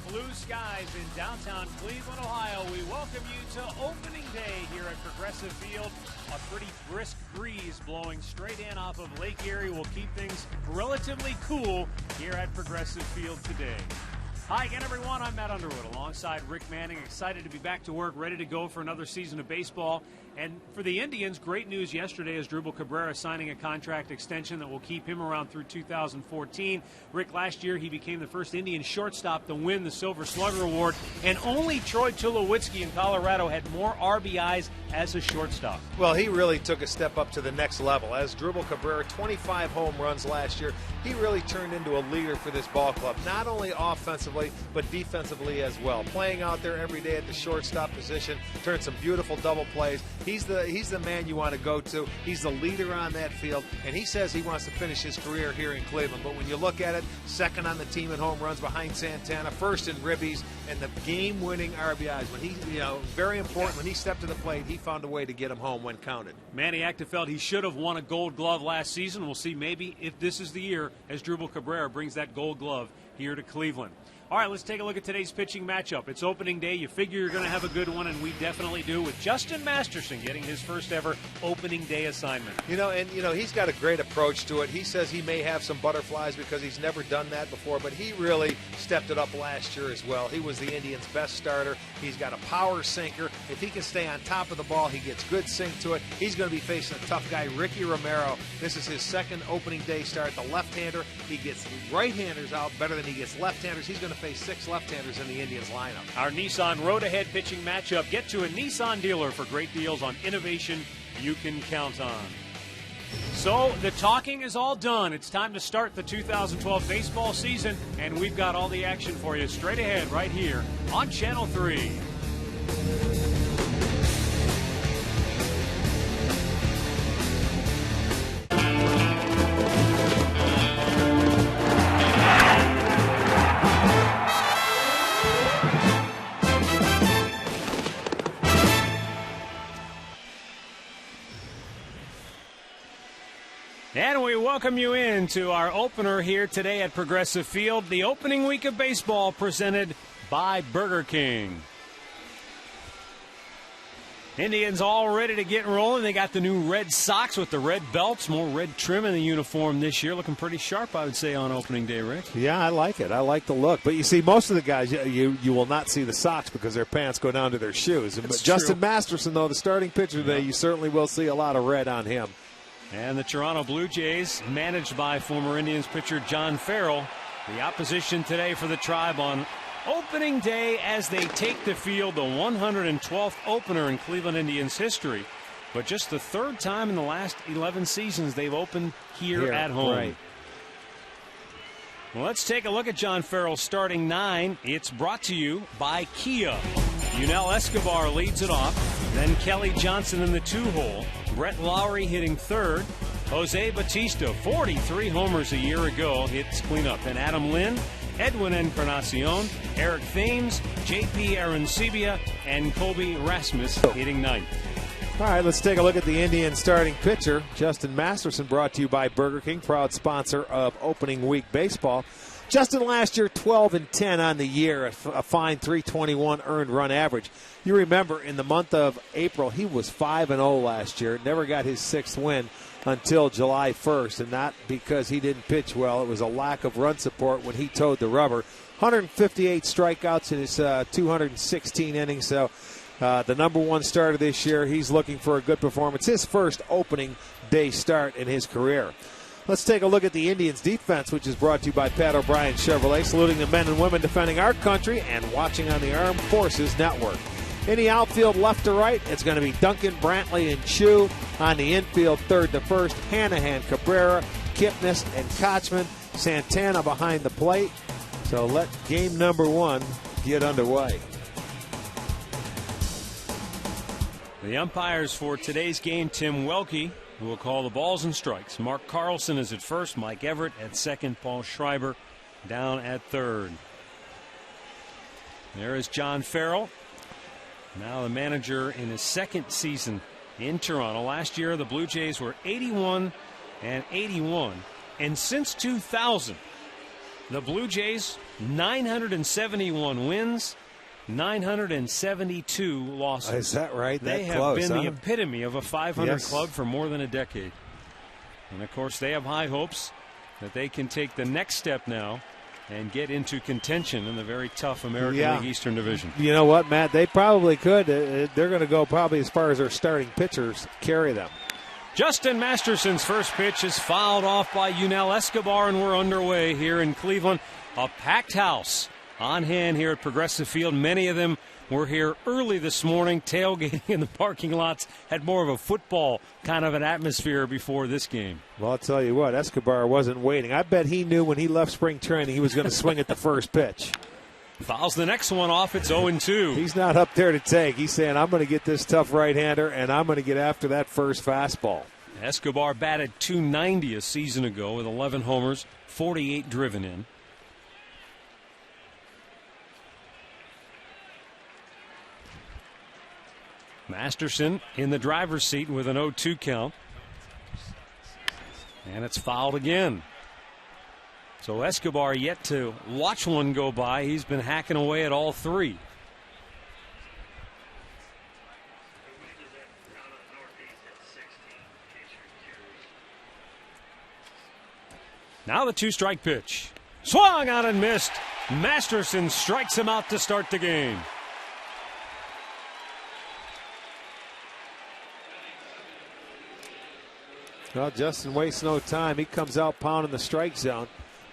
blue skies in downtown Cleveland, Ohio. We welcome you to opening day here at Progressive Field. A pretty brisk breeze blowing straight in off of Lake Erie will keep things relatively cool here at Progressive Field today. Hi again, everyone. I'm Matt Underwood alongside Rick Manning. Excited to be back to work, ready to go for another season of baseball. And for the Indians, great news yesterday is Drupal Cabrera signing a contract extension that will keep him around through 2014. Rick, last year he became the first Indian shortstop to win the Silver Slugger Award, and only Troy Tulowitzki in Colorado had more RBIs as a shortstop. Well, he really took a step up to the next level. As Drupal Cabrera, 25 home runs last year, he really turned into a leader for this ball club, not only offensively, but defensively as well. Playing out there every day at the shortstop position, turned some beautiful double plays. He's the man you want to go to. He's the leader on that field, and he says he wants to finish his career here in Cleveland. But when you look at it, second on the team in home runs behind Santana, first in ribbies, and the game-winning RBIs. When he, very important, when he stepped to the plate, he found a way to get him home when counted. Manny Acta felt he should have won a Gold Glove last season. We'll see maybe if this is the year as Drupal Cabrera brings that Gold Glove here to Cleveland. All right, let's take a look at today's pitching matchup. It's opening day. You figure you're going to have a good one, and we definitely do, with Justin Masterson getting his first ever opening day assignment. He's got a great approach to it. He says he may have some butterflies because he's never done that before, but he really stepped it up last year as well. He was the Indians' best starter. He's got a power sinker. If he can stay on top of the ball, he gets good sink to it. He's going to be facing a tough guy, Ricky Romero. This is his second opening day start. The left-hander, he gets right-handers out better than he gets left-handers. He's going to face 6 left-handers in the Indians lineup. Our Nissan Road Ahead pitching matchup. Get to a Nissan dealer for great deals on innovation you can count on. So the talking is all done. It's time to start the 2012 baseball season, and we've got all the action for you straight ahead right here on Channel 3. And we welcome you into our opener here today at Progressive Field, the opening week of baseball presented by Burger King. Indians all ready to get rolling. They got the new red socks with the red belts, more red trim in the uniform this year. Looking pretty sharp, I would say, on opening day, Rick. Yeah, I like it. I like the look. But you see, most of the guys, you will not see the socks because their pants go down to their shoes. But Justin Masterson, though, the starting pitcher today, you certainly will see a lot of red on him. And the Toronto Blue Jays, managed by former Indians pitcher John Farrell, the opposition today for the Tribe on opening day as they take the field, the 112th opener in Cleveland Indians history. But just the third time in the last 11 seasons they've opened here at home. Right. Well, let's take a look at John Farrell's starting 9. It's brought to you by Kia. Yunel Escobar leads it off. Then Kelly Johnson in the 2-hole. Brett Lowry hitting third. Jose Bautista, 43 homers a year ago, hits cleanup. And Adam Lynn, Edwin Encarnacion, Eric Thames, J.P. Arancibia, and Colby Rasmus hitting ninth. All right, let's take a look at the Indian starting pitcher, Justin Masterson, brought to you by Burger King, proud sponsor of opening week baseball. Justin last year 12-10 on the year, a fine 321 earned run average. You remember in the month of April, he was 5-0 last year, never got his 6th win until July 1st, and not because he didn't pitch well. It was a lack of run support when he towed the rubber. 158 strikeouts in his 216 innings, so the number 1 starter this year. He's looking for a good performance, his first opening day start in his career. Let's take a look at the Indians' defense, which is brought to you by Pat O'Brien Chevrolet, saluting the men and women defending our country and watching on the Armed Forces Network. In the outfield, left to right, it's going to be Duncan, Brantley, and Chu. On the infield, third to first, Hanahan, Cabrera, Kipnis, and Kochman. Santana behind the plate. So let game number 1 get underway. The umpires for today's game, Tim Welke, who will call the balls and strikes. Mark Carlson is at first, Mike Everett at second, Paul Schreiber down at third. There is John Farrell, now the manager in his second season in Toronto. Last year the Blue Jays were 81-81, and since 2000 The Blue Jays, 971 wins, 972 losses. Is that right? They have close, been the epitome of a 500 club for more than a decade. And, of course, they have high hopes that they can take the next step now and get into contention in the very tough American League Eastern Division. You know what, Matt? They probably could. They're going to go probably as far as their starting pitchers carry them. Justin Masterson's first pitch is fouled off by Yunel Escobar, and we're underway here in Cleveland. A packed house on hand here at Progressive Field. Many of them were here early this morning, tailgating in the parking lots. Had more of a football kind of an atmosphere before this game. Well, I'll tell you what, Escobar wasn't waiting. I bet he knew when he left spring training he was going to swing at the first pitch. Fouls the next one off. It's 0-2. He's not up there to take. He's saying, I'm going to get this tough right-hander, and I'm going to get after that first fastball. Escobar batted .290 a season ago with 11 homers, 48 driven in. Masterson in the driver's seat with an 0-2 count. And it's fouled again. So Escobar yet to watch one go by. He's been hacking away at all three. Now the two-strike pitch. Swung out and missed. Masterson strikes him out to start the game. Well, Justin wastes no time. He comes out pounding the strike zone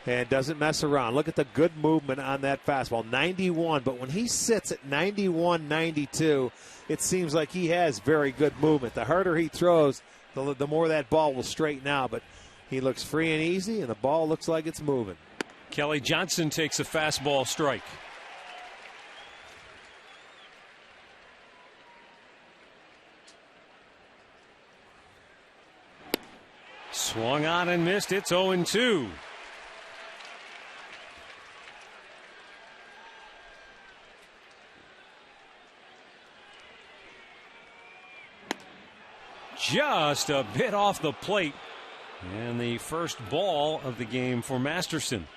and doesn't mess around. Look at the good movement on that fastball. 91, but when he sits at 91, 92, it seems like he has very good movement. The harder he throws, the more that ball will straighten out. But he looks free and easy, and the ball looks like it's moving. Kelly Johnson takes a fastball strike. Swung on and missed. It's 0-2. Just a bit off the plate. And the first ball of the game for Masterson.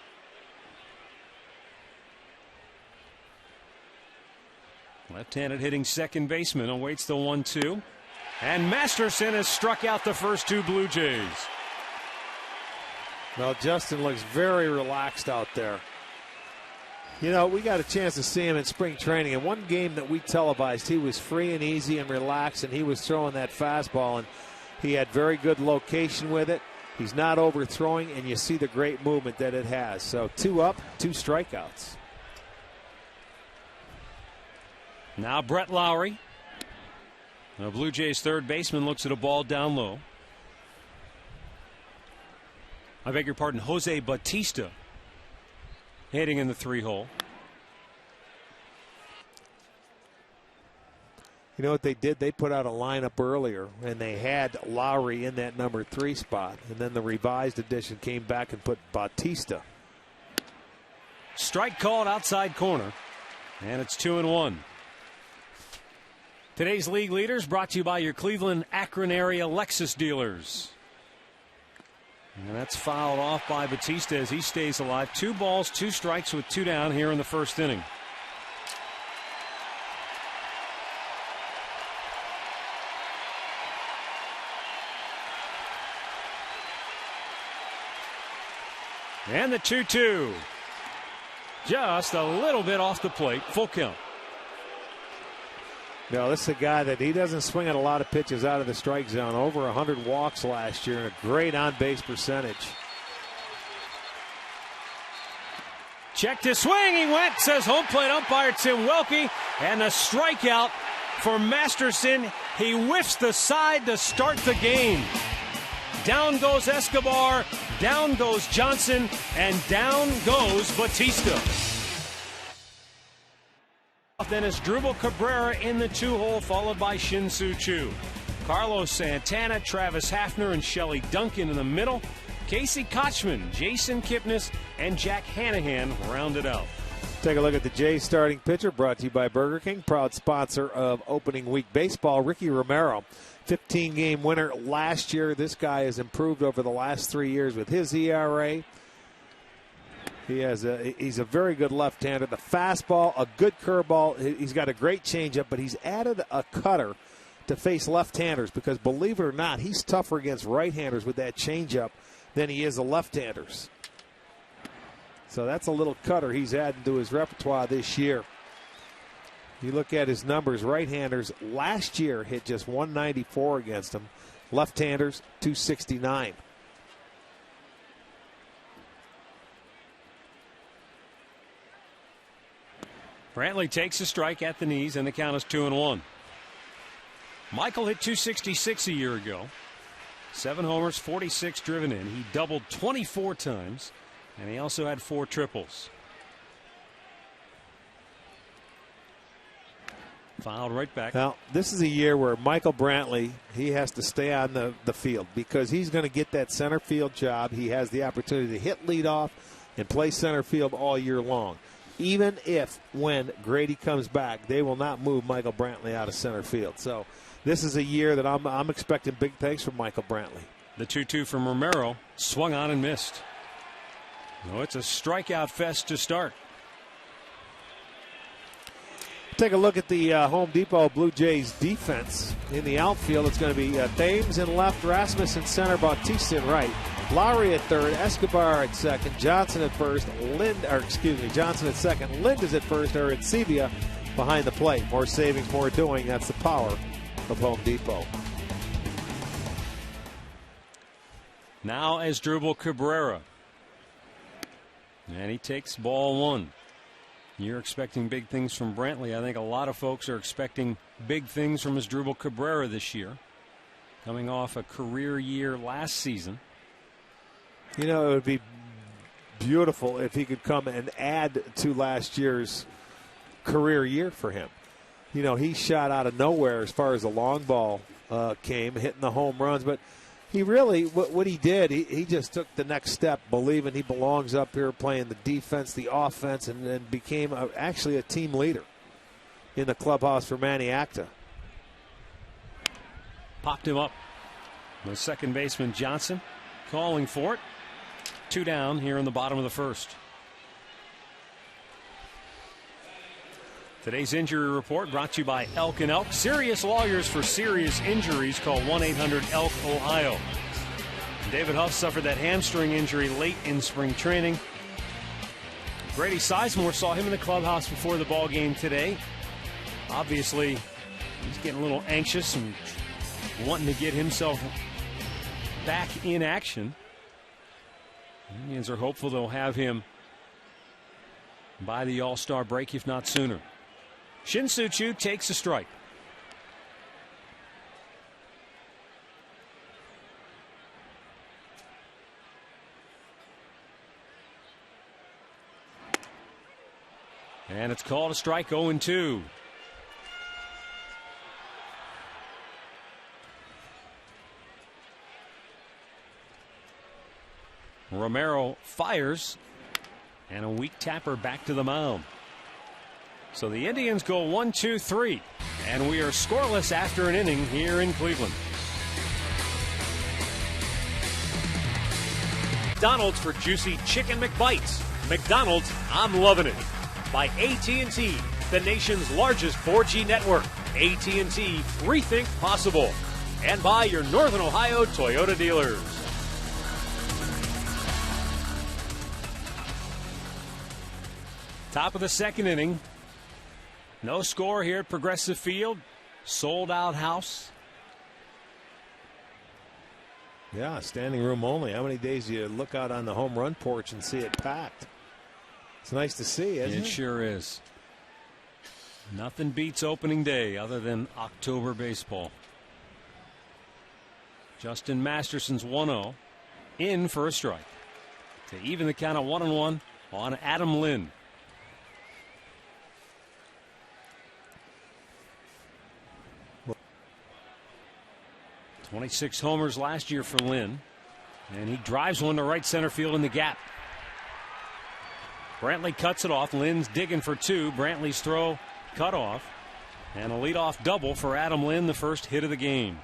Left-handed hitting second baseman awaits the 1-2. And Masterson has struck out the first two Blue Jays. Well, Justin looks very relaxed out there. You know, we got a chance to see him in spring training. In one game that we televised, he was free and easy and relaxed, and he was throwing that fastball, and he had very good location with it. He's not overthrowing, and you see the great movement that it has. So 2 up, 2 strikeouts. Now Brett Lowry. The Blue Jays third baseman looks at a ball down low. I beg your pardon, Jose Bautista hitting in the 3-hole. You know what they did? They put out a lineup earlier, and they had Lowry in that number 3 spot. And then the revised edition came back and put Bautista. Strike called outside corner, and it's 2-1. Today's league leaders brought to you by your Cleveland, Akron area Lexus dealers. And that's fouled off by Bautista as he stays alive. 2 balls, 2 strikes with 2 down here in the first inning. And the 2-2. Just a little bit off the plate. Full count. No, this is a guy that he doesn't swing at a lot of pitches out of the strike zone. Over 100 walks last year and a great on-base percentage. Check to swing. He went, says home plate umpire Tim Welke. And a strikeout for Masterson. He whiffs the side to start the game. Down goes Escobar, down goes Johnson, and down goes Bautista. Then it's Drupal Cabrera in the 2-hole, followed by Shin-Soo Choo. Carlos Santana, Travis Hafner, and Shelley Duncan in the middle. Casey Kochman, Jason Kipnis, and Jack Hanahan rounded out. Take a look at the Jays starting pitcher, brought to you by Burger King, proud sponsor of opening week baseball. Ricky Romero, 15-game winner last year. This guy has improved over the last 3 years with his ERA. He's a very good left-hander. The fastball, a good curveball. He's got a great changeup, but he's added a cutter to face left-handers because, believe it or not, he's tougher against right-handers with that changeup than he is the left-handers. So that's a little cutter he's added to his repertoire this year. You look at his numbers, right-handers last year hit just 194 against him. Left-handers, 269. Brantley takes a strike at the knees, and the count is 2-1. Michael hit 266 a year ago. 7 homers, 46 driven in. He doubled 24 times, and he also had 4 triples. Fouled right back. Now, this is a year where Michael Brantley, he has to stay on the field because he's going to get that center field job. He has the opportunity to hit leadoff and play center field all year long. Even if, when Grady comes back, they will not move Michael Brantley out of center field. So this is a year that I'm expecting big things from Michael Brantley. The 2-2 from Romero, swung on and missed. No, it's a strikeout fest to start. Take a look at the Home Depot Blue Jays defense in the outfield. It's going to be Thames in left, Rasmussen center, Bautista in right, Lowry at third, Escobar at second, Johnson at first, Johnson at second, Lind is at first, or at Sebia behind the plate. More saving, more doing. That's the power of Home Depot. Now as Asdrubal Cabrera. And he takes ball 1. You're expecting big things from Brantley. I think a lot of folks are expecting big things from Asdrubal Cabrera this year, coming off a career year last season. You know, it would be beautiful if he could come and add to last year's career year for him. You know, he shot out of nowhere as far as the long ball came, hitting the home runs, but he really, what he did, he just took the next step, believing he belongs up here playing the defense, the offense, and then became actually a team leader in the clubhouse for Manny Acta. Popped him up. The second baseman Johnson calling for it. 2 down here in the bottom of the first. Today's injury report brought to you by Elk & Elk. Serious lawyers for serious injuries. Call 1-800-ELK-OHIO. David Huff suffered that hamstring injury late in spring training. Grady Sizemore saw him in the clubhouse before the ball game today. Obviously, he's getting a little anxious and wanting to get himself back in action. Indians are hopeful they'll have him by the All-Star break, if not sooner. Shin-Soo Choo takes a strike. And it's called a strike, 0-2. Romero fires, and a weak tapper back to the mound. So the Indians go 1-2-3, and we are scoreless after an inning here in Cleveland. McDonald's for juicy chicken McBites. McDonald's, I'm loving it. By AT&T, the nation's largest 4G network. AT&T, rethink possible. And by your Northern Ohio Toyota dealers. Top of the second inning. No score here at Progressive Field. Sold out house. Yeah, standing room only. How many days do you look out on the home run porch and see it packed? It's nice to see, isn't it? It sure is. Nothing beats opening day other than October baseball. Justin Masterson's 1-0 in for a strike to even the count of 1-1 on Adam Lind. 26 homers last year for Lynn, and he drives one to right center field in the gap. Brantley cuts it off. Lynn's digging for 2. Brantley's throw cut off, and a leadoff double for Adam Lind, the first hit of the game.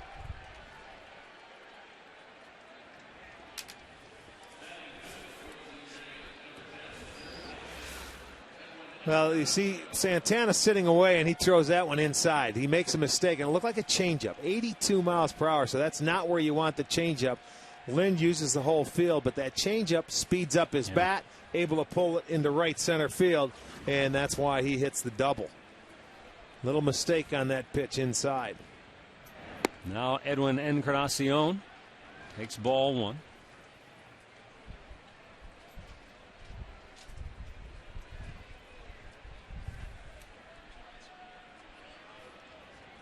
Well, you see Santana sitting away, and he throws that one inside. He makes a mistake, and it looked like a changeup, 82 miles per hour, so that's not where you want the changeup. Lind uses the whole field, but that changeup speeds up his bat, able to pull it into right center field, and that's why he hits the double. Little mistake on that pitch inside. Now Edwin Encarnacion takes ball one.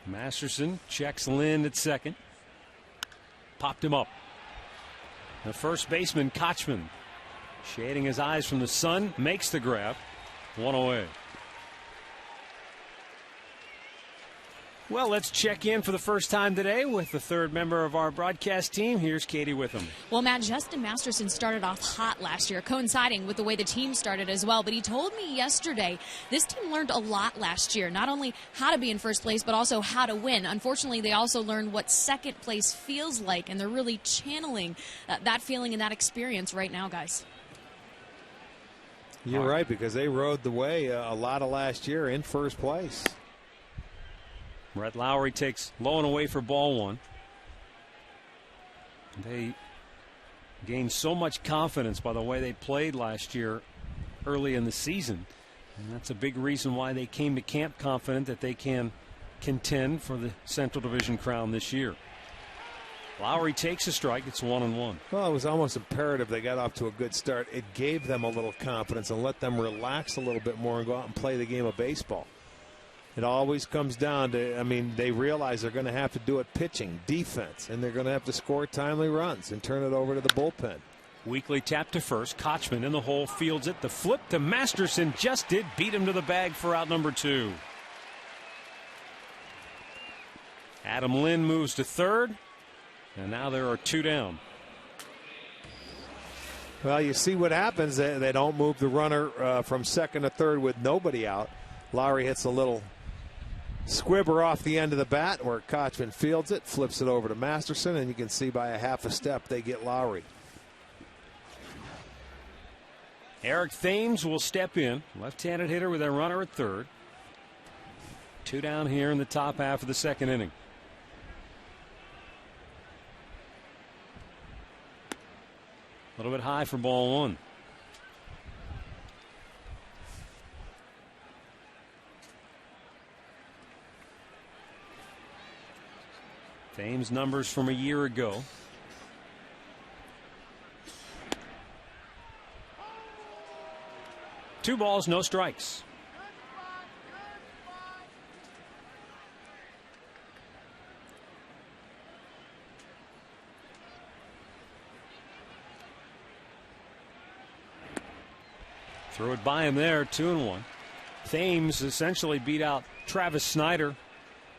Masterson checks Lind at second. Popped him up. The first baseman, Kochman, shading his eyes from the sun, makes the grab. One away. Well, let's check in for the first time today with the third member of our broadcast team. Here's Katie Witham. Well, Matt, Justin Masterson started off hot last year, coinciding with the way the team started as well. But he told me yesterday this team learned a lot last year, not only how to be in first place, but also how to win. Unfortunately, they also learned what second place feels like, and they're really channeling that feeling and that experience right now, guys. You're right, because they rode the way a lot of last year in first place. Brett Lowry takes low and away for ball one. They gained so much confidence by the way they played last year early in the season. And that's a big reason why they came to camp confident that they can contend for the Central Division crown this year. Lowry takes a strike. It's 1-1. Well, it was almost imperative they got off to a good start. It gave them a little confidence and let them relax a little bit more and go out and play the game of baseball. It always comes down to, I mean, they realize they're going to have to do it pitching, defense, and they're going to have to score timely runs and turn it over to the bullpen. Weekly tap to first. Kochman in the hole, fields it. The flip to Masterson just did beat him to the bag for out number 2. Adam Lind moves to third, and now there are 2 down. Well, you see what happens. They don't move the runner from second to third with nobody out. Lowry hits a little squibber off the end of the bat where Kochman fields it, flips it over to Masterson, and you can see by a half a step they get Lowry. Eric Thames will step in, left-handed hitter with a runner at third. 2 down here in the top half of the second inning. A little bit high for ball one. Thames numbers from a year ago. Two balls, no strikes. Threw it by him there, 2-1. Thames essentially beat out Travis Snyder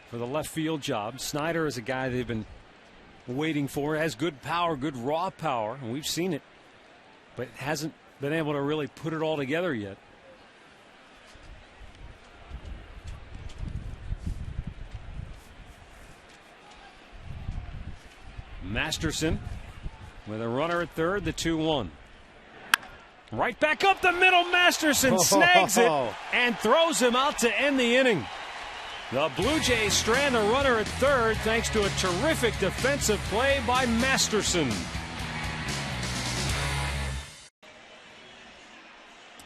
for the left field job. Snyder is a guy they've been waiting for. Has good power, good raw power, and we've seen it, but hasn't been able to really put it all together yet. Masterson with a runner at third, the 2-1. Right back up the middle. Masterson snags it and throws him out to end the inning. The Blue Jays strand the runner at third thanks to a terrific defensive play by Masterson.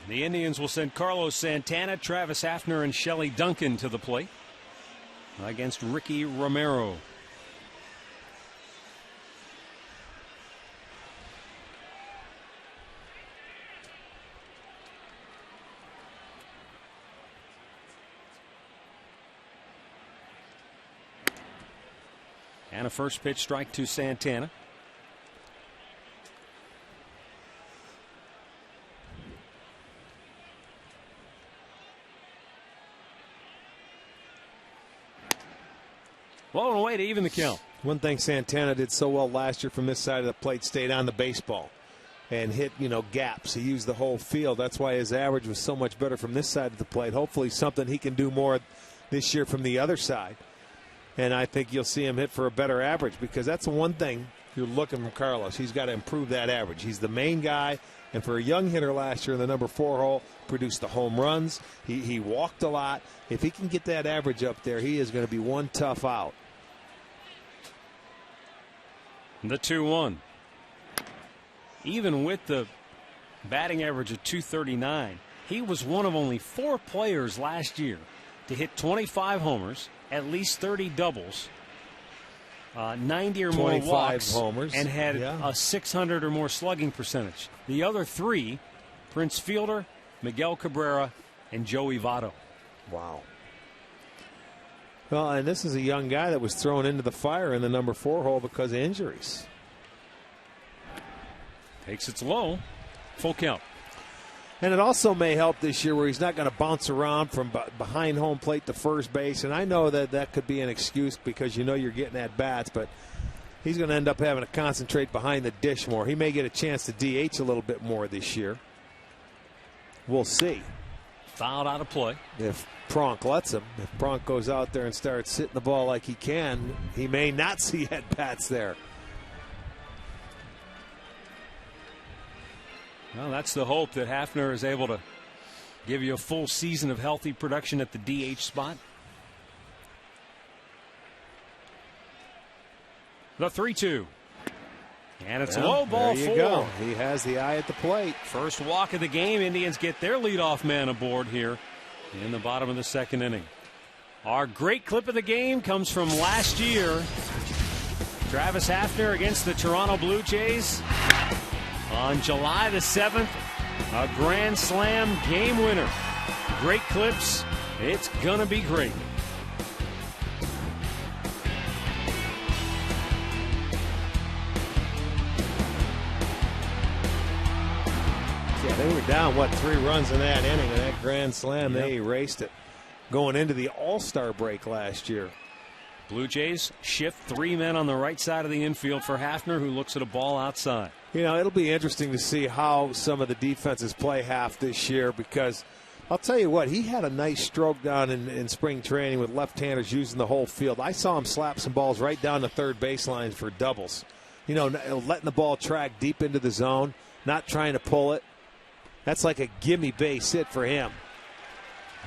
The Indians will send Carlos Santana, Travis Hafner, and Shelley Duncan to the plate against Ricky Romero. And a first pitch strike to Santana. Blown away to even the count. One thing Santana did so well last year from this side of the plate, stayed on the baseball and hit, gaps. He used the whole field. That's why his average was so much better from this side of the plate. Hopefully something he can do more this year from the other side. And I think you'll see him hit for a better average, because that's the one thing you're looking from Carlos. He's got to improve that average. He's the main guy. And for a young hitter last year in the number 4 hole, produced the home runs. He walked a lot. If he can get that average up there, he is going to be one tough out. The 2-1. Even with the batting average of .239, he was one of only 4 players last year to hit 25 homers, at least 30 doubles, 90 or more walks, homers, and had a 600 or more slugging percentage. The other 3, Prince Fielder, Miguel Cabrera, and Joey Votto. Wow. Well, and this is a young guy that was thrown into the fire in the number 4 hole because of injuries. Takes it low. Full count. And it also may help this year where he's not going to bounce around from behind home plate to first base. And I know that could be an excuse because you know you're getting at bats, but he's going to end up having to concentrate behind the dish more. He may get a chance to DH a little bit more this year. We'll see. Fouled out of play. If Pronk lets him. If Pronk goes out there and starts hitting the ball like he can, he may not see at bats there. Well, that's the hope, that Hafner is able to give you a full season of healthy production at the DH spot. The 3-2. And it's a low ball there 4. You go. He has the eye at the plate. First walk of the game. Indians get their leadoff man aboard here in the bottom of the 2nd inning. Our great clip of the game comes from last year. Travis Hafner against the Toronto Blue Jays on July the 7th. A grand slam game winner. Great clips. It's going to be great. Yeah, they were down, 3 runs in that inning, and that grand slam, They erased it going into the All-Star break last year. Blue Jays shift 3 men on the right side of the infield for Hafner, who looks at a ball outside. You know, it'll be interesting to see how some of the defenses play Haf this year, because I'll tell you what, he had a nice stroke down in spring training with left-handers using the whole field. I saw him slap some balls right down the third baseline for doubles. You know, letting the ball track deep into the zone, not trying to pull it. That's like a gimme base hit for him.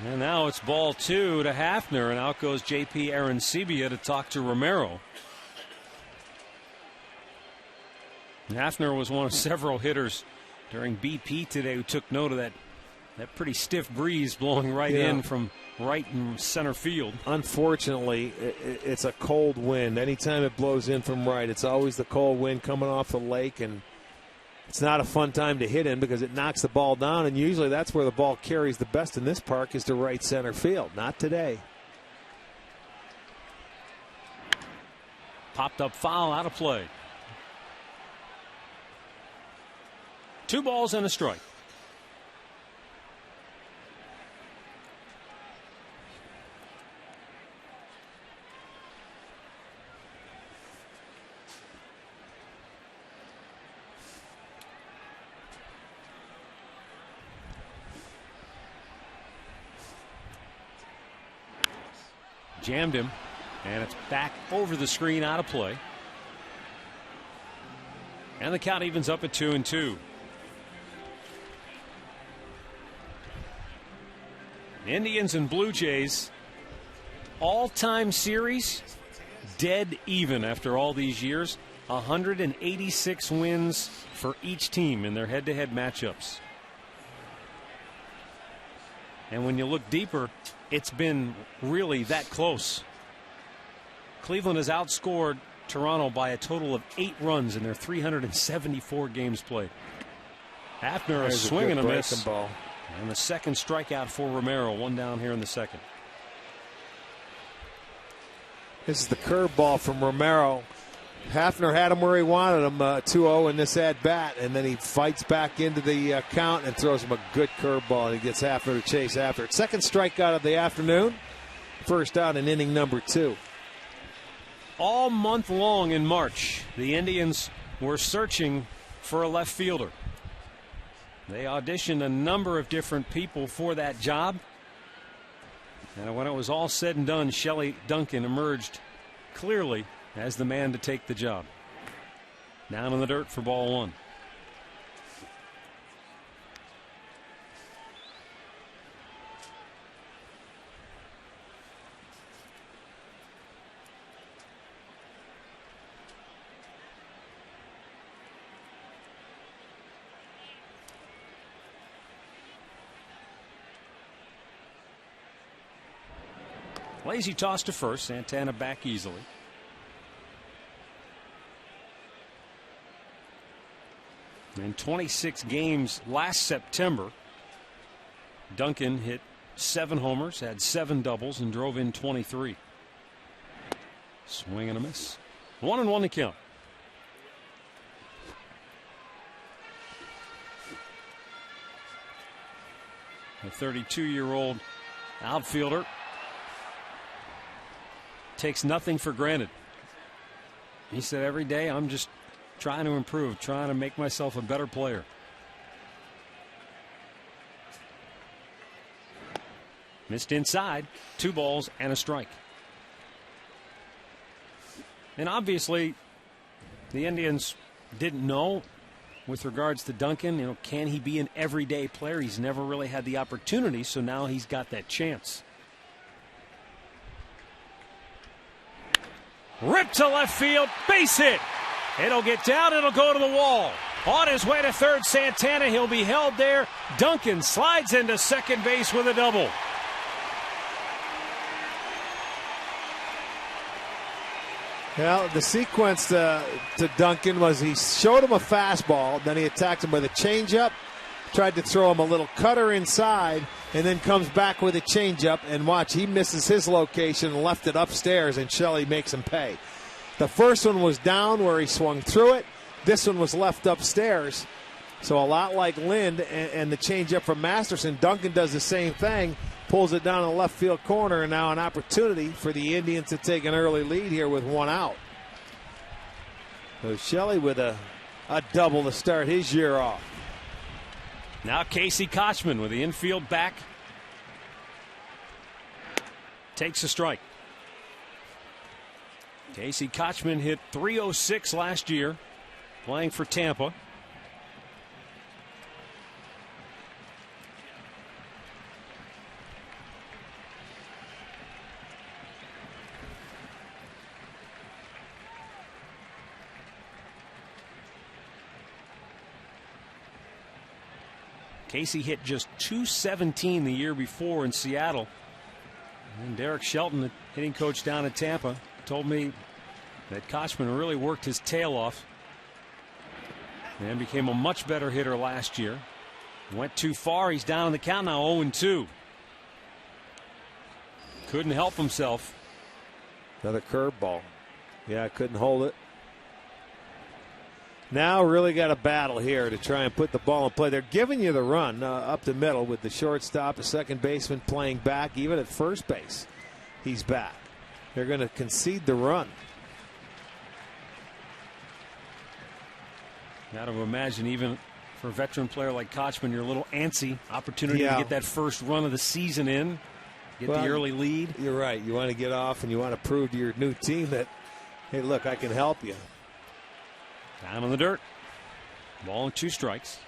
And now it's ball 2 to Hafner, and out goes J.P. Arancibia to talk to Romero. Hafner was one of several hitters during BP today who took note of that pretty stiff breeze blowing right in from right in center field. Unfortunately, it's a cold wind. Anytime it blows in from right, it's always the cold wind coming off the lake, and it's not a fun time to hit in because it knocks the ball down, and usually that's where the ball carries the best in this park, is to right center field. Not today. Popped up foul, out of play. 2 balls and a strike. Jammed him, and it's back over the screen, out of play. And the count evens up at 2-2. Indians and Blue Jays, all-time series, dead even after all these years. 186 wins for each team in their head-to-head matchups. And when you look deeper, it's been really that close. Cleveland has outscored Toronto by a total of 8 runs in their 374 games played. Hafner a swing and a miss. Ball. And the second strikeout for Romero, 1 down here in the 2nd. This is the curveball from Romero. Hafner had him where he wanted him, 2-0 in this at-bat, and then he fights back into the count and throws him a good curveball, and he gets Hafner to chase after it. Second strikeout of the afternoon, first out in inning number 2. All month long in March, the Indians were searching for a left fielder. They auditioned a number of different people for that job. And when it was all said and done, Shelley Duncan emerged clearly as the man to take the job. Down in the dirt for ball one. Lazy toss to first. Santana back easily. In 26 games last September, Duncan hit 7 homers, had 7 doubles, and drove in 23. Swing and a miss. 1-1 to count. The 32-year-old outfielder takes nothing for granted. He said, every day I'm just trying to improve, trying to make myself a better player. Missed inside, 2 balls and a strike. And obviously, the Indians didn't know with regards to Duncan, can he be an everyday player? He's never really had the opportunity, so now he's got that chance. Ripped to left field, base hit. It'll get down, it'll go to the wall. On his way to third, Santana, he'll be held there. Duncan slides into second base with a double. Well, the sequence to Duncan was he showed him a fastball, then he attacked him with a changeup, tried to throw him a little cutter inside, and then comes back with a changeup, and watch, he misses his location and left it upstairs, and Shelley makes him pay. The first one was down where he swung through it. This one was left upstairs. So a lot like Lind and the changeup from Masterson, Duncan does the same thing, pulls it down in the left field corner, and now an opportunity for the Indians to take an early lead here with 1 out. So Shelley with a double to start his year off. Now Casey Kochman with the infield back. Takes a strike. Casey Kochman hit .306 last year, playing for Tampa. Casey hit just .217 the year before in Seattle. And Derek Shelton, the hitting coach down at Tampa, told me that Kochman really worked his tail off and became a much better hitter last year. Went too far. He's down in the count now, 0-2. Couldn't help himself. Another curveball. Yeah, couldn't hold it. Now really got a battle here to try and put the ball in play. They're giving you the run up the middle with the shortstop, a second baseman playing back, even at first base. He's back. They're going to concede the run. Got to imagine, even for a veteran player like Kochman, you're a little antsy. Opportunity to get that first run of the season in, get the early lead. You're right. You want to get off and you want to prove to your new team that, hey, look, I can help you. Down in the dirt. Ball and 2 strikes.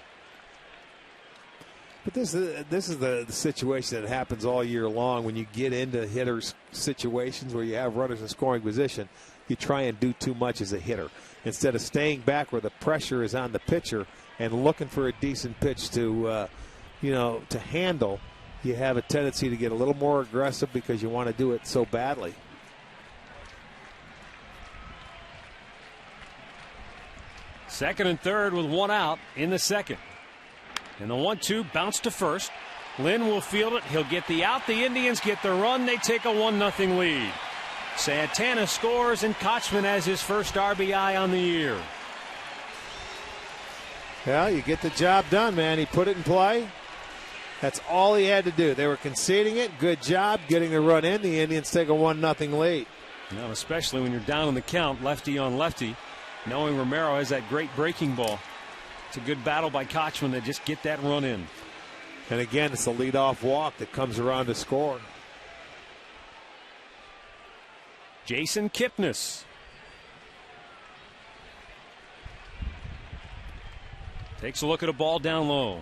But this is the situation that happens all year long when you get into hitters' situations where you have runners in scoring position. You try and do too much as a hitter instead of staying back where the pressure is on the pitcher and looking for a decent pitch to handle. You have a tendency to get a little more aggressive because you want to do it so badly. Second and third with 1 out in the second. And the 1-2 bounce to first. Lynn will field it. He'll get the out. The Indians get the run. They take a 1-0 lead. Santana scores, and Kochman has his first RBI on the year. Well, you get the job done, man. He put it in play. That's all he had to do. They were conceding it. Good job getting the run in. The Indians take a 1-0 lead. Now, especially when you're down in the count, lefty on lefty, knowing Romero has that great breaking ball. It's a good battle by Kochman to just get that run in. And again, it's a leadoff walk that comes around to score. Jason Kipnis. Takes a look at a ball down low.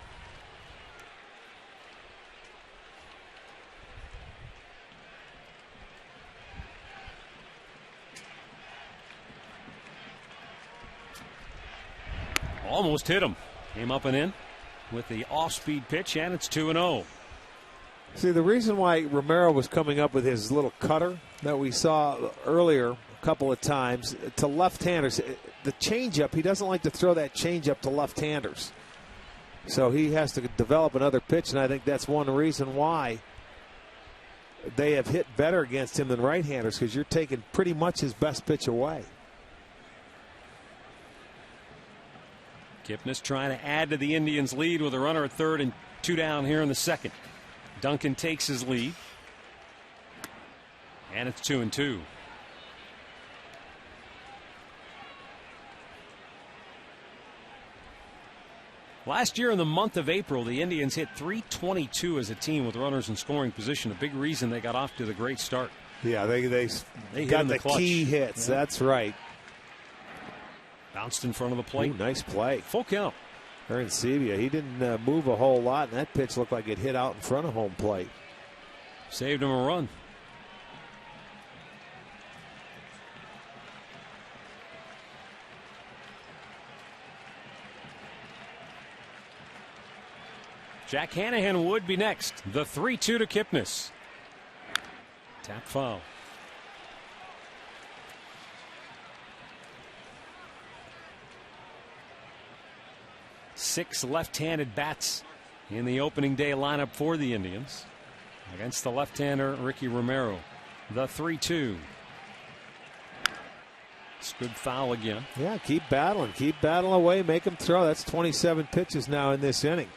Almost hit him. Came up and in with the off-speed pitch, and it's 2-0. See, the reason why Romero was coming up with his little cutter that we saw earlier a couple of times to left-handers, the changeup, he doesn't like to throw that changeup to left-handers. So he has to develop another pitch, and I think that's one reason why they have hit better against him than right-handers, because you're taking pretty much his best pitch away. Kipnis trying to add to the Indians' lead with a runner at third and 2 down here in the second. Duncan takes his lead, and it's 2-2. Last year in the month of April, the Indians hit .322 as a team with runners in scoring position. A big reason they got off to the great start. Yeah, they got the key hits. Yeah. That's right. Bounced in front of the plate. Ooh, nice play. Full count. Arancibia, he didn't move a whole lot, and that pitch looked like it hit out in front of home plate. Saved him a run. Jack Hanahan would be next. The 3-2 to Kipnis. Tap foul. Six left-handed bats in the opening day lineup for the Indians against the left-hander Ricky Romero. The 3-2. It's good foul again. Yeah, keep battling away, make him throw. That's 27 pitches now in this inning.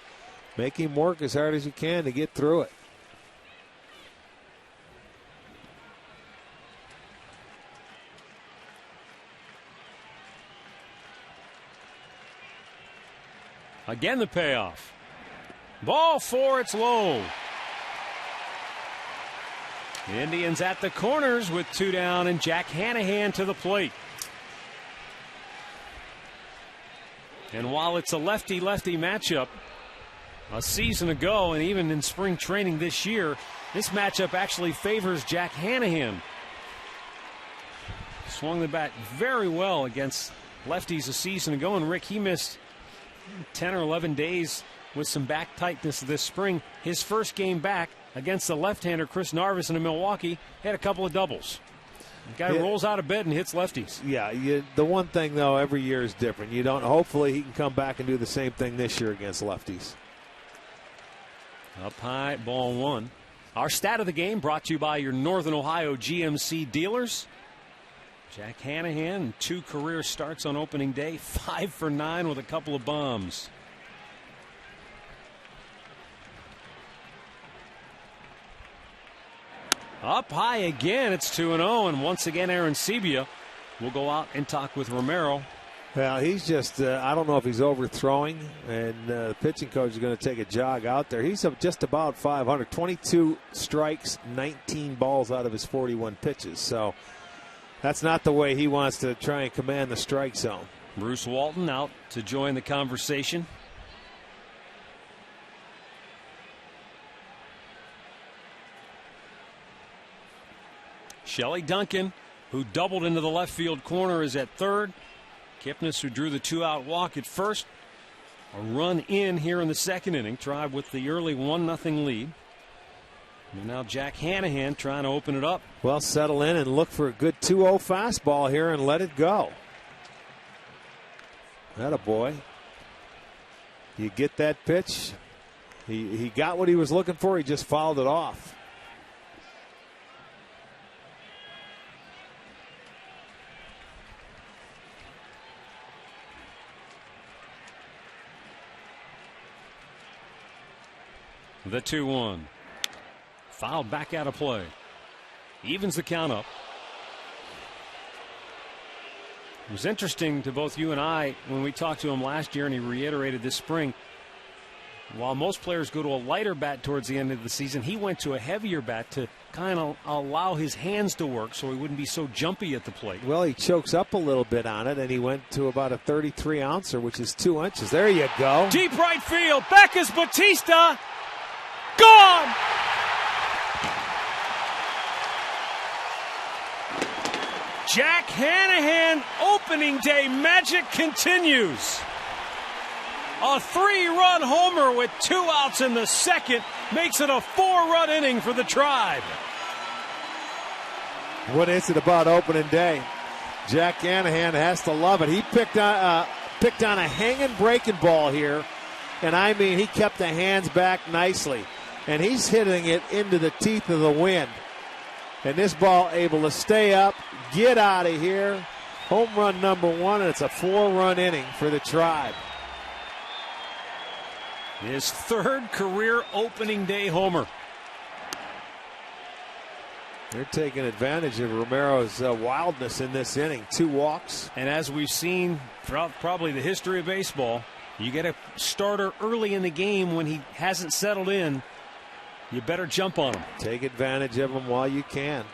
Make him work as hard as you can to get through it. Again, the payoff. Ball 4, it's low. The Indians at the corners with 2 down, and Jack Hanahan to the plate. And while it's a lefty-lefty matchup, a season ago and even in spring training this year, this matchup actually favors Jack Hanahan. Swung the bat very well against lefties a season ago, and Rick, he missed 10 or 11 days with some back tightness this spring. His first game back against the left-hander Chris Narveson in Milwaukee had a couple of doubles. The guy rolls out of bed and hits lefties. Yeah, the one thing, though, every year is different. Hopefully he can come back and do the same thing this year against lefties. Up high, ball 1. Our stat of the game brought to you by your Northern Ohio GMC dealers. Jack Hanahan, 2 career starts on opening day, 5 for 9 with a couple of bombs. Up high again, it's 2-0, and once again Arancibia will go out and talk with Romero. Well, he's just, I don't know if he's overthrowing, and the pitching coach is going to take a jog out there. He's just about 500, 22 strikes, 19 balls out of his 41 pitches. So that's not the way he wants to try and command the strike zone. Bruce Walton out to join the conversation. Shelley Duncan, who doubled into the left field corner, is at third. Kipnis, who drew the 2-out walk at first. A run in here in the second inning, tried with the early 1-0 lead. And now Jack Hanahan trying to open it up. Well, settle in and look for a good 2-0 fastball here and let it go. Attaboy. You get that pitch. He got what he was looking for. He just fouled it off. The 2-1. Fouled back out of play. Evens the count up. It was interesting to both you and I when we talked to him last year, and he reiterated this spring. While most players go to a lighter bat towards the end of the season, he went to a heavier bat to kind of allow his hands to work so he wouldn't be so jumpy at the plate. Well, he chokes up a little bit on it, and he went to about a 33-ouncer, which is 2 inches. There you go. Deep right field. Back is Batista. Gone! Jack Hanahan opening day magic continues. A 3-run homer with 2 outs in the second makes it a 4-run inning for the Tribe. What is it about opening day? Jack Hanahan has to love it. He picked on a hanging breaking ball here, and I mean he kept the hands back nicely, and he's hitting it into the teeth of the wind. And this ball able to stay up, get out of here. Home run number 1, and it's a 4-run inning for the Tribe. His 3rd career opening day homer. They're taking advantage of Romero's wildness in this inning. 2 walks. And as we've seen throughout probably the history of baseball, you get a starter early in the game when he hasn't settled in. You better jump on him. Take advantage of him while you can.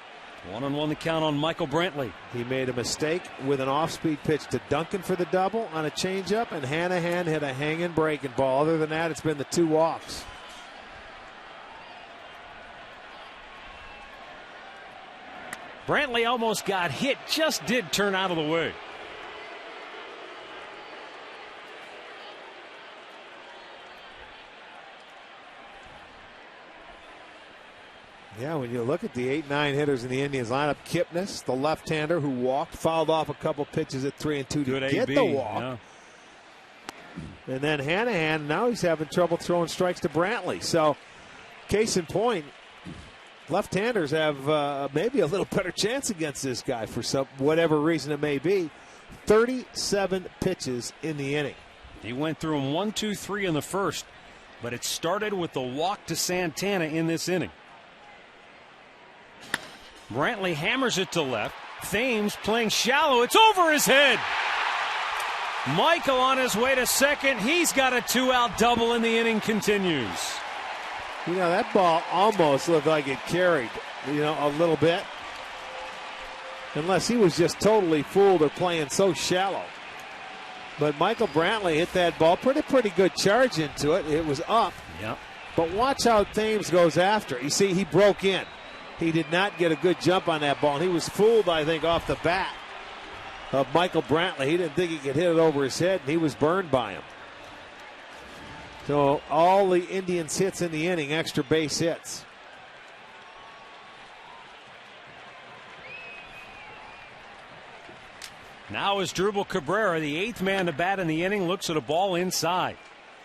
1-1 the count on Michael Brantley. He made a mistake with an off-speed pitch to Duncan for the double on a changeup, and Hanahan hit a hanging breaking ball. Other than that, it's been the 2 walks. Brantley almost got hit, just did turn out of the way. Yeah, when you look at the 8-9 hitters in the Indians lineup, Kipnis, the left-hander who walked, fouled off a couple pitches at 3-2 to get the walk. Yeah. And then Hanahan, now he's having trouble throwing strikes to Brantley. So, case in point, left-handers have maybe a little better chance against this guy for whatever reason it may be. 37 pitches in the inning. He went through them 1, 2, 3 in the first, but it started with the walk to Santana in this inning. Brantley hammers it to left. Thames playing shallow. It's over his head. Michael on his way to second. He's got a 2-out double, and the inning continues. You know, that ball almost looked like it carried, a little bit. Unless he was just totally fooled or playing so shallow. But Michael Brantley hit that ball. Pretty good charge into it. It was up. Yep. But watch how Thames goes after. You see, he broke in. He did not get a good jump on that ball. And he was fooled, I think, off the bat of Michael Brantley. He didn't think he could hit it over his head, and he was burned by him. So all the Indians' hits in the inning, extra base hits. Now is Drupal Cabrera, the 8th man to bat in the inning, looks at a ball inside.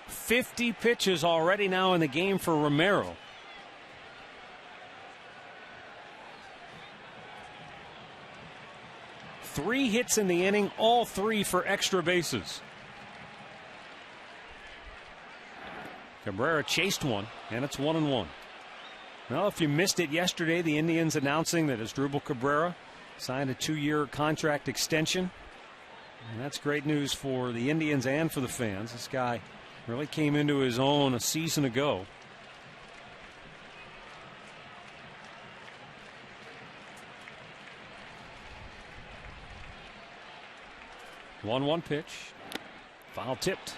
50 pitches already now in the game for Romero. Three hits in the inning, all 3 for extra bases. Cabrera chased one, and it's 1-1. Well, if you missed it yesterday, the Indians announcing that Asdrubal Cabrera signed a 2-year contract extension. And that's great news for the Indians and for the fans. This guy really came into his own a season ago. One pitch. Foul tipped.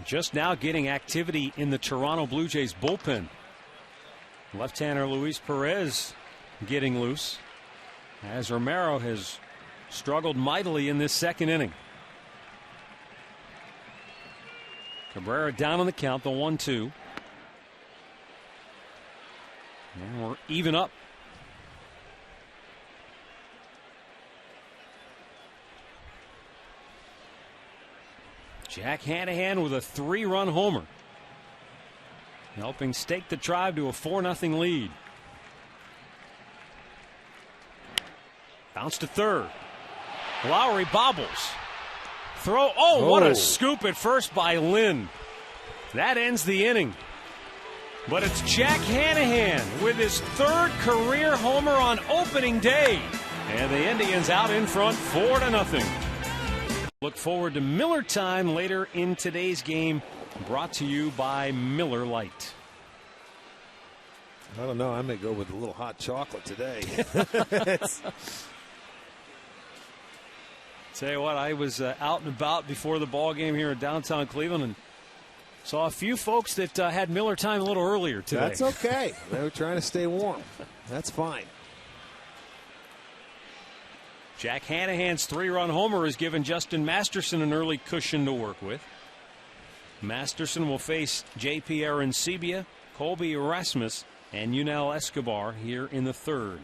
Just now getting activity in the Toronto Blue Jays bullpen. Left-hander Luis Perez getting loose, as Romero has struggled mightily in this second inning. Cabrera down on the count, the 1-2. And we're even up. Jack Hanahan with a 3-run homer, helping stake the Tribe to a 4-0 lead. Bounce to third. Lowry bobbles. Throw. Oh, what a scoop at first by Lynn. That ends the inning. But it's Jack Hanahan with his 3rd career homer on opening day. And the Indians out in front 4-0. Look forward to Miller time later in today's game. brought to you by Miller Lite. I don't know. I may go with a little hot chocolate today. Tell you what, I was out and about before the ball game here in downtown Cleveland and saw a few folks that had Miller time a little earlier today. That's okay. They were trying to stay warm. That's fine. Jack Hanahan's 3-run homer has given Justin Masterson an early cushion to work with. Masterson will face J.P. Arancibia, Colby Erasmus, and Yunel Escobar here in the third.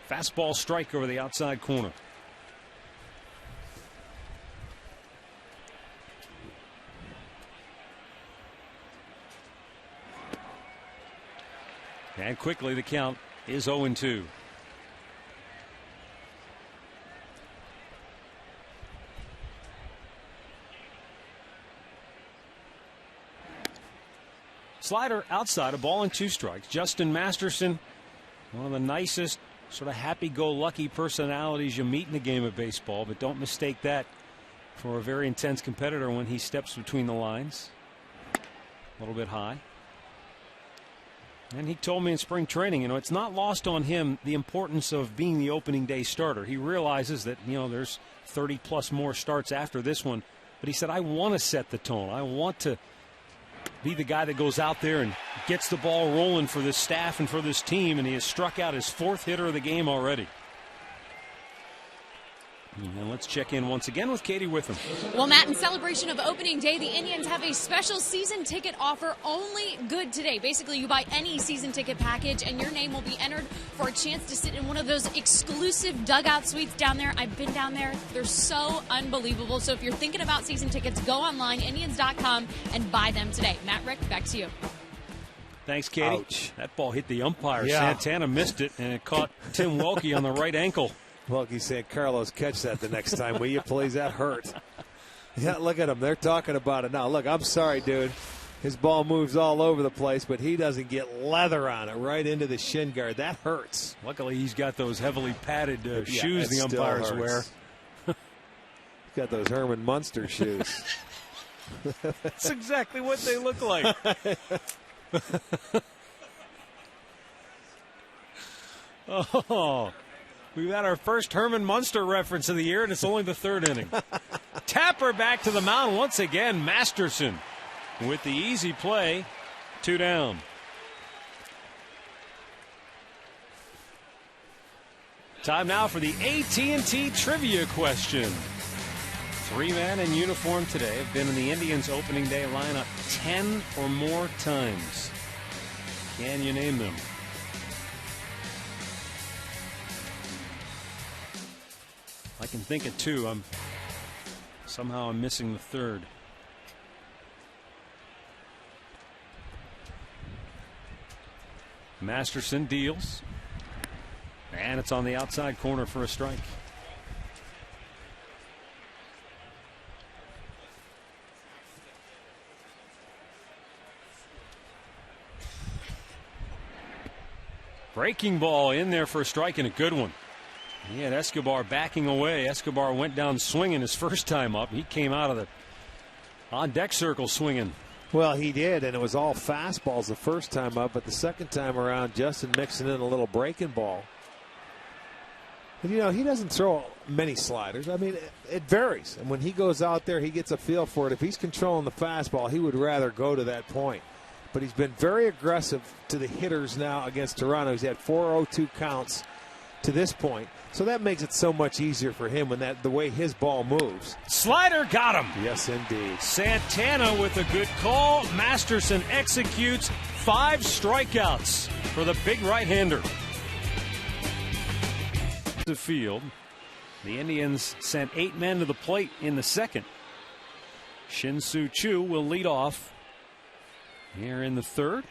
Fastball strike over the outside corner. And quickly the count is 0-2. Slider outside, a ball and 2 strikes. Justin Masterson, one of the nicest, sort of happy-go-lucky personalities you meet in the game of baseball, but don't mistake that for a very intense competitor when he steps between the lines. A little bit high. And he told me in spring training, it's not lost on him the importance of being the opening day starter. He realizes that, there's 30-plus more starts after this one. But he said, I want to set the tone. I want to be the guy that goes out there and gets the ball rolling for this staff and for this team, and he has struck out his 4th hitter of the game already. And let's check in once again with Katie Witham. Well, Matt, in celebration of opening day, the Indians have a special season ticket offer only good today. Basically, you buy any season ticket package and your name will be entered for a chance to sit in one of those exclusive dugout suites down there. I've been down there. They're so unbelievable. So if you're thinking about season tickets, go online, Indians.com, and buy them today. Matt, Rick, back to you. Thanks, Katie. Ouch. That ball hit the umpire. Yeah. Santana missed it, and it caught Tim Welke on the right ankle. Welke said, Carlos, catch that the next time, will you please? That hurt. Yeah, look at him. They're talking about it now. Look, I'm sorry, dude. His ball moves all over the place, but he doesn't get leather on it right into the shin guard. That hurts. Luckily, he's got those heavily padded shoes the umpires wear. He's got those Herman Munster shoes. That's exactly what they look like. Oh, we've had our first Herman Munster reference of the year, and it's only the 3rd inning. Tapper back to the mound once again. Masterson with the easy play. 2 down. Time now for the AT&T trivia question. 3 men in uniform today have been in the Indians' opening day lineup 10 or more times. Can you name them? I can think of 2. Somehow I'm missing the 3rd. Masterson deals. And it's on the outside corner for a strike. Breaking ball in there for a strike, and a good one. He had Escobar backing away. Escobar went down swinging his first time up. He came out of the on-deck circle swinging. Well, he did, and it was all fastballs the first time up, but the second time around, Justin mixing in a little breaking ball. And, he doesn't throw many sliders. I mean, it varies. And when he goes out there, he gets a feel for it. If he's controlling the fastball, he would rather go to that point. But he's been very aggressive to the hitters now against Toronto. He's had 4-0-2 counts to this point. So that makes it so much easier for him when the way his ball moves. Slider got him. Yes, indeed. Santana with a good call. Masterson executes 5 strikeouts for the big right-hander. The field. The Indians sent 8 men to the plate in the second. Shin-Soo Choo will lead off here in the third.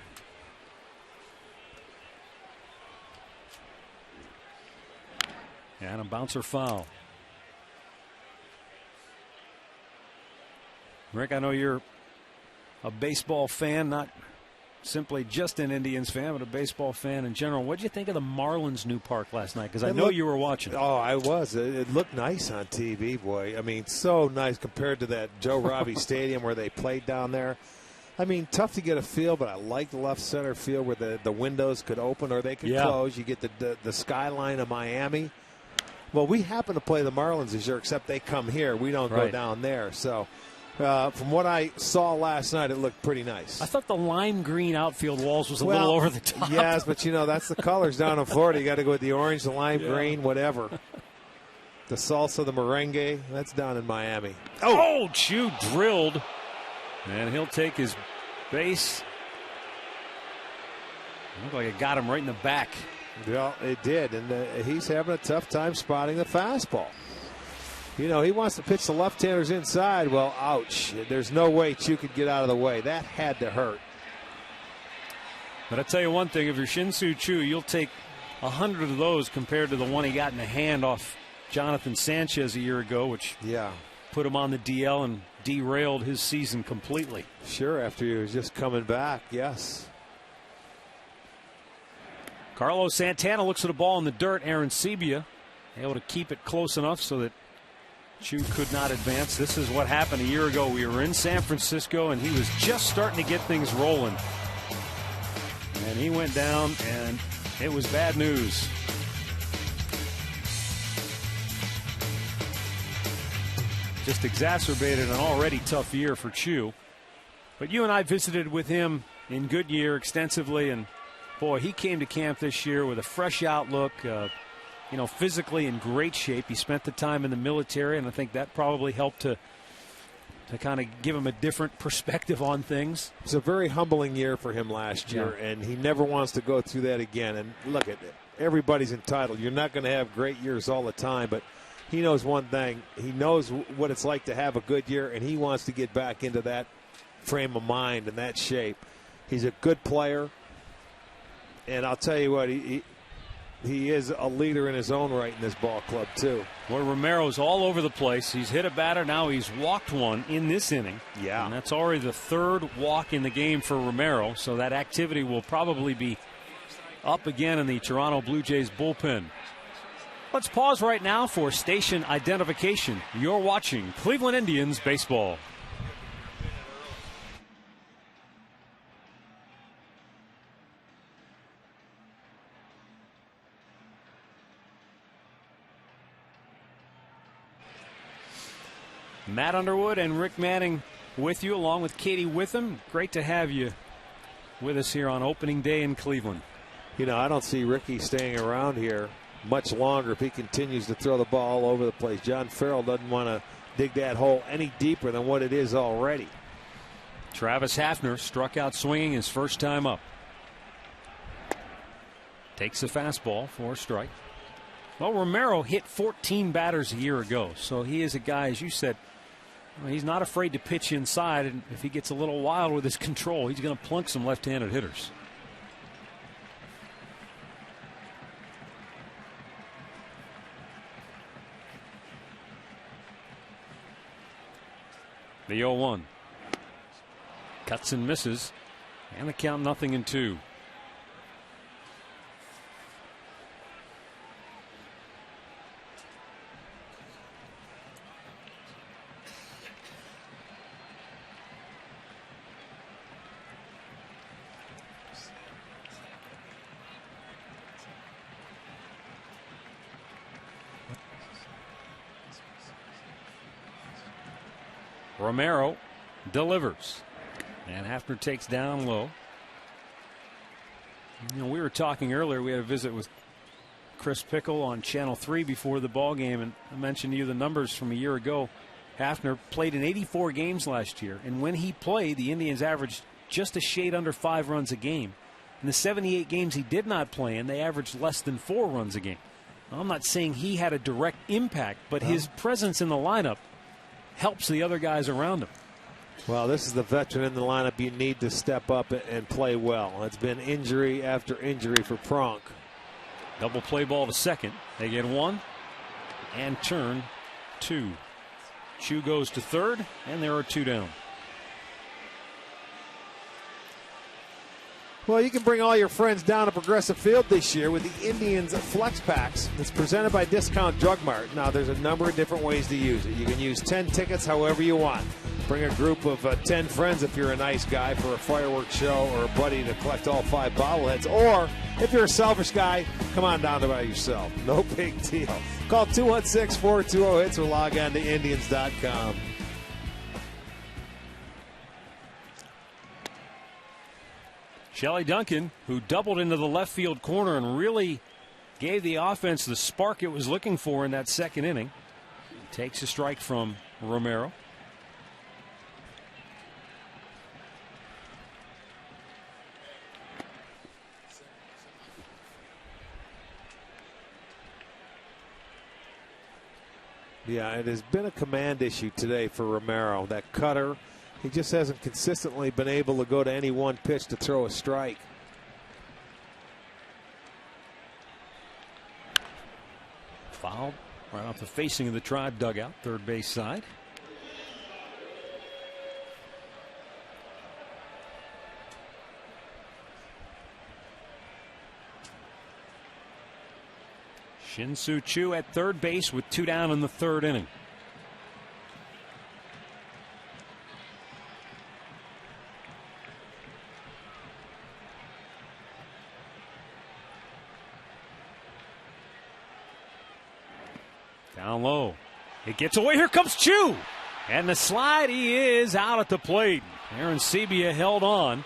And a bouncer foul. Rick, I know you're a baseball fan, not simply just an Indians fan, but a baseball fan in general. What did you think of the Marlins' new park last night? Because I know you were watching. Oh, I was. It looked nice on TV, boy. I mean, so nice compared to that Joe Robbie Stadium where they played down there. I mean, tough to get a feel, but I like the left center field where the windows could open or they could close. You get the skyline of Miami. Well, we happen to play the Marlins this year, except they come here. We don't go down there. So from what I saw last night, it looked pretty nice. I thought the lime green outfield walls was a little over the top. Yes, but, that's the colors down in Florida. You got to go with the orange, the lime green, whatever. The salsa, the merengue, that's down in Miami. Oh, Chu drilled. And he'll take his base. Looked like it got him right in the back. Well, it did, and he's having a tough time spotting the fastball. He wants to pitch the left-handers inside. Well, ouch. There's no way Chu could get out of the way. That had to hurt. But I'll tell you one thing. If you're Shin-Soo Choo, you'll take 100 of those compared to the one he got in the hand off Jonathan Sanchez a year ago, which put him on the DL and derailed his season completely. Sure, after he was just coming back, yes. Carlos Santana looks at a ball in the dirt. Aaron Sebia able to keep it close enough so that Chu could not advance. This is what happened a year ago. We were in San Francisco, and he was just starting to get things rolling. And he went down, and it was bad news. Just exacerbated an already tough year for Chu. But you and I visited with him in Goodyear extensively, and boy, he came to camp this year with a fresh outlook, physically in great shape. He spent the time in the military, and I think that probably helped to kind of give him a different perspective on things. It was a very humbling year for him last year, and he never wants to go through that again. And look, everybody's entitled. You're not going to have great years all the time, but he knows one thing. He knows what it's like to have a good year, and he wants to get back into that frame of mind and that shape. He's a good player, and I'll tell you what, he is a leader in his own right in this ball club, too. Boy, Romero's all over the place. He's hit a batter. Now he's walked one in this inning. Yeah. And that's already the third walk in the game for Romero, so that activity will probably be up again in the Toronto Blue Jays bullpen. Let's pause right now for station identification. You're watching Cleveland Indians baseball. Matt Underwood and Rick Manning with you, along with Katie Witham. Great to have you with us here on opening day in Cleveland. I don't see Ricky staying around here much longer if he continues to throw the ball all over the place. John Farrell doesn't want to dig that hole any deeper than what it is already. Travis Hafner struck out swinging his first time up. Takes a fastball for a strike. Well, Romero hit 14 batters a year ago, so he is a guy, as you said, he's not afraid to pitch inside, and if he gets a little wild with his control, he's going to plunk some left-handed hitters. The 0-1. Cuts and misses, and the count 0-2. Romero delivers, and Hafner takes down low. We were talking earlier. We had a visit with Chris Pickle on Channel 3 before the ball game, and I mentioned to you the numbers from a year ago. Hafner played in 84 games last year, and when he played, the Indians averaged just a shade under 5 runs a game. In the 78 games he did not play in, they averaged less than 4 runs a game. Now, I'm not saying he had a direct impact, but his presence in the lineup helps the other guys around him. Well, this is the veteran in the lineup you need to step up and play well. It's been injury after injury for Pronk. Double play ball to second. They get 1 and turn 2. Chu goes to third, and there are 2 down. Well, you can bring all your friends down to Progressive Field this year with the Indians Flex Packs. It's presented by Discount Drug Mart. Now, there's a number of different ways to use it. You can use 10 tickets however you want. Bring a group of 10 friends if you're a nice guy for a fireworks show, or a buddy to collect all 5 bobbleheads. Or, if you're a selfish guy, come on down by yourself. No big deal. Call 216-420-HITS or log on to Indians.com. Shelley Duncan, who doubled into the left field corner and really gave the offense the spark it was looking for in that second inning, takes a strike from Romero. Yeah, it has been a command issue today for Romero. That cutter, he just hasn't consistently been able to go to any one pitch to throw a strike. Foul right off the facing of the Tribe dugout, third base side. Shin-Soo Choo at third base with 2 down in the third inning. Down low. It gets away. Here comes Choo. And the slide, he is out at the plate. Aaron Sebia held on.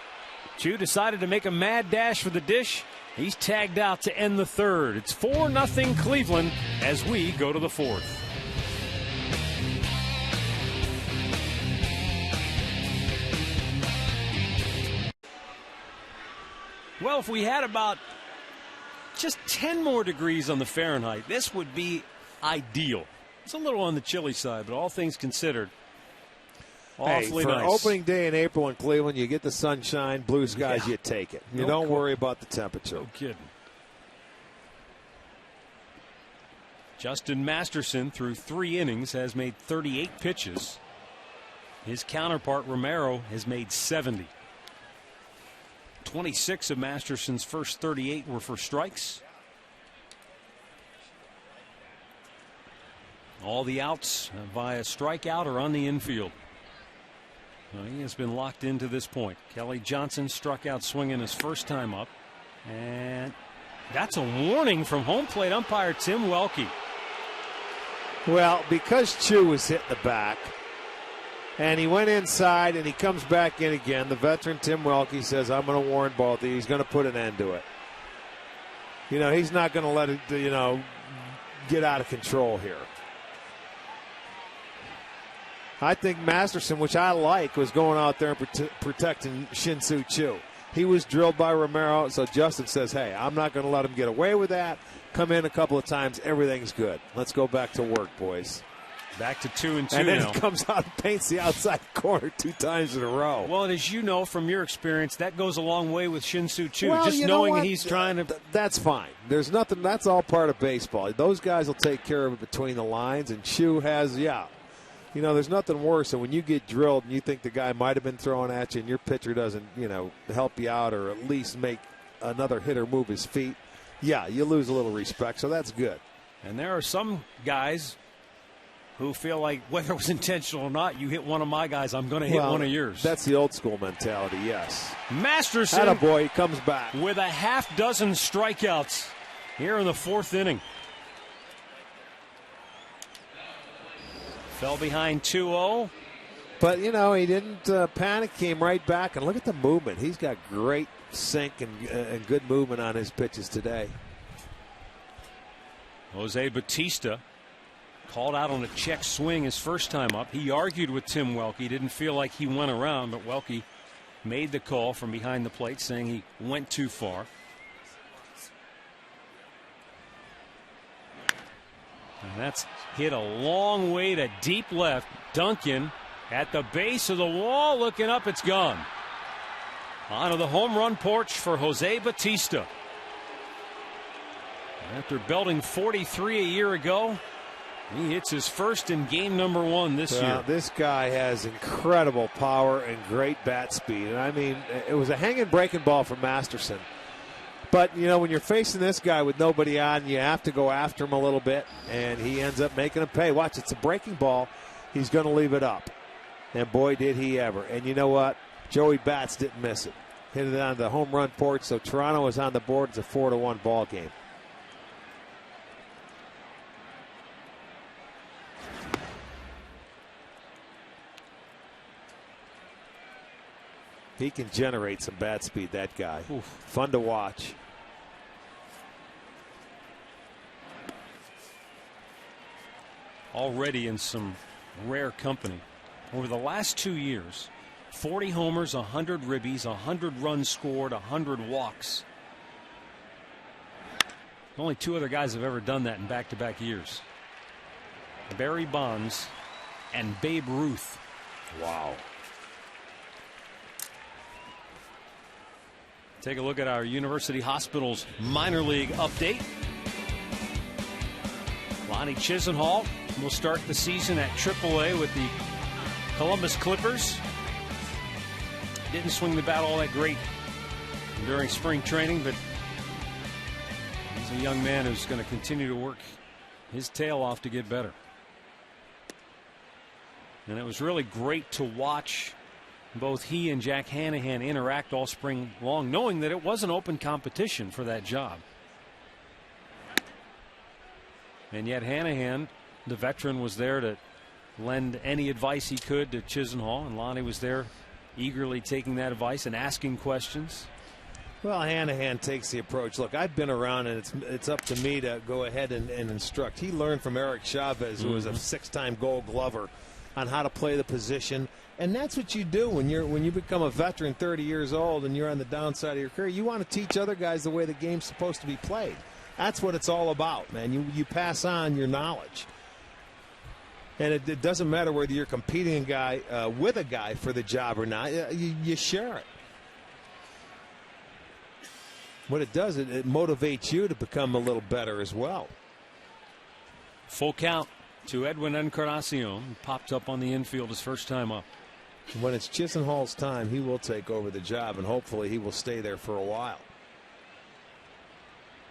Choo decided to make a mad dash for the dish. He's tagged out to end the third. It's 4-0 Cleveland as we go to the fourth. Well, if we had about just 10 more degrees on the Fahrenheit, this would be ideal. It's a little on the chilly side, but all things considered, awfully for nice. opening day in April in Cleveland, you get the sunshine, blue skies, you take it. You don't worry about the temperature. No kidding. Justin Masterson, through 3 innings, has made 38 pitches. His counterpart, Romero, has made 70. 26 of Masterson's first 38 were for strikes. All the outs via strikeout or on the infield. Well, he has been locked into this point. Kelly Johnson struck out swinging his first time up. And that's a warning from home plate umpire Tim Welke. Well, because Choo was hit in the back, and he went inside and he comes back in again, the veteran Tim Welke says, I'm going to warn both of you. He's going to put an end to it. You know, he's not going to let it, get out of control here. I think Masterson, which I like, was going out there and protecting Shin-Soo Choo. He was drilled by Romero, so Justin says, hey, I'm not going to let him get away with that. Come in a couple of times, everything's good. Let's go back to work, boys. Back to 2-2 and then now. He comes out and paints the outside corner 2 times in a row. Well, and as you know from your experience, that goes a long way with Shin-Soo Choo. Well, just knowing he's trying to. That's fine. There's nothing. That's all part of baseball. Those guys will take care of it between the lines, and Choo has, there's nothing worse than when you get drilled and you think the guy might have been throwing at you and your pitcher doesn't, help you out or at least make another hitter move his feet. Yeah, you lose a little respect, so that's good. And there are some guys who feel like whether it was intentional or not, you hit one of my guys, I'm going to hit one of yours. That's the old school mentality, yes. Masterson, attaboy, he comes back with a half dozen strikeouts here in the fourth inning. Fell behind 2-0. But, he didn't panic, came right back. And look at the movement. He's got great sink and good movement on his pitches today. Jose Bautista called out on a check swing his first time up. He argued with Tim Welke. Didn't feel like he went around, but Welke made the call from behind the plate, saying he went too far. And that's hit a long way to deep left. Duncan at the base of the wall, looking up, it's gone. Onto the home run porch for Jose Bautista. After belting 43 a year ago, He hits his first in game number 1 this year. This guy has incredible power and great bat speed. And I mean, it was a hanging breaking ball from Masterson. But, you know, when you're facing this guy with nobody on, you have to go after him a little bit. And he ends up making him pay. Watch, it's a breaking ball. He's going to leave it up. And boy, did he ever. And you know what? Joey Bats didn't miss it. Hit it on the home run porch. So Toronto is on the board. It's a 4-1 ball game. He can generate some bat speed, that guy. Oof. Fun to watch. Already in some rare company. Over the last 2 years, 40 homers, 100 ribbies, 100 runs scored, 100 walks. Only 2 other guys have ever done that in back-to-back years. Barry Bonds and Babe Ruth. Wow. Take a look at our University Hospitals minor league update. Lonnie Chisenhall will start the season at AAA with the Columbus Clippers. Didn't swing the bat all that great during spring training, but he's a young man who's going to continue to work his tail off to get better. And it was really great to watch both he and Jack Hanahan interact all spring long, knowing that it was an open competition for that job. And yet Hanahan, the veteran, was there to lend any advice he could to Chisenhall, and Lonnie was there eagerly taking that advice and asking questions. Well, Hanahan takes the approach. Look, I've been around, and it's up to me to go ahead and instruct. He learned from Eric Chavez, who was a 6-time Gold Glover, on how to play the position. And that's what you do when you become a veteran, 30 years old, and you're on the downside of your career. You want to teach other guys the way the game's supposed to be played. That's what it's all about, man. You pass on your knowledge. And it doesn't matter whether you're competing with a guy for the job or not. You share it. What it does, it motivates you to become a little better as well. Full count to Edwin Encarnacion. Popped up on the infield his first time up. When it's Chisenhall's time, he will take over the job, and hopefully he will stay there for a while.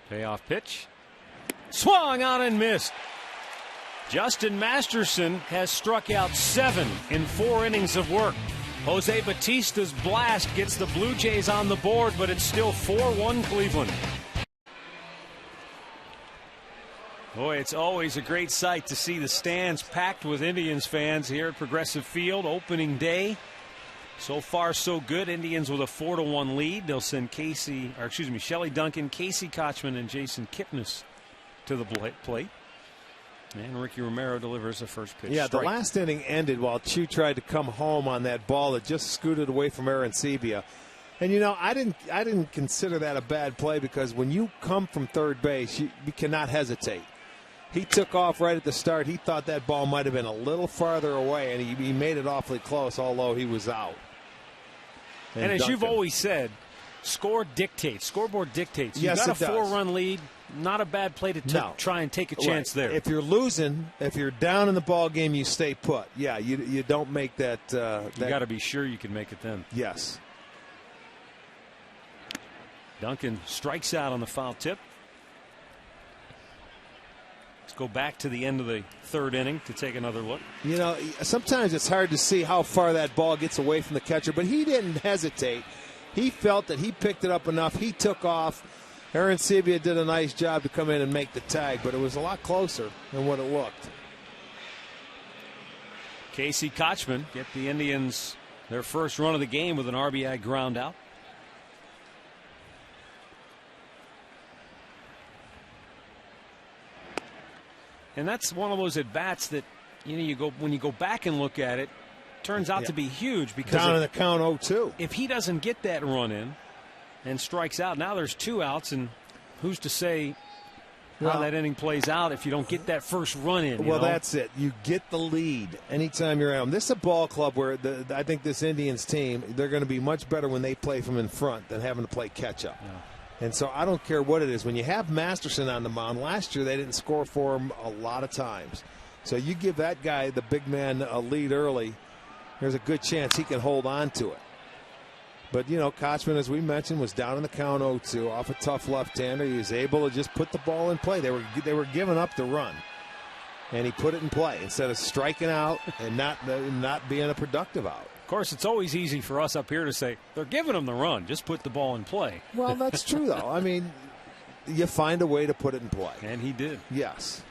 Payoff pitch. Swung out and missed. Justin Masterson has struck out 7 in 4 innings of work. Jose Batista's blast gets the Blue Jays on the board, but it's still 4-1 Cleveland. Boy, it's always a great sight to see the stands packed with Indians fans here at Progressive Field opening day. So far, so good. Indians with a 4-1 lead. They'll send Shelley Duncan, Casey Kochman, and Jason Kipnis to the plate. And Ricky Romero delivers the first pitch. Yeah, strike. The last inning ended while Chu tried to come home on that ball that just scooted away from Arancibia. And, you know, I didn't consider that a bad play, because when you come from third base, you cannot hesitate. He took off right at the start. He thought that ball might have been a little farther away, and he made it awfully close, although he was out. And as you've always said, scoreboard dictates. Yes, You've got a 4-run lead. Not a bad play to try and take a chance there. If you're losing, if you're down in the ball game, you stay put. Yeah, you don't make that. You got to be sure you can make it then. Yes. Duncan strikes out on the foul tip. Let's go back to the end of the third inning to take another look. You know, sometimes it's hard to see how far that ball gets away from the catcher, but he didn't hesitate. He felt that he picked it up enough. He took off. Arancibia did a nice job to come in and make the tag, but it was a lot closer than what it looked. Casey Kochman get the Indians their first run of the game with an RBI ground out. And that's one of those at-bats that, when you go back and look at it, turns out to be huge, because down in the count 0-2. If he doesn't get that run in and strikes out, now there's 2 outs, and who's to say how that inning plays out if you don't get that first run in? Well, that's it. You get the lead anytime you're at them. This is a ball club where I think this Indians team, they're going to be much better when they play from in front than having to play catch-up. Yeah. And so I don't care what it is. When you have Masterson on the mound, last year they didn't score for him a lot of times. So you give that guy, the big man, a lead early, there's a good chance he can hold on to it. But, you know, Kochman, as we mentioned, was down in the count 0-2 off a tough left-hander. He was able to just put the ball in play. They were giving up the run, and he put it in play instead of striking out and not being a productive out. Of course, it's always easy for us up here to say, they're giving him the run. Just put the ball in play. Well, that's true, though. I mean, you find a way to put it in play. And he did. Yes.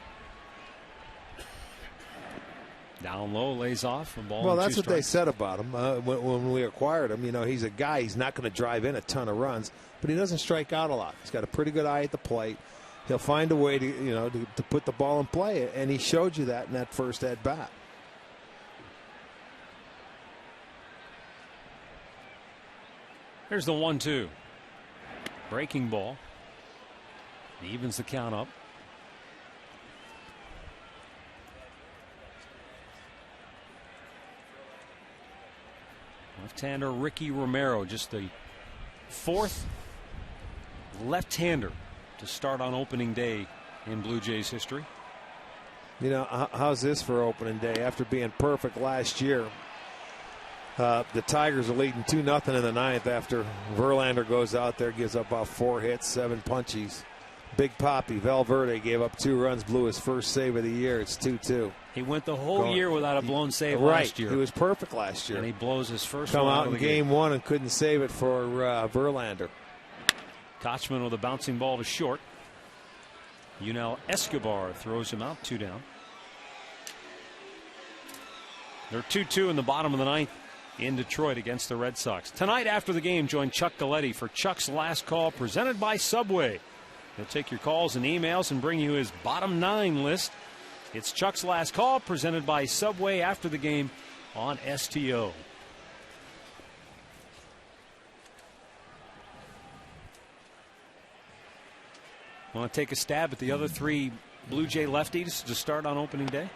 Down low, lays off. A ball. Well, that's what they said about him when we acquired him. You know, he's a guy, he's not going to drive in a ton of runs, but he doesn't strike out a lot. He's got a pretty good eye at the plate. He'll find a way to put the ball in play, and he showed you that in that first at bat. Here's the 1-2. Breaking ball. He evens the count up. Left-hander Ricky Romero, just the fourth left-hander to start on opening day in Blue Jays history. You know, how's this for opening day? After being perfect last year, the Tigers are leading 2-0 in the ninth after Verlander goes out there, gives up about 4 hits, 7 punchies. Big Papi Valverde gave up 2 runs, blew his first save of the year. It's 2-2. He went the whole year without a blown save last year. He was perfect last year. And he blows his first one out in game 1 and couldn't save it for Verlander. Kochman with a bouncing ball to short. Yunel Escobar throws him out, 2 down. They're 2-2 in the bottom of the ninth in Detroit against the Red Sox. Tonight after the game, join Chuck Galletti for Chuck's Last Call, presented by Subway. He'll take your calls and emails and bring you his bottom 9 list. It's Chuck's Last Call, presented by Subway after the game on STO. Want to take a stab at the other 3 Blue Jay lefties to start on opening day?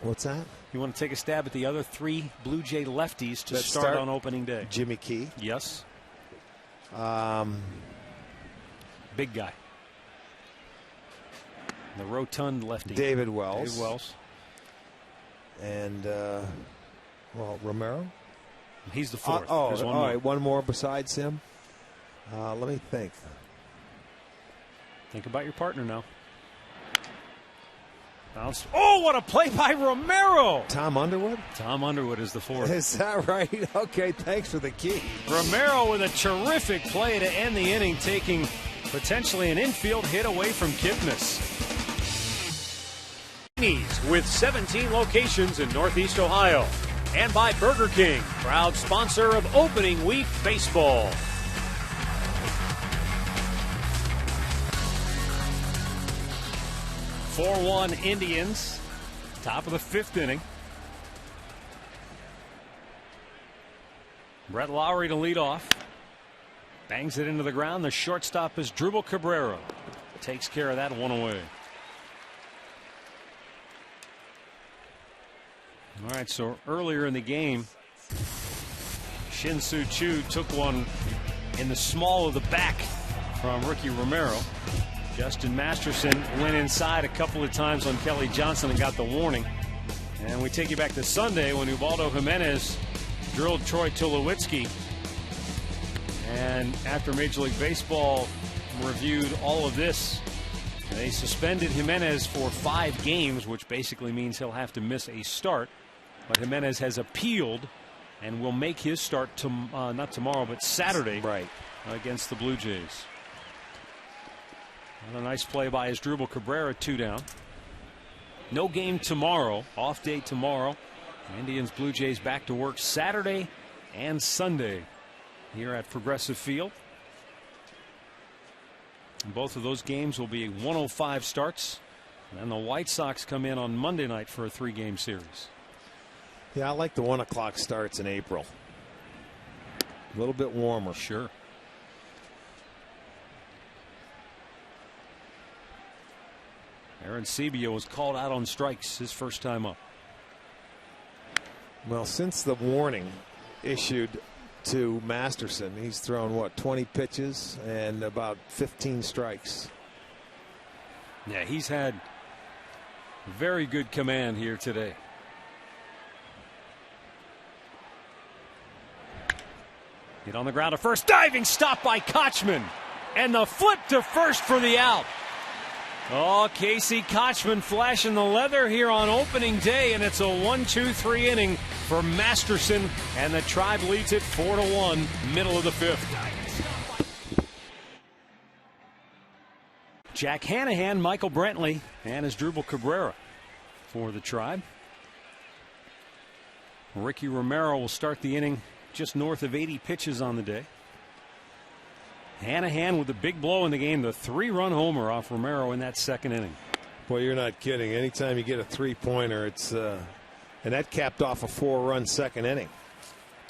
What's that? You want to take a stab at the other 3 Blue Jay lefties to start on opening day? Jimmy Key. Yes. Big guy. The rotund lefty. David Wells. David Wells. And, Romero? He's the 4th. All right. One more besides him. Let me think. Think about your partner now. Bounced. Oh, what a play by Romero! Tom Underwood? Tom Underwood is the 4th. Is that right? Okay, thanks for the key. Romero with a terrific play to end the inning, taking potentially an infield hit away from Kipnis. With 17 locations in Northeast Ohio. And by Burger King, proud sponsor of opening week baseball. 4-1 Indians, top of the 5th inning. Brett Lowry to lead off. Bangs it into the ground. The shortstop is Drupal Cabrera. Takes care of that one away. All right, so earlier in the game, Shin-Soo Choo took one in the small of the back from Ricky Romero. Justin Masterson went inside a couple of times on Kelly Johnson and got the warning. And we take you back to Sunday when Ubaldo Jimenez drilled Troy Tulowitzki. And after Major League Baseball reviewed all of this, they suspended Jimenez for 5 games, which basically means he'll have to miss a start. But Jimenez has appealed and will make his start not tomorrow, but Saturday, against the Blue Jays. And a nice play by Drupal Cabrera, 2 down. No game tomorrow, off day tomorrow. Indians, Blue Jays back to work Saturday and Sunday here at Progressive Field. And both of those games will be 105 starts. And then the White Sox come in on Monday night for a 3-game series. Yeah, I like the 1 o'clock starts in April. A little bit warmer. Sure. Aaron Sebia was called out on strikes his first time up. Well, since the warning issued to Masterson, he's thrown, 20 pitches and about 15 strikes. Yeah, he's had Very good command here today. Hit on the ground at first. Diving stop by Kochman. And the flip to first for the out. Oh, Casey Kochman flashing the leather here on opening day, and it's a 1-2-3 inning for Masterson, and the Tribe leads it 4-1, middle of the fifth. Jack Hanahan, Michael Brantley, and Asdrubal Cabrera for the Tribe. Ricky Romero will start the inning just north of 80 pitches on the day. Hanahan with the big blow in the game, the 3-run homer off Romero in that second inning. Boy, you're not kidding. Anytime you get a 3-pointer, it's and that capped off a 4-run second inning.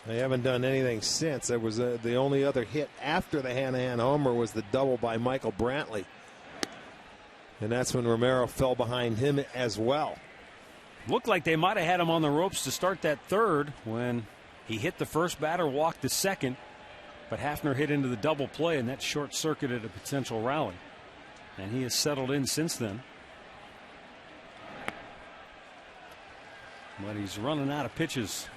They haven't done anything since. There was the only other hit after the Hanahan homer was the double by Michael Brantley, and that's when Romero fell behind him as well. Looked like they might have had him on the ropes to start that third when he hit the first batter, walked the second. But Hafner hit into the double play, and that short-circuited a potential rally. And he has settled in since then. But he's running out of pitches.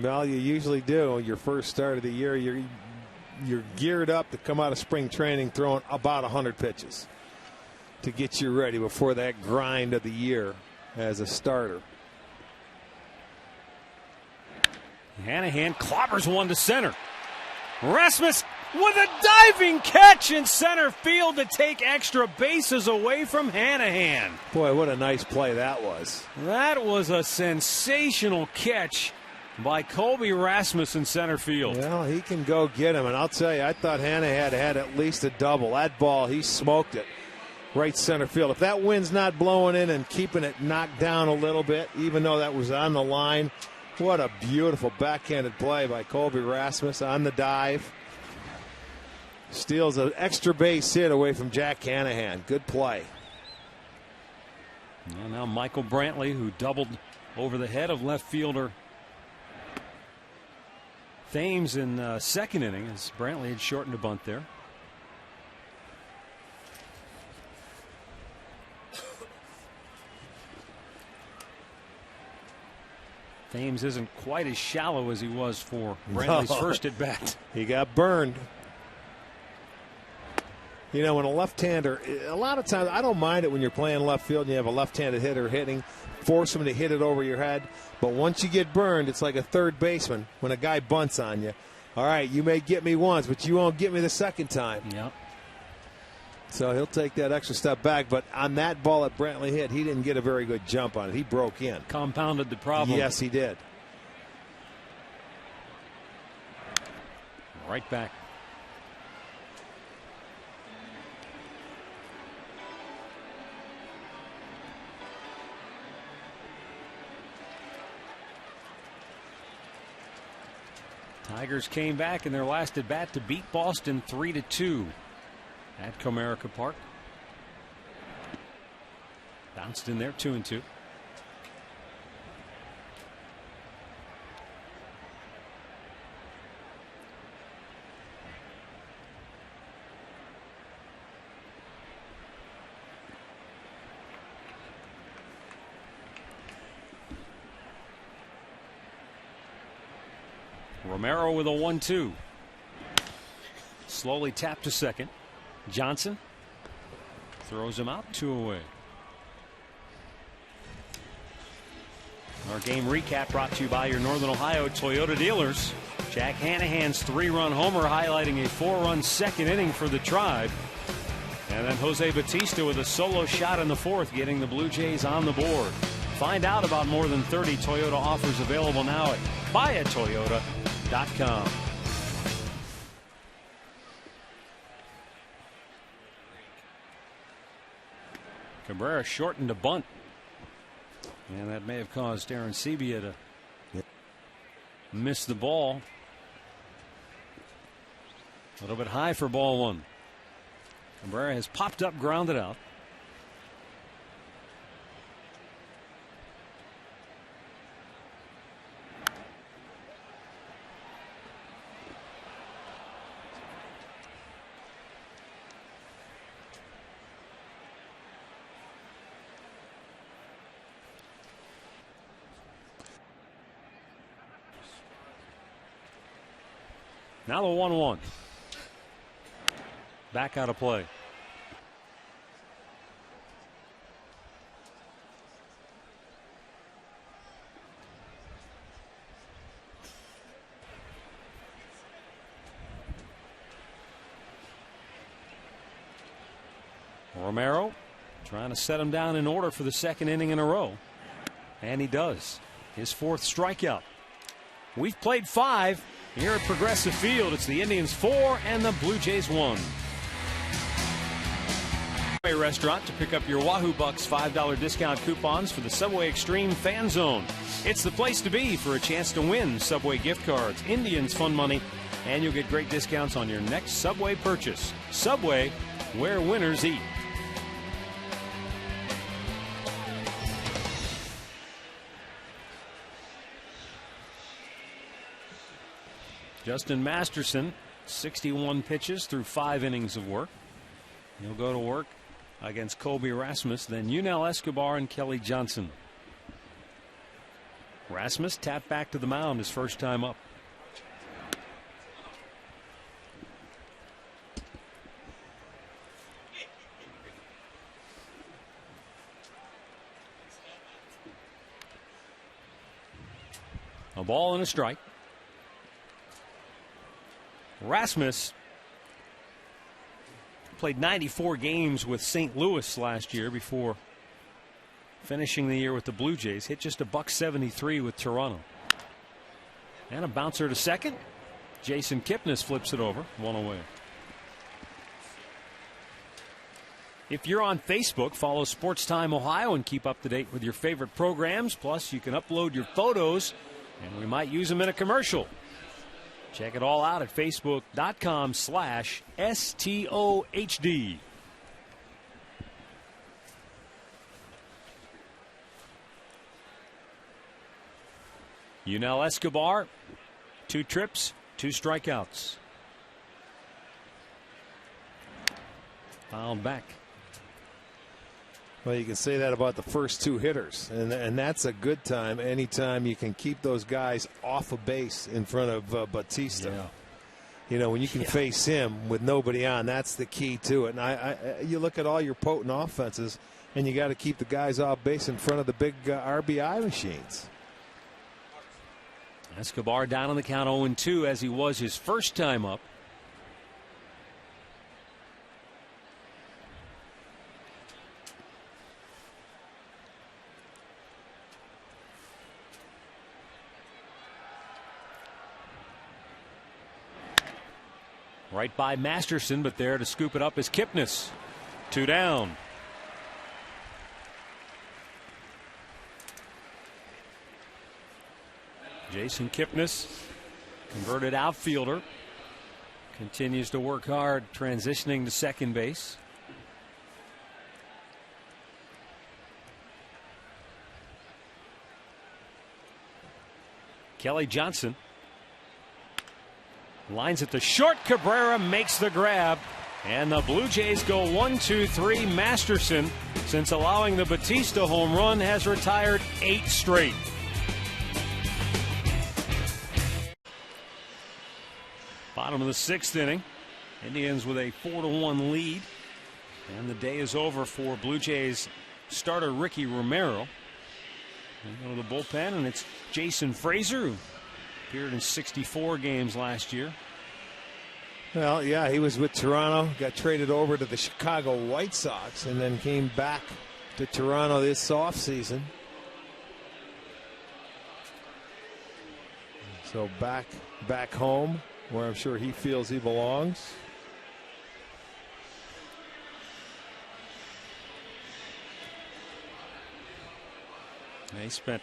Well, you usually do. Your first start of the year, you're geared up to come out of spring training throwing about 100 pitches to get you ready before that grind of the year as a starter. Hanahan clobbers one to center. Rasmus with a diving catch in center field to take extra bases away from Hanahan. Boy, what a nice play that was. That was a sensational catch by Colby Rasmus in center field. Well, he can go get him, and I'll tell you, I thought Hanahan had at least a double. That ball, he smoked it right center field. If that wind's not blowing in and keeping it knocked down a little bit, even though that was on the line, what a beautiful backhanded play by Colby Rasmus on the dive. Steals an extra base hit away from Jack Hanahan. Good play. And now Michael Brantley, who doubled over the head of left fielder Thames in second inning, as Brantley had shortened a bunt there. Thames isn't quite as shallow as he was for Brantley's first at bat. He got burned. You know, when a left-hander, a lot of times, I don't mind it when you're playing left field and you have a left-handed hitter hitting, force him to hit it over your head. But once you get burned, it's like a third baseman when a guy bunts on you. All right, you may get me once, but you won't get me the second time. Yep. So he'll take that extra step back. But on that ball that Brantley hit, he didn't get a very good jump on it. He broke in. Compounded the problem. Yes, he did. Right back. Tigers came back in their last at bat to beat Boston 3-2 at Comerica Park. Bounced in there 2-2. Romero with a 1-2. Slowly tapped to second. Johnson throws him out, 2 away. Our game recap brought to you by your Northern Ohio Toyota dealers. Jack Hanahan's 3-run homer highlighting a 4-run second inning for the Tribe. And then Jose Bautista with a solo shot in the fourth, getting the Blue Jays on the board. Find out about more than 30 Toyota offers available now at buyatoyota.com. Cabrera shortened a bunt, and that may have caused Aaron Sebia to miss the ball. A little bit high for ball one. Cabrera has popped up, grounded out. Now the 1-1. Back out of play. Romero trying to set him down in order for the second inning in a row. And he does. His fourth strikeout. We've played 5 here at Progressive Field. It's the Indians 4 and the Blue Jays 1. Restaurant to pick up your Wahoo Bucks $5 discount coupons for the Subway Extreme Fan Zone. It's the place to be for a chance to win Subway gift cards, Indians fun money, and you'll get great discounts on your next Subway purchase. Subway, where winners eat. Justin Masterson, 61 pitches through 5 innings of work. He'll go to work against Colby Rasmus, then Yunel Escobar and Kelly Johnson. Rasmus tapped back to the mound his first time up. A ball and a strike. Rasmus played 94 games with St. Louis last year before finishing the year with the Blue Jays. Hit just a .173 with Toronto. And a bouncer to second. Jason Kipnis flips it over, 1 away. If you're on Facebook, follow Sports Time Ohio and keep up to date with your favorite programs. Plus, you can upload your photos, and we might use them in a commercial. Check it all out at facebook.com/STOHD. Yunel Escobar, 2 trips, 2 strikeouts. Fouled back. Well, you can say that about the first 2 hitters, and that's a good time anytime you can keep those guys off of base in front of Batista. Yeah. You know, when you can face him with nobody on, that's the key to it. And you look at all your potent offenses, and you got to keep the guys off base in front of the big RBI machines. Escobar down on the count 0-2 as he was his first time up. Right by Masterson, but there to scoop it up is Kipnis. 2 down. Jason Kipnis, converted outfielder, continues to work hard transitioning to second base. Kelly Johnson lines it to short. Cabrera makes the grab, and the Blue Jays go 1-2-3. Masterson, since allowing the Batista home run, has retired 8 straight. Bottom of the 6th inning. Indians with a 4-1 lead, and the day is over for Blue Jays starter Ricky Romero. They go to the bullpen, and it's Jason Frazier, who appeared in 64 games last year. Well, yeah, he was with Toronto, got traded over to the Chicago White Sox, and then came back to Toronto this offseason. So back home, where I'm sure he feels he belongs. He spent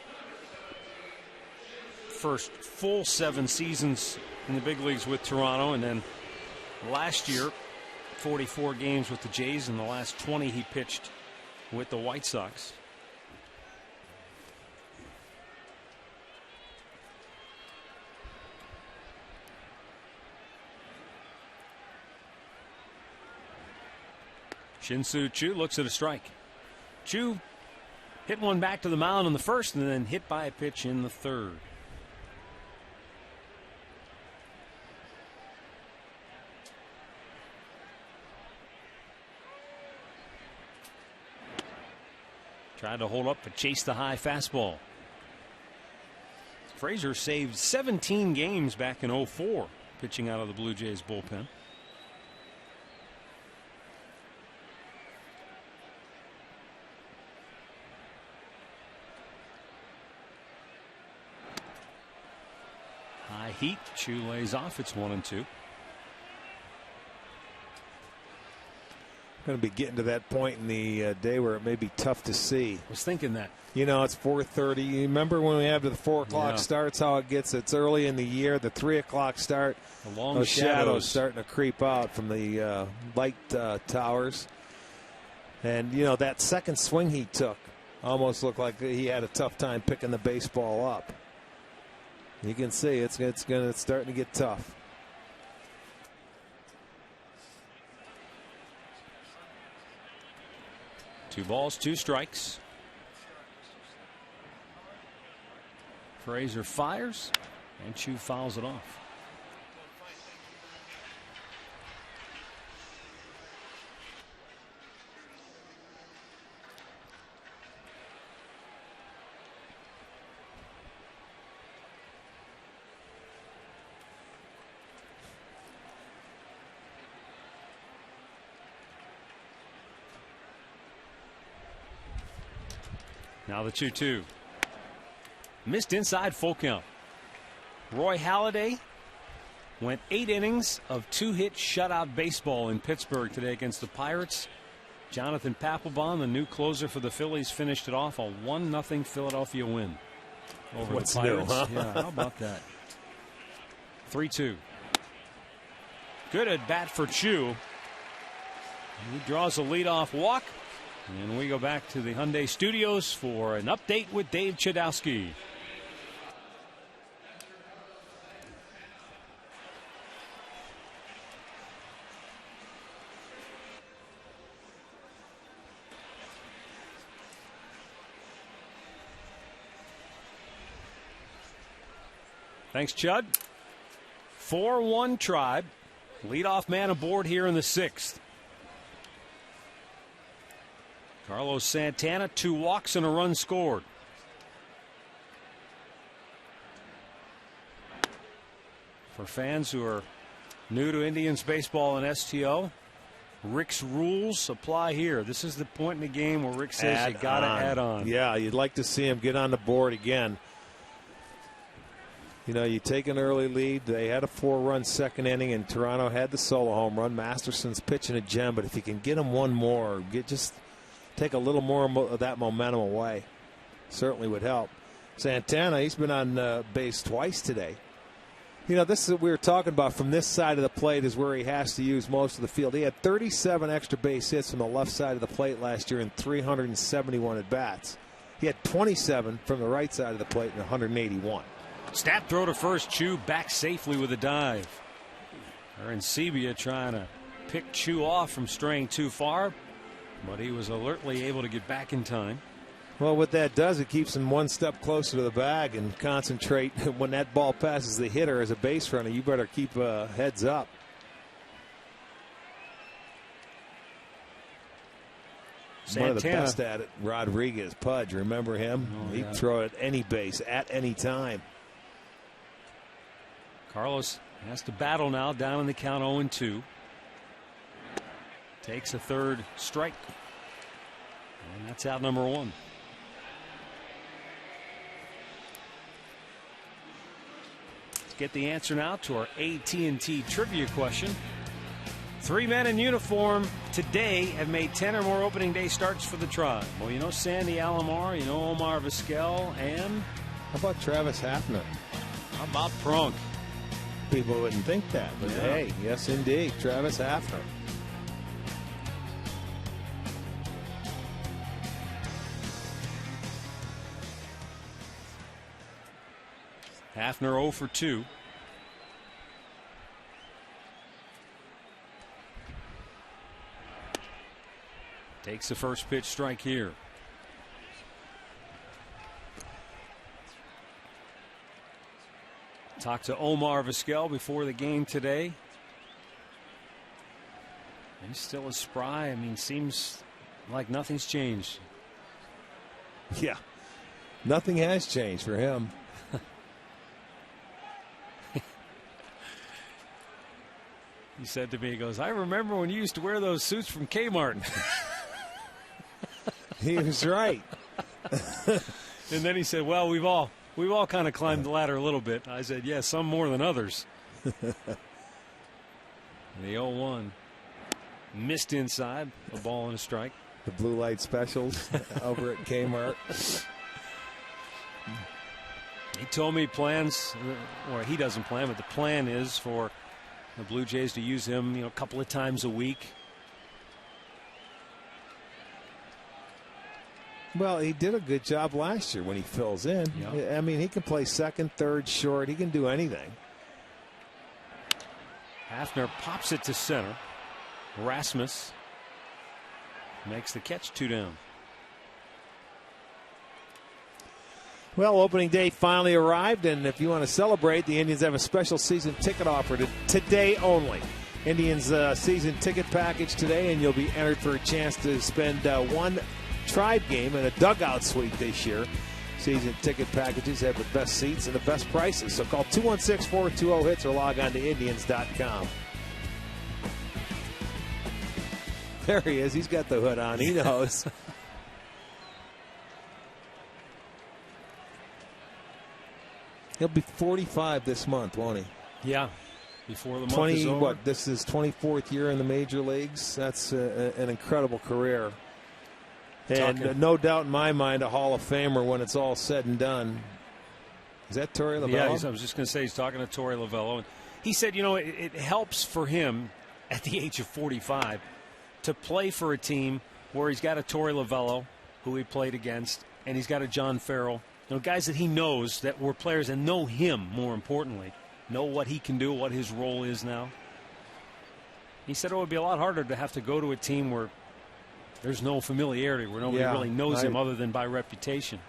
first full 7 seasons in the big leagues with Toronto, and then last year 44 games with the Jays, and the last 20 he pitched with the White Sox. Shin-Soo Choo looks at a strike. Choo hit one back to the mound in the first, and then hit by a pitch in the third. Tried to hold up but chased the high fastball. Frazier saved 17 games back in 04 pitching out of the Blue Jays bullpen. High heat. Chu lays off. It's 1-2. Going to be getting to that point in the day where it may be tough to see. I was thinking that. You know, it's 4:30. You remember when we have the 4 o'clock starts, how it gets? It's early in the year. The 3 o'clock start. The long those shadows starting to creep out from the light towers. And, you know, that second swing he took almost looked like he had a tough time picking the baseball up. You can see it's starting to get tough. Two balls, 2 strikes. Frazier fires, and Chu fouls it off. Now the 2-2. Missed inside, full count. Roy Halladay went 8 innings of 2-hit shutout baseball in Pittsburgh today against the Pirates. Jonathan Papelbon, the new closer for the Phillies, finished it off a 1-0 Philadelphia win over What's the Pirates. New, huh? Yeah, how about that? 3-2. Good at bat for Chu. He draws a leadoff walk. And we go back to the Hyundai Studios for an update with Dave Chudowski. Thanks, Chud. 4-1 Tribe. Leadoff man aboard here in the 6th. Carlos Santana, 2 walks and a run scored. For fans who are new to Indians baseball and STO, Rick's rules apply here. This is the point in the game where Rick says you got to add on. Yeah, you'd like to see him get on the board again. You know, you take an early lead. They had a 4-run second inning, and Toronto had the solo home run. Masterson's pitching a gem, but if you can get him one more, take a little more of that momentum away, certainly would help. Santana, he's been on base twice today. You know, this is what we were talking about. From this side of the plate is where he has to use most of the field. He had 37 extra base hits from the left side of the plate last year in 371 at-bats. He had 27 from the right side of the plate in 181. Snap throw to first. Chu back safely with a dive. Arancibia trying to pick Chu off from straying too far, but he was alertly able to get back in time. Well, what that does, it keeps him one step closer to the bag and concentrate. When that ball passes the hitter as a base runner, you better keep heads up. Santana. One of the best at it, Rodriguez, Pudge. Remember him? Oh, He'd yeah. throw it at any base at any time. Carlos has to battle now, down in the count 0-2. Takes a third strike. And that's out number 1. Let's get the answer now to our AT&T trivia question. 3 men in uniform today have made 10 or more opening day starts for the Tribe. Well, you know Sandy Alomar, you know Omar Vizquel, and How about Travis Hafner? how about Prunk? People wouldn't think that, but Yeah. hey, yes indeed, Travis Hafner. Hafner 0 for 2. Takes the first pitch, strike here. Talked to Omar Vizquel before the game today. He's still as spry. I mean, seems like nothing's changed. Yeah. Nothing has changed for him. He said to me, he goes, I remember when you used to wear those suits from Kmart. He was right. And then he said, well, we've all kind of climbed the ladder a little bit. I said, yeah, some more than others. The 0-1. Missed inside, a ball and a strike. The blue light specials over at Kmart. He told me plans, or he doesn't plan, but the plan is for the Blue Jays to use him, a couple of times a week. Well, he did a good job last year when he fills in. Yeah. I mean, he can play second, third, short. He can do anything. Hafner pops it to center. Rasmus makes the catch, 2 down. Well, opening day finally arrived, and if you want to celebrate, the Indians have a special season ticket offer today only. Indians season ticket package today, and you'll be entered for a chance to spend one Tribe game and a dugout suite this year. Season ticket packages have the best seats and the best prices. So call 216-420-HITS or log on to Indians.com. There he is. He's got the hood on. He knows. He'll be 45 this month, won't he? Yeah. Before the month is over. What? This is 24th year in the major leagues. That's an incredible career. And no doubt in my mind, a Hall of Famer when it's all said and done. Is that Torey Lovello? Yeah, I was just going to say he's talking to Torey Lovello. And he said, it helps for him at the age of 45 to play for a team where he's got a Torey Lovello, who he played against, and he's got a John Farrell. Guys that he knows that were players and know him, more importantly, know what he can do, what his role is now. He said it would be a lot harder to have to go to a team where there's no familiarity, where nobody really knows him other than by reputation.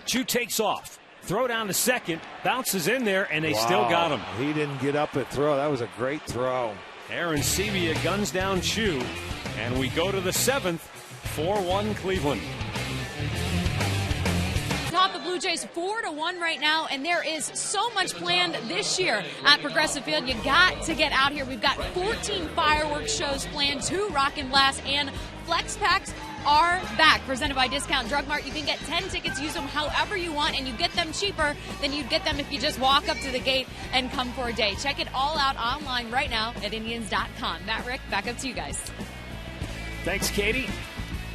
Chu takes off. Throw down to second. Bounces in there, and they still got him. He didn't get up at throw. That was a great throw. Aaron Sebia guns down Chu, and we go to the 7th. 4-1 Cleveland. Top the Blue Jays 4-1 right now, and there is so much planned this year at Progressive Field. You got to get out here. We've got 14 fireworks shows planned, 2 Rock and Blast, and Flex Packs are back. Presented by Discount Drug Mart. You can get 10 tickets, use them however you want, and you get them cheaper than you'd get them if you just walk up to the gate and come for a day. Check it all out online right now at Indians.com. Matt, Rick, back up to you guys. Thanks, Katie.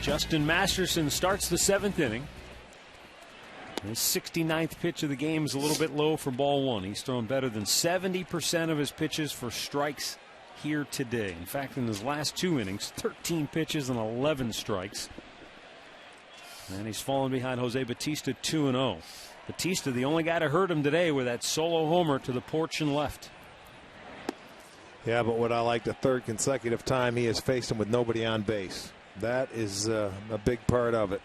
Justin Masterson starts the 7th inning. His 69th pitch of the game is a little bit low for ball 1. He's thrown better than 70% of his pitches for strikes here today. In fact, in his last 2 innings, 13 pitches and 11 strikes. And he's fallen behind Jose Bautista 2-0. Bautista, the only guy to hurt him today with that solo homer to the porch and left. Yeah, but what I like, the 3rd consecutive time he has faced him with nobody on base. That is a big part of it.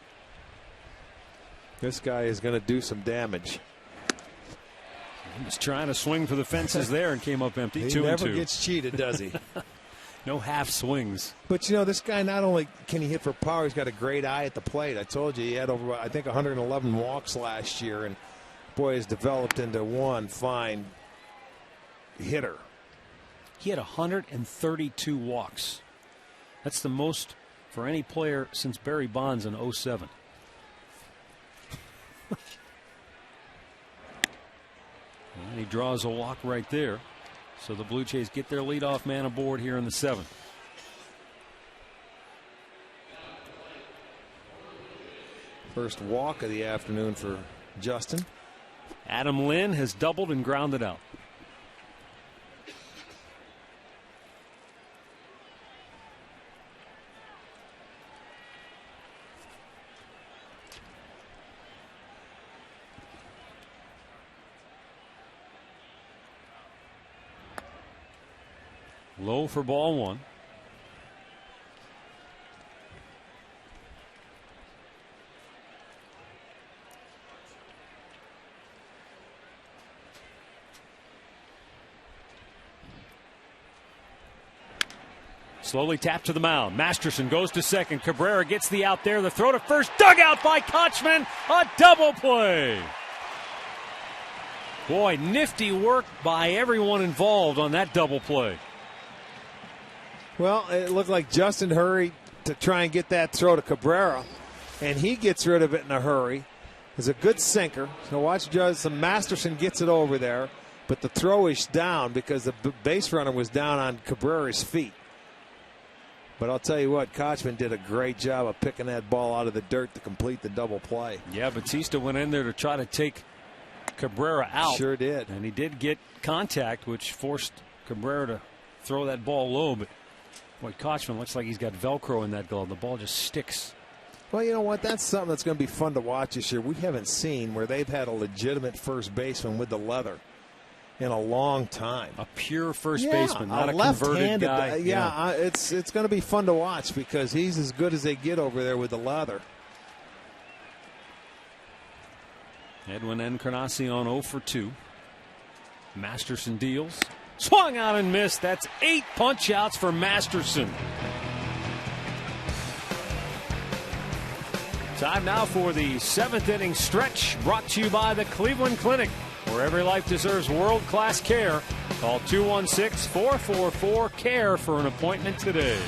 This guy is going to do some damage. He was trying to swing for the fences there and came up empty. 2-2. He never gets cheated, does he? No half swings. But, this guy, not only can he hit for power, he's got a great eye at the plate. I told you he had over, I think, 111 walks last year. And, boy, has developed into one fine hitter. He had 132 walks. That's the most for any player since Barry Bonds in 07. And he draws a walk right there. So the Blue Jays get their leadoff man aboard here in the 7th. First walk of the afternoon for Justin. Adam Lynn has doubled and grounded out. Low for ball 1. Slowly tapped to the mound. Masterson goes to second. Cabrera gets the out there. The throw to first. Dug out by Kochman. A double play. Boy, nifty work by everyone involved on that double play. Well, it looked like Justin hurried to try and get that throw to Cabrera, and he gets rid of it in a hurry. It's a good sinker. So watch Justin Masterson gets it over there, but the throw is down because the base runner was down on Cabrera's feet. But I'll tell you what, Kochman did a great job of picking that ball out of the dirt to complete the double play. Yeah, Batista went in there to try to take Cabrera out. Sure did. And he did get contact, which forced Cabrera to throw that ball low. But boy, Kochman looks like he's got Velcro in that glove. The ball just sticks. Well, you know what? That's something that's going to be fun to watch this year. We haven't seen where they've had a legitimate first baseman with the leather in a long time. A pure first baseman, not a converted guy. It's going to be fun to watch because he's as good as they get over there with the leather. Edwin Encarnacion 0 for 2. Masterson deals. Swung out and missed. That's 8 punch outs for Masterson. Time now for the 7th inning stretch, brought to you by the Cleveland Clinic, where every life deserves world-class care. Call 216-444-CARE for an appointment today.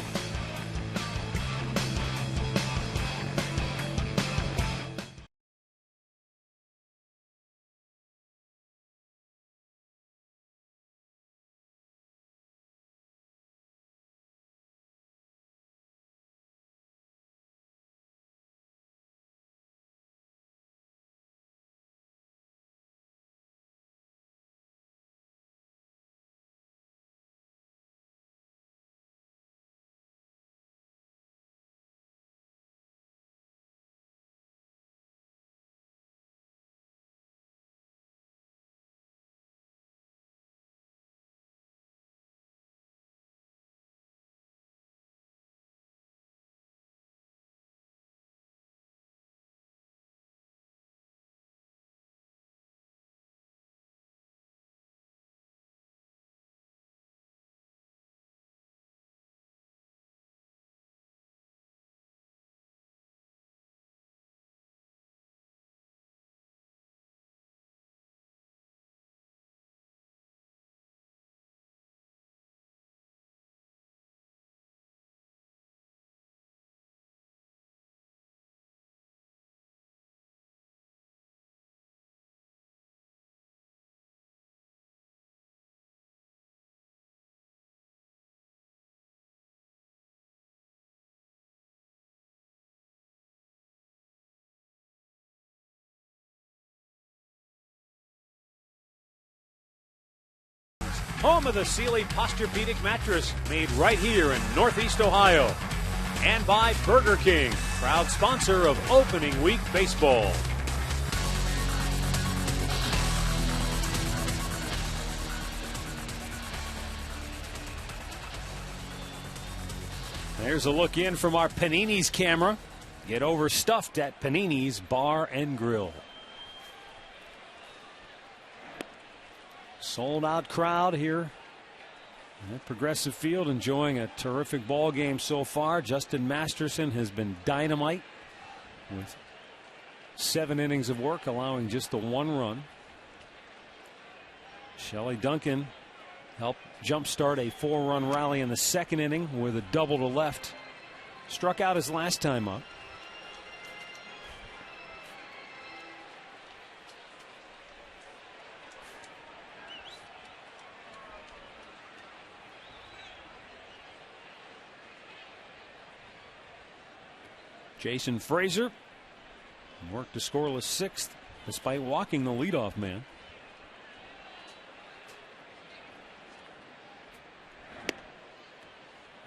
Home of the Sealy Posturepedic mattress, made right here in Northeast Ohio. And by Burger King, proud sponsor of opening week baseball. There's a look in from our Panini's camera. Get overstuffed at Panini's Bar and Grill. Sold out crowd here at Progressive Field, enjoying a terrific ball game so far. Justin Masterson has been dynamite with 7 innings of work, allowing just the 1 run. Shelley Duncan helped jumpstart a 4-run rally in the 2nd inning with a double to left. Struck out his last time up. Jason Frazier worked a scoreless 6th despite walking the leadoff man.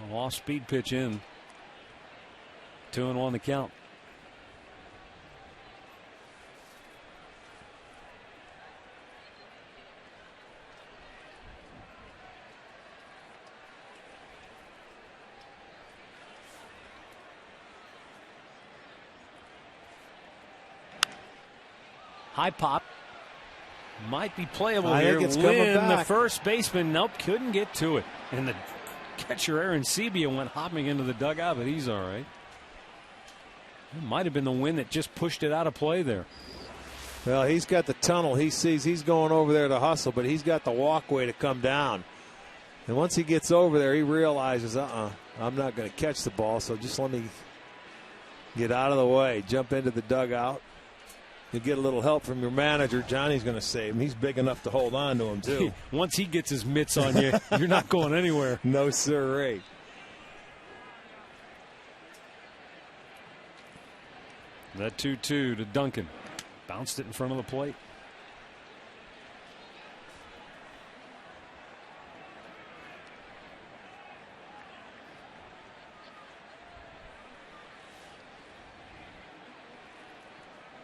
A off-speed pitch in. 2-1 the count. High pop. Might be playable here. Think it's coming Lynn, back. the first baseman, nope, couldn't get to it. And the Catcher Aaron Sebia went hopping into the dugout, but he's all right. It might have been the wind that just pushed it out of play there. Well, he's got the tunnel. He sees he's going over there to hustle, but he's got the walkway to come down. And once he gets over there, he realizes, I'm not going to catch the ball, so just let me get out of the way, jump into the dugout. You get a little help from your manager. Johnny's going to save him. He's big enough to hold on to him, too. Once he gets his mitts on you, you're not going anywhere. No, sirree. That 2-2 to Duncan. Bounced it in front of the plate.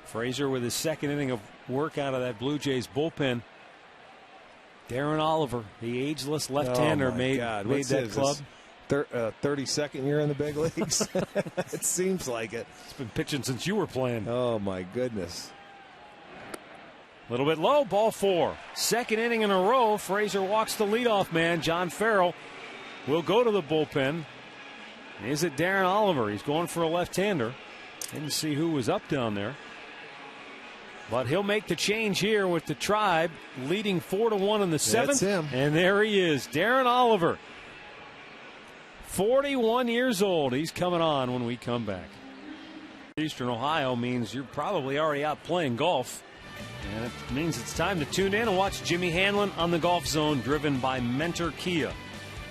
Frazier with his second inning of work out of that Blue Jays bullpen. Darren Oliver, the ageless left-hander, made that club. 32nd year in the big leagues. It seems like it. It's been pitching since you were playing. Oh, my goodness. A little bit low, ball 4. Second inning in a row. Frazier walks the leadoff man. John Farrell will go to the bullpen. Is it Darren Oliver? He's going for a left-hander. Didn't see who was up down there. But he'll make the change here with the Tribe leading 4-1 in the 7th. That's him. And there he is, Darren Oliver. 41 years old. He's coming on when we come back. Eastern Ohio means you're probably already out playing golf. And it means it's time to tune in and watch Jimmy Hanlon on the Golf Zone, driven by Mentor Kia.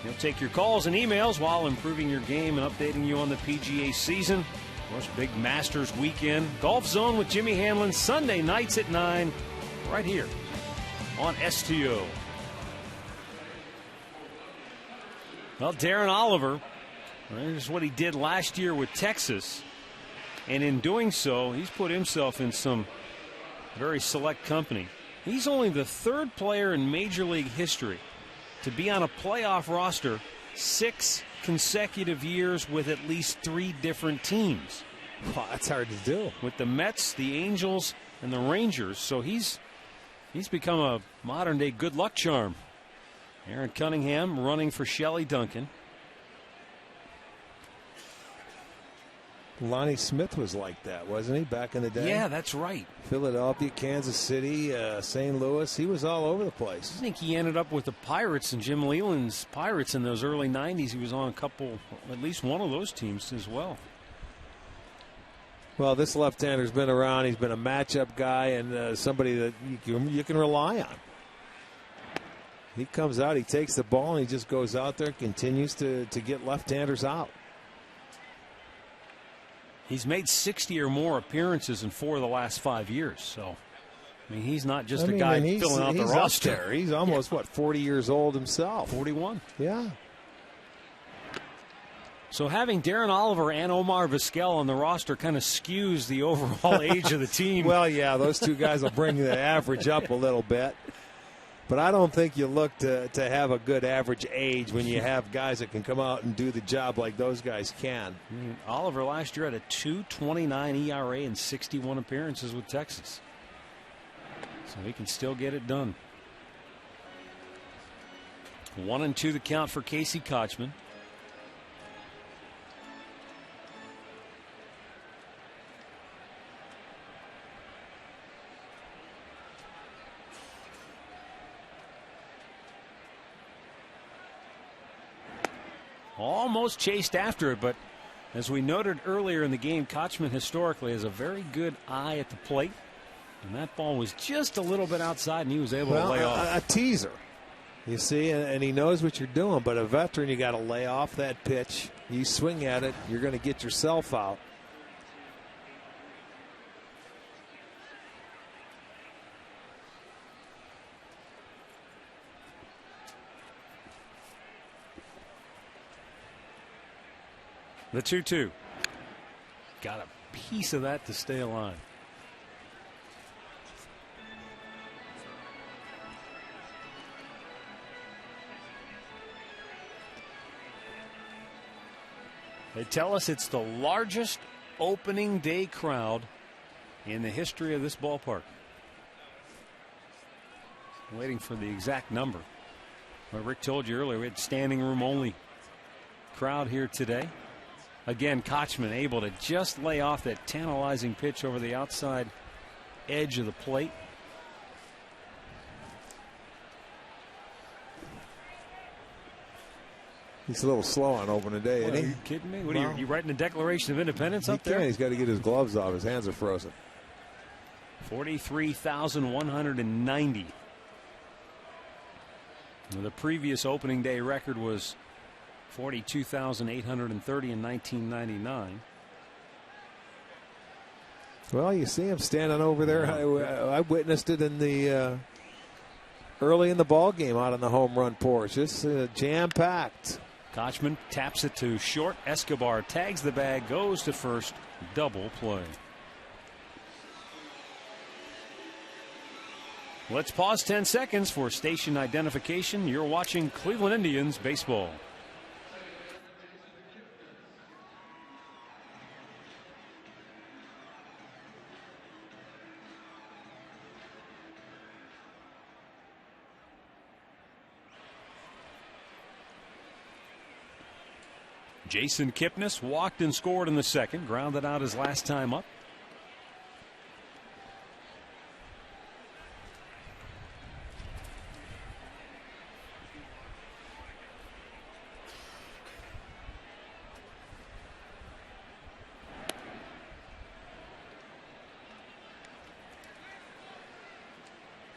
He'll take your calls and emails while improving your game and updating you on the PGA season. Of course, big Masters weekend. Golf Zone with Jimmy Hanlon, Sunday nights at 9, right here on STO. Well, Darren Oliver, here's what he did last year with Texas. And in doing so, he's put himself in some very select company. He's only the 3rd player in Major League history to be on a playoff roster 6 consecutive years with at least 3 different teams. Wow, that's hard to do. With the Mets, the Angels, and the Rangers. So he's become a modern-day good luck charm. Aaron Cunningham running for Shelley Duncan. Lonnie Smith was like that, wasn't he, back in the day? Yeah, that's right. Philadelphia, Kansas City, St. Louis. He was all over the place. I think he ended up with the Pirates and Jim Leland's Pirates in those early 90s. He was on a couple, at least one of those teams as well. Well, this left-hander's been around. He's been a matchup guy and somebody that you can rely on. He comes out, he takes the ball, and he just goes out there and continues to get left-handers out. He's made 60 or more appearances in 4 of the last 5 years. So, I mean, he's not just a guy filling out the roster. Up there. He's almost, 40 years old himself. 41. Yeah. So having Darren Oliver and Omar Vizquel on the roster kind of skews the overall age of the team. Well, yeah, those 2 guys will bring the average up a little bit. But I don't think you look to have a good average age when you have guys that can come out and do the job like those guys can. Oliver last year had a 2.29 ERA and 61 appearances with Texas. So he can still get it done. 1-2 the count for Casey Kochman. Almost chased after it, but as we noted earlier in the game, Kochman historically has a very good eye at the plate. And that ball was just a little bit outside, and he was able to lay off. A teaser, you see, and he knows what you're doing. But a veteran, you got to lay off that pitch. You swing at it, you're going to get yourself out. The 2-2. Got a piece of that to stay alive. They tell us it's the largest opening day crowd in the history of this ballpark. Waiting for the exact number. Well, Rick told you earlier we had standing room only crowd here today. Again, Kochman able to just lay off that tantalizing pitch over the outside edge of the plate. He's a little slow on opening day, isn't he? Are you kidding me? What are you writing the Declaration of Independence up there? He's got to get his gloves off. His hands are frozen. 43,190. The previous opening day record was 42,830 in 1999. Well, you see him standing over there. I witnessed it in the early in the ball game out on the home run porch. It's jam-packed. Kochman taps it to short. Escobar tags the bag, goes to first. Double play. Let's pause 10 seconds for station identification. You're watching Cleveland Indians baseball. Jason Kipnis walked and scored in the second, grounded out his last time up.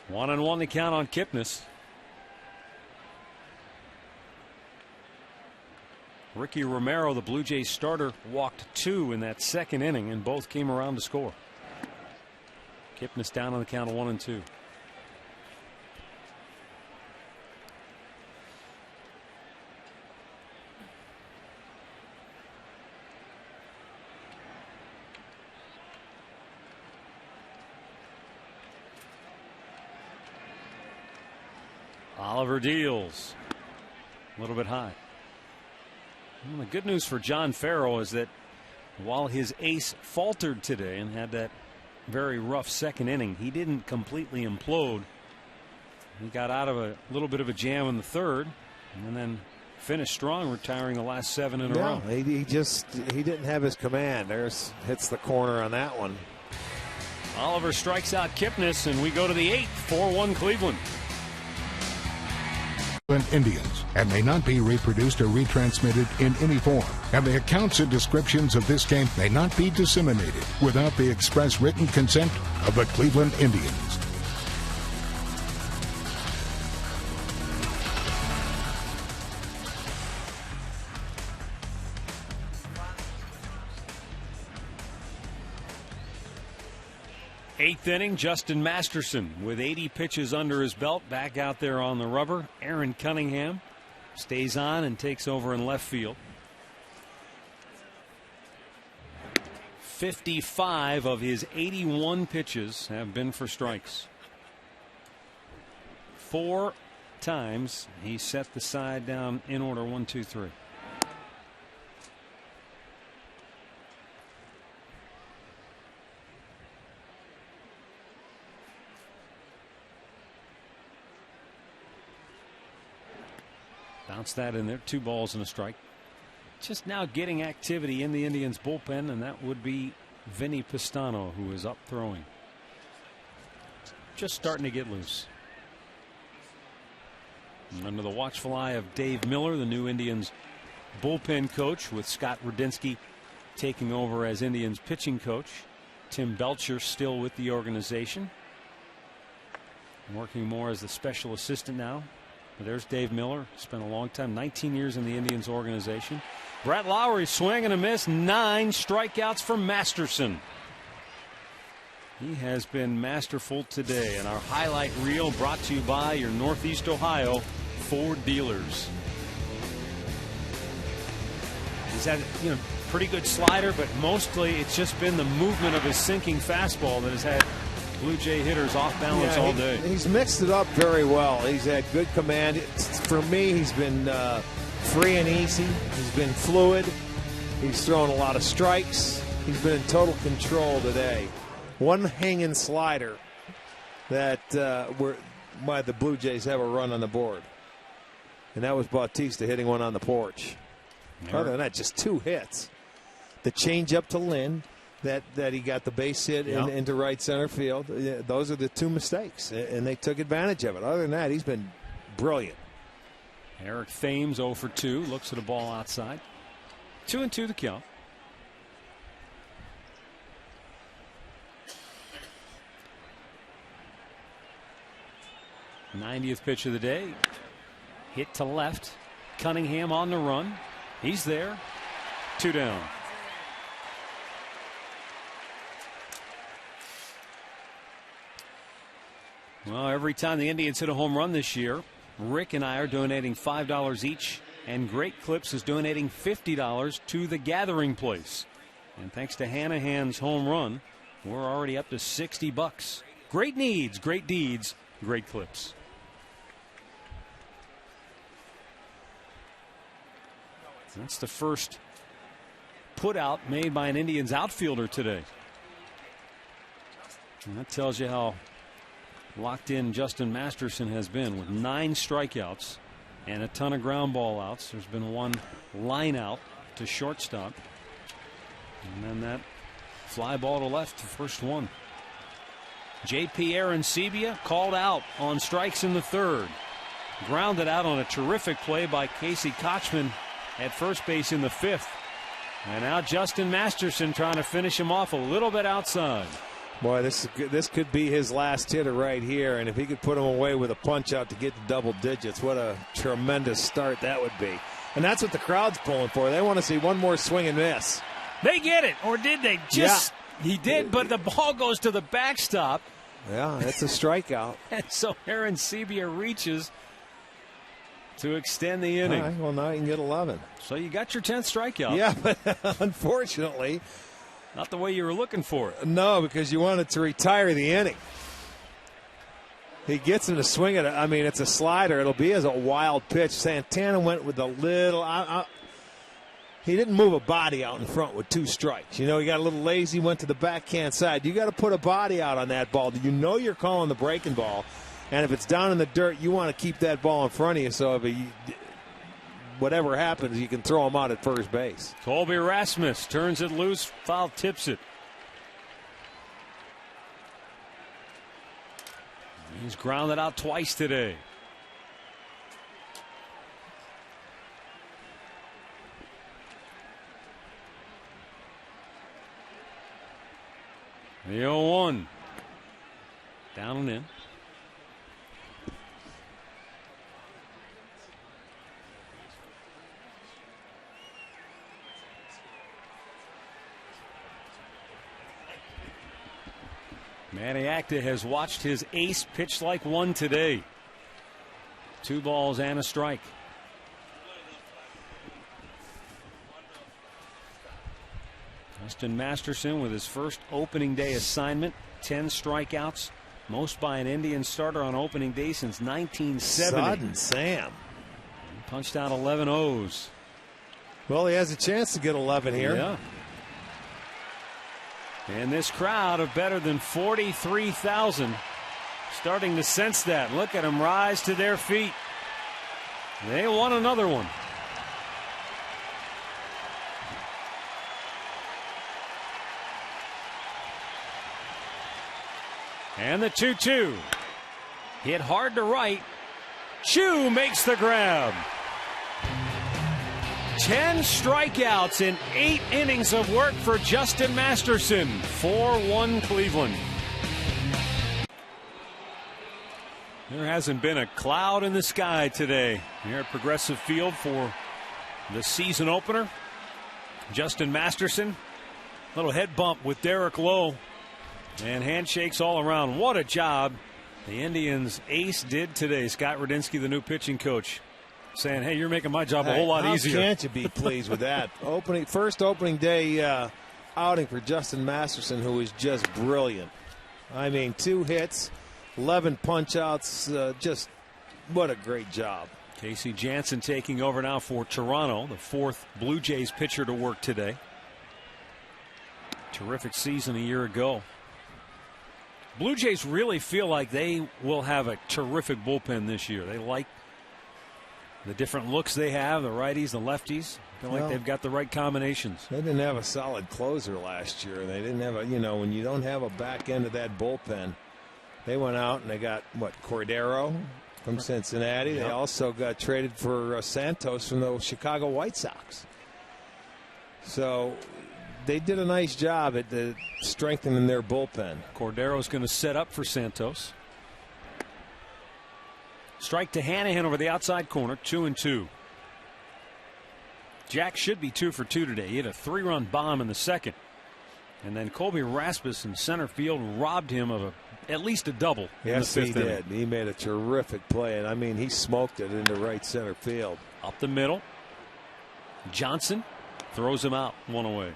One and one to count on Kipnis. Ricky Romero, the Blue Jays starter, walked 2 in that second inning, and both came around to score. Kipnis down on the count of 1-2. Oliver deals. A little bit high. Well, the good news for John Farrell is that while his ace faltered today and had that very rough second inning, he didn't completely implode. He got out of a little bit of a jam in the third and then finished strong, retiring the last 7 in a row. He didn't have his command. Hits the corner on that one. Oliver strikes out Kipnis, and we go to the 8th. 4-1 Cleveland. Indians and may not be reproduced or retransmitted in any form, and the accounts and descriptions of this game may not be disseminated without the express written consent of the Cleveland Indians. Eighth inning, Justin Masterson with 80 pitches under his belt, back out there on the rubber. Aaron Cunningham stays on and takes over in left field. 55 of his 81 pitches have been for strikes. 4 times he set the side down in order, 1, 2, 3. Bounce that in there. 2 balls and a strike. Just now getting activity in the Indians bullpen, and that would be Vinny Pistano, who is up throwing. Just starting to get loose. And under the watchful eye of Dave Miller, the new Indians bullpen coach, with Scott Radinsky taking over as Indians pitching coach. Tim Belcher still with the organization, working more as the special assistant now. There's Dave Miller. Spent a long time, 19 years in the Indians organization. Brett Lowry swing and a miss. 9 strikeouts for Masterson. He has been masterful today. And our highlight reel brought to you by your Northeast Ohio Ford dealers. He's had pretty good slider, but mostly it's just been the movement of his sinking fastball that has had Blue Jay hitters off balance all day. He's mixed it up very well. He's had good command. For me, he's been free and easy. He's been fluid. He's thrown a lot of strikes. He's been in total control today. One hanging slider that why the Blue Jays have a run on the board. And that was Bautista hitting one on the porch. Other than that, just 2 hits. The changeup to Lynn that he got the base hit into right center field. Those are the 2 mistakes, and they took advantage of it. Other than that, he's been brilliant. Eric Thames 0 for 2. Looks at a ball outside. 2-2 the count. '90th pitch of the day. Hit to left. Cunningham on the run. He's there. 2 down. Well, every time the Indians hit a home run this year, Rick and I are donating $5 each, and Great Clips is donating $50 to the Gathering Place. And thanks to Hanahan's home run, we're already up to $60. Great needs, great deeds, Great Clips. That's the first put out made by an Indians outfielder today. And that tells you how locked in Justin Masterson has been, with 9 strikeouts and a ton of ground ball outs. There's been 1 line out to shortstop. And then that fly ball to left, the first one. J.P. Arancibia called out on strikes in the 3rd. Grounded out on a terrific play by Casey Kochman at first base in the 5th. And now Justin Masterson trying to finish him off a little bit outside. Boy, this could be his last hitter right here, and if he could put him away with a punch out to get to double digits, what a tremendous start that would be. And that's what the crowd's pulling for. They want to see one more swing and miss. They get it, or did they? He did, but the ball goes to the backstop. Yeah, that's a strikeout. And so Arancibia reaches to extend the inning. All right, well, now you can get 11. So you got your 10th strikeout. Yeah, but unfortunately, not the way you were looking for it. No, because you wanted to retire the inning. He gets him to swing it. I mean, it's a slider. It'll be as a wild pitch. Santana went with a little. He didn't move a body out in front with 2 strikes. You know, he got a little lazy, went to the backhand side. You got to put a body out on that ball. You know you're calling the breaking ball. And if it's down in the dirt, you want to keep that ball in front of you. So if whatever happens, you can throw him out at first base. Colby Rasmus turns it loose, foul tips it. He's grounded out twice today. The 0-1. Down and in. Manny Acta has watched his ace pitch like one today. 2 balls and a strike. Justin Masterson with his first opening day assignment. 10 strikeouts. Most by an Indian starter on opening day since 1970. Sudden Sam. He punched out 11 O's. Well, he has a chance to get 11 here. Yeah. And this crowd of better than 43,000 starting to sense that. Look at them rise to their feet. They want another one. And the 2-2. Hit hard to right. Chu makes the grab. 10 strikeouts in 8 innings of work for Justin Masterson. 4-1 Cleveland. There hasn't been a cloud in the sky today here at Progressive Field for the season opener. Justin Masterson, little head bump with Derek Lowe, and handshakes all around. What a job the Indians ace did today. Scott Radinsky, the new pitching coach, saying, hey, you're making my job a whole lot easier. How can't you be pleased with that? First opening day outing for Justin Masterson, who is just brilliant. I mean, 2 hits, 11 punch-outs, just what a great job. Casey Jansen taking over now for Toronto, the 4th Blue Jays pitcher to work today. Terrific season a year ago. Blue Jays really feel like they will have a terrific bullpen this year. They like The different looks they have, the righties, the lefties. I feel like they've got the right combinations. They didn't have a solid closer last year. They didn't have a, when you don't have a back end of that bullpen, they went out and they got, Cordero from Cincinnati. They also got traded for Santos from the Chicago White Sox. So they did a nice job at strengthening their bullpen. Cordero's going to set up for Santos. Strike to Hanahan over the outside corner, 2-2. Jack should be 2 for 2 today. He hit a 3-run bomb in the second. And then Colby Rasmus in center field robbed him of at least a double. Yes, in the he fifth did. inning. He made a terrific play, and I mean, he smoked it into right center field. Up the middle. Johnson throws him out, 1 away.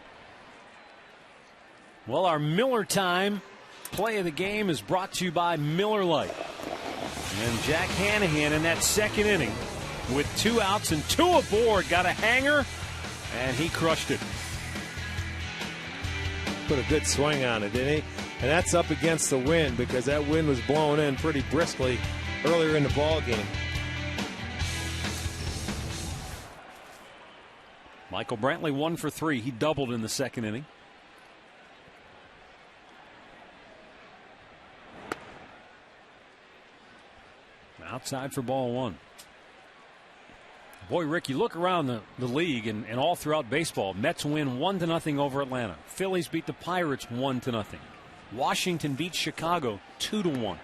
Well, our Miller Time play of the game is brought to you by Miller Lite. And Jack Hanahan in that second inning with 2 outs and 2 aboard got a hanger, and he crushed it. Put a good swing on it, didn't he? And that's up against the wind because that wind was blowing in pretty briskly earlier in the ball game. Michael Brantley 1 for 3. He doubled in the second inning. Outside for ball 1. Boy, Rick, you look around the league and all throughout baseball. Mets win 1-0 over Atlanta. Phillies beat the Pirates 1-0. Washington beat Chicago 2-1.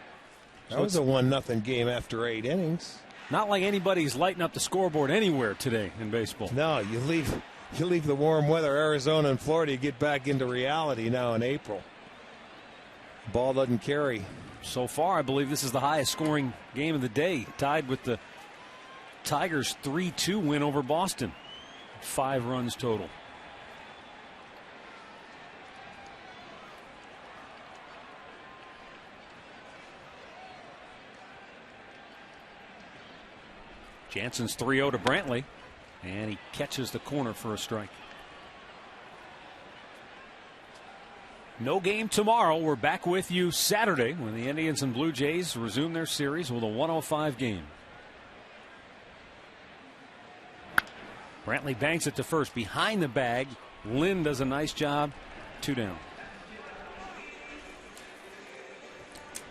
That was a 1-0 game after 8 innings. Not like anybody's lighting up the scoreboard anywhere today in baseball. No, you leave the warm weather, Arizona and Florida, you get back into reality now in April. Ball doesn't carry. So far, I believe this is the highest scoring game of the day, tied with the Tigers' 3-2 win over Boston. 5 runs total. Jansen's 3-0 to Brantley, and he catches the corner for a strike. No game tomorrow. We're back with you Saturday when the Indians and Blue Jays resume their series with a 105 game. Brantley banks it to first behind the bag. Lynn does a nice job. 2 down.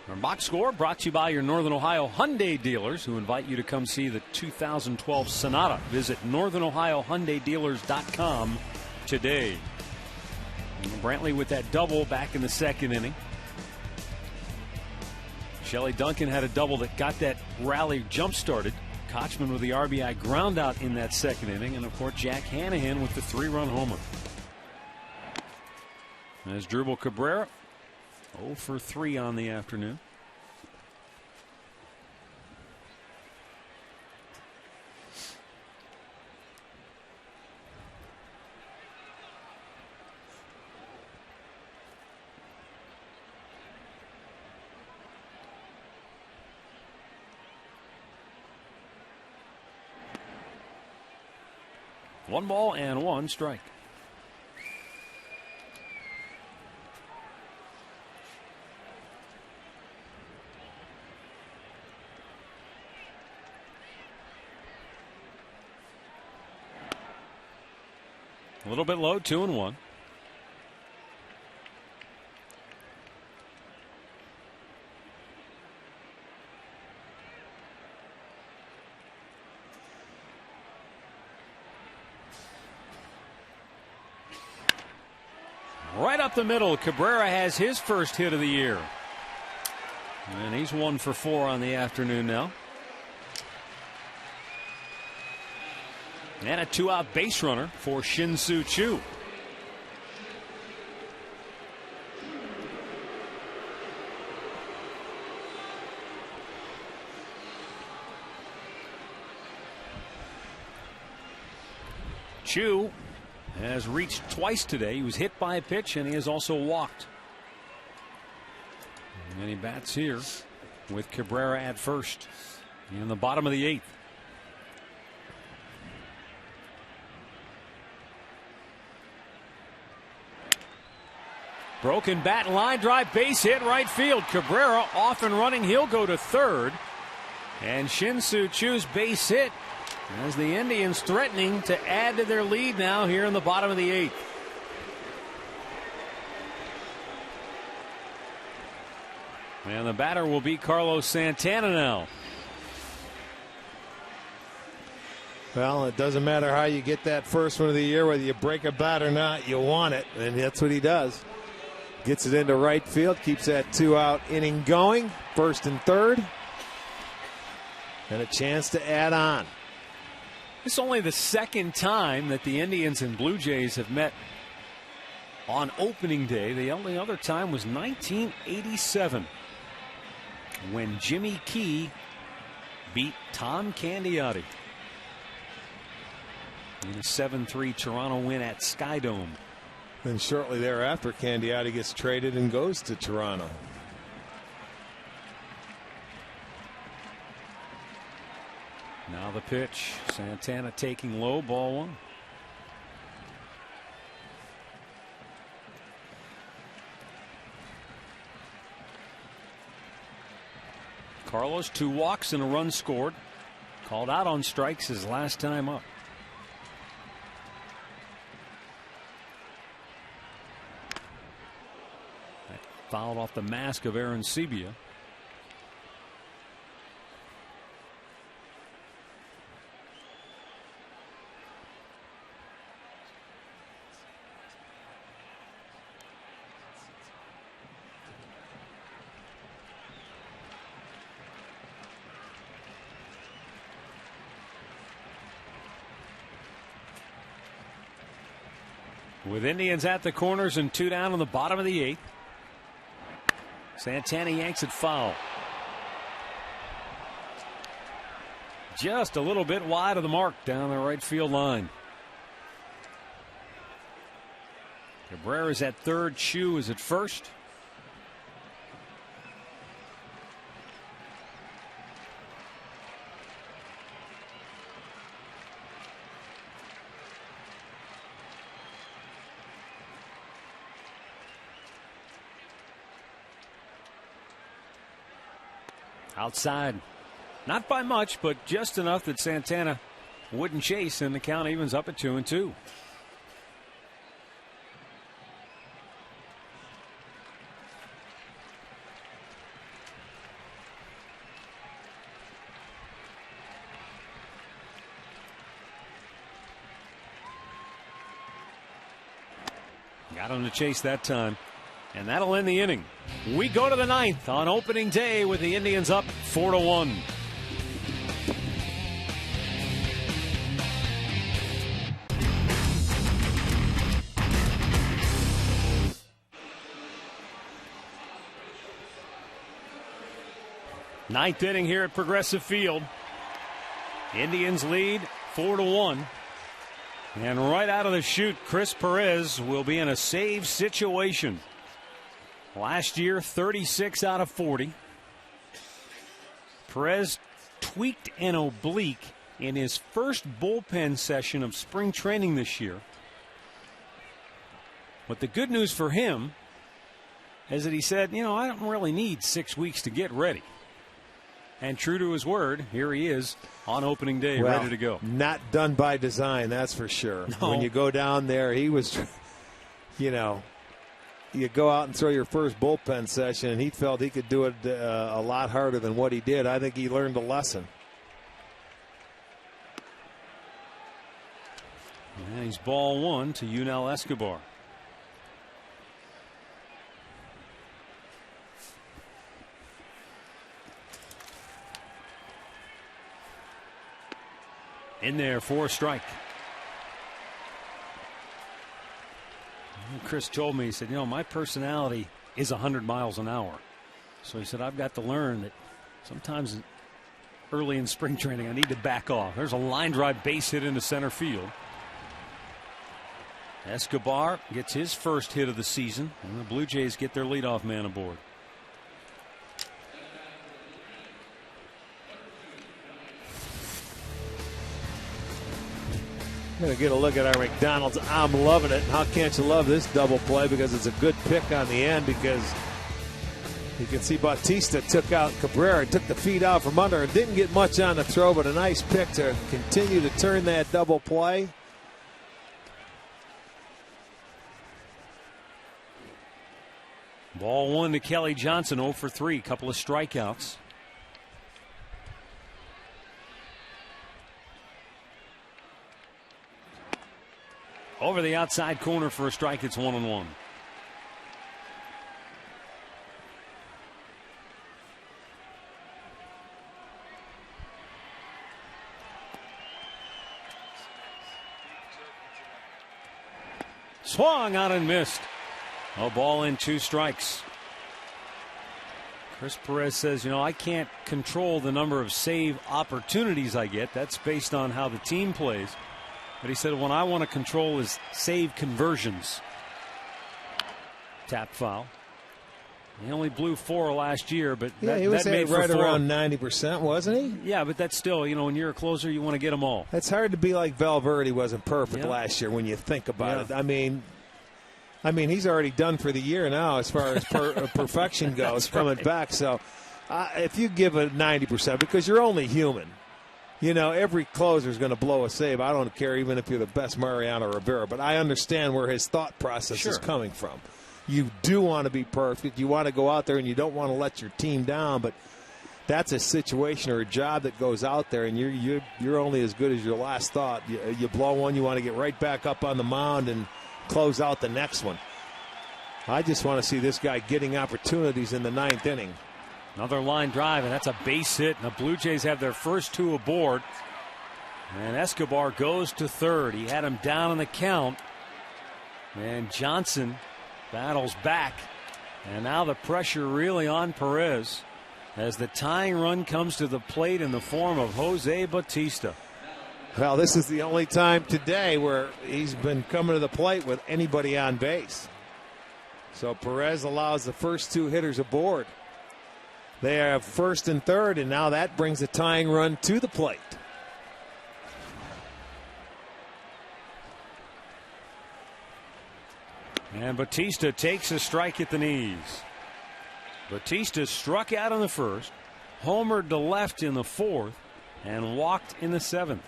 Our box score brought to you by your Northern Ohio Hyundai dealers, who invite you to come see the 2012 Sonata. Visit NorthernOhioHyundaiDealers.com today. Brantley with that double back in the second inning. Shelley Duncan had a double that got that rally jump started. Kochman with the RBI ground out in that second inning. And of course, Jack Hanahan with the 3-run homer. As Drupal Cabrera 0 for 3 on the afternoon. One ball and 1 strike. A little bit low, 2-1. Right up the middle, Cabrera has his first hit of the year. And he's 1 for 4 on the afternoon now. And a 2-out base runner for Shin-Soo Choo. Choo has reached twice today. He was hit by a pitch, and he has also walked. And he bats here with Cabrera at first in the bottom of the 8th. Broken bat, line drive, base hit, right field. Cabrera off and running. He'll go to third. And Shin-Soo Choo's base hit As the Indians threatening to add to their lead now here in the bottom of the 8th. And the batter will be Carlos Santana now. Well, it doesn't matter how you get that first one of the year, whether you break a bat or not, you want it, and that's what he does. Gets it into right field, keeps that 2-out inning going, first and third, and a chance to add on. It's only the second time that the Indians and Blue Jays have met on opening day. The only other time was 1987 when Jimmy Key beat Tom Candiotti in a 7-3 Toronto win at Skydome. Then shortly thereafter, Candiotti gets traded and goes to Toronto. Now the pitch. Santana taking low, ball 1. Carlos, 2 walks and a run scored. Called out on strikes his last time up. That fouled off the mask of Aaron Sebia. With Indians at the corners and 2 down in the bottom of the 8th. Santana yanks it foul. Just a little bit wide of the mark down the right field line. Cabrera's at third. Chu is at first. Outside. Not by much, but just enough that Santana wouldn't chase, and the count evens up at 2-2. Got him to chase that time. And that'll end the inning. We go to the 9th on opening day with the Indians up 4-1. Ninth inning here at Progressive Field. Indians lead 4-1. And right out of the chute, Chris Perez will be in a save situation. Last year, 36 out of 40. Perez tweaked an oblique in his first bullpen session of spring training this year. But the good news for him is that he said, you know, I don't really need 6 weeks to get ready. And true to his word, here he is on opening day, ready to go. Not done by design, that's for sure. No. When you go down there, he was, you know, you go out and throw your first bullpen session, and he felt he could do it a lot harder than what he did. I think he learned a lesson. And he's ball 1 to Yunel Escobar. In there for a strike. Chris told me, he said, you know, my personality is 100 miles an hour. So he said, I've got to learn that sometimes early in spring training I need to back off. There's a line drive base hit into center field. Escobar gets his first hit of the season, and the Blue Jays get their leadoff man aboard. Going to get a look at our McDonald's. I'm loving it. How can't you love this double play? Because it's a good pick on the end, because You can see Bautista took out Cabrera, took the feet out from under, and didn't get much on the throw, but a nice pick to continue to turn that double play. Ball 1 to Kelly Johnson, 0 for 3, couple of strikeouts. Over the outside corner for a strike, it's 1-1. Swung on and missed. A ball in, 2 strikes. Chris Perez says, I can't control the number of save opportunities I get. That's based on how the team plays. But he said, what I want to control is save conversions. Tap foul. He only blew 4 last year, but he was that made right for 4. around 90%, wasn't he? Yeah, but that's still, when you're a closer, you want to get them all. It's hard to be like Valverde wasn't perfect last year when you think about it. I mean, he's already done for the year now as far as perfection goes, coming back. So if you give it 90%, because you're only human, every closer is going to blow a save. I don't care even if you're the best Mariano Rivera, but I understand where his thought process is coming from. You do want to be perfect. You want to go out there and you don't want to let your team down, but that's a situation or a job that goes out there, and you're only as good as your last thought. You blow one, you want to get right back up on the mound and close out the next one. I just want to see this guy getting opportunities in the 9th inning. Another line drive, and that's a base hit. And the Blue Jays have their first 2 aboard. And Escobar goes to third. He had him down on the count. And Johnson battles back. And now the pressure really on Perez as the tying run comes to the plate in the form of Jose Bautista. Well, this is the only time today where he's been coming to the plate with anybody on base. So Perez allows the first 2 hitters aboard. They have first and third, and now that brings a tying run to the plate. And Bautista takes a strike at the knees. Bautista struck out in the first, homered to left in the 4th, and walked in the 7th.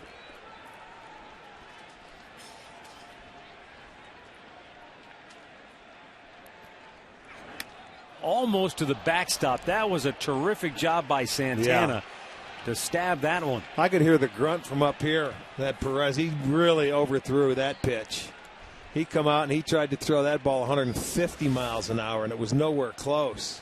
Almost to the backstop. That was a terrific job by Santana to stab that one. I could hear the grunt from up here. That Perez, he really overthrew that pitch. He come out and he tried to throw that ball 150 miles an hour, and it was nowhere close.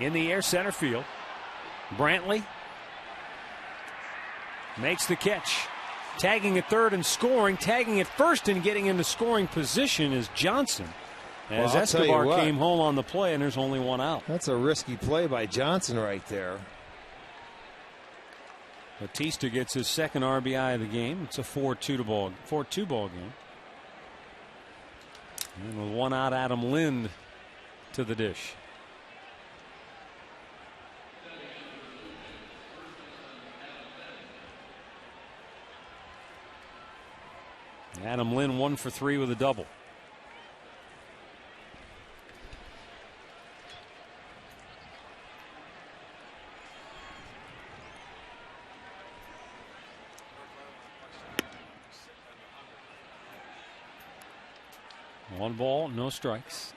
In the air, center field. Brantley makes the catch. Tagging at third and scoring. Tagging at first and getting into scoring position is Johnson. As Escobar came home on the play, and there's only 1 out. That's a risky play by Johnson right there. Bautista gets his 2nd RBI of the game. It's a 4-2 ball game. And with 1 out, Adam Lind to the dish. Adam Lind 1 for 3 with a double. One ball, no strikes.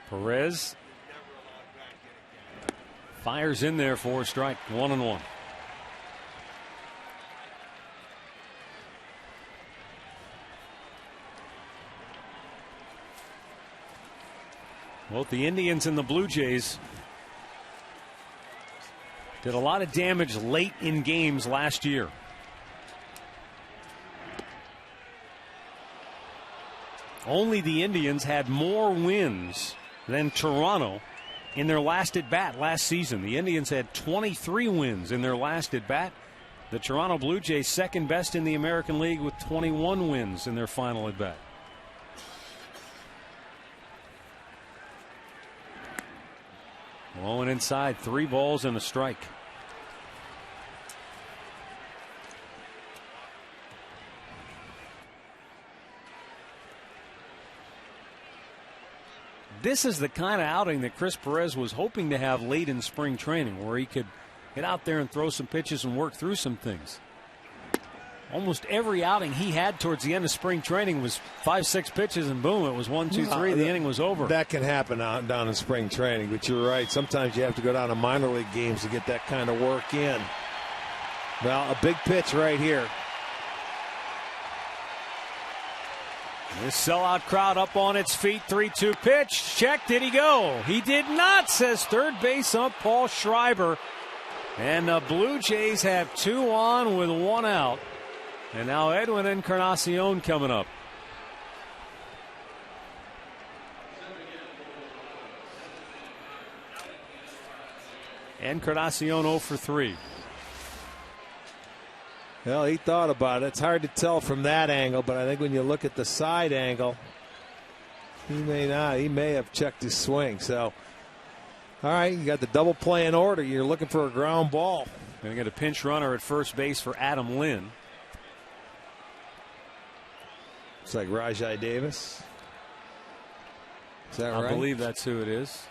Perez fires in there for a strike. 1-1. Both the Indians and the Blue Jays did a lot of damage late in games last year. Only the Indians had more wins than Toronto in their last at bat last season. The Indians had 23 wins in their last at bat. The Toronto Blue Jays second best in the American League with 21 wins in their final at bat. Low and inside, 3 balls and a strike. This is the kind of outing that Chris Perez was hoping to have late in spring training, where he could get out there and throw some pitches and work through some things. Almost every outing he had towards the end of spring training was 5-6 pitches, and boom, it was 1, 2, 3. The inning was over. That can happen down in spring training, but you're right. Sometimes you have to go down to minor league games to get that kind of work in. Well, a big pitch right here. This sellout crowd up on its feet. 3-2 pitch. Check. Did he go? He did not, says third base ump Paul Schreiber. And the Blue Jays have 2 on with 1 out. And now Edwin Encarnacion coming up. Encarnacion 0 for 3. Well, he thought about it. It's hard to tell from that angle, but I think when you look at the side angle, he may not. He may have checked his swing. So, all right, you got the double play in order. You're looking for a ground ball. Going to get a pinch runner at first base for Adam Lynn. It's like Rajai Davis. Is that right? I believe that's who it is.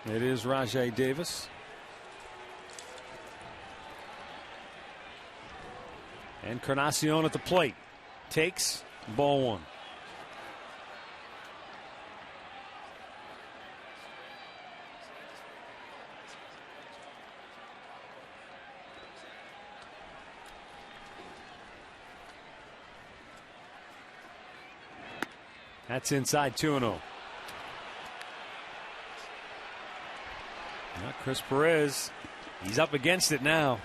It is Rajai Davis. Encarnacion at the plate. Takes ball 1. That's inside 2-0. Now Chris Perez, he's up against it now.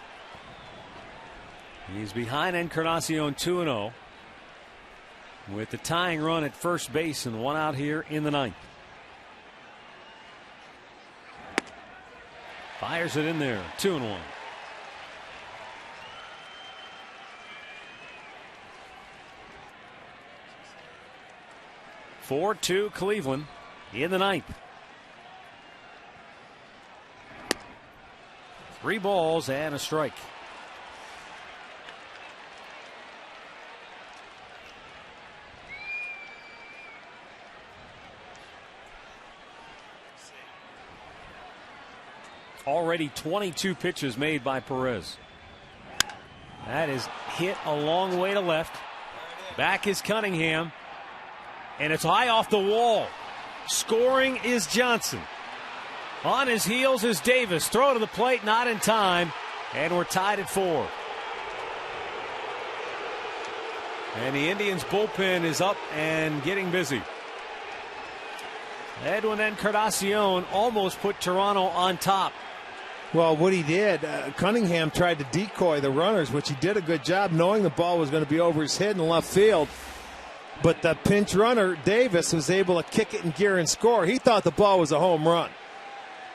He's behind Encarnacion 2-0 with the tying run at first base and 1 out here in the 9th. Fires it in there, 2-1. (4-2) Cleveland in the 9th. 3 balls and a strike. Already 22 pitches made by Perez. That is hit a long way to left. Back is Cunningham. And it's high off the wall. Scoring is Johnson. On his heels is Davis. Throw to the plate, not in time. And we're tied at 4. And the Indians bullpen is up and getting busy. Edwin Encarnacion almost put Toronto on top. Well, what he did, Cunningham tried to decoy the runners, which he did a good job knowing the ball was going to be over his head in left field. But the pinch runner, Davis, was able to kick it in gear and score. He thought the ball was a home run.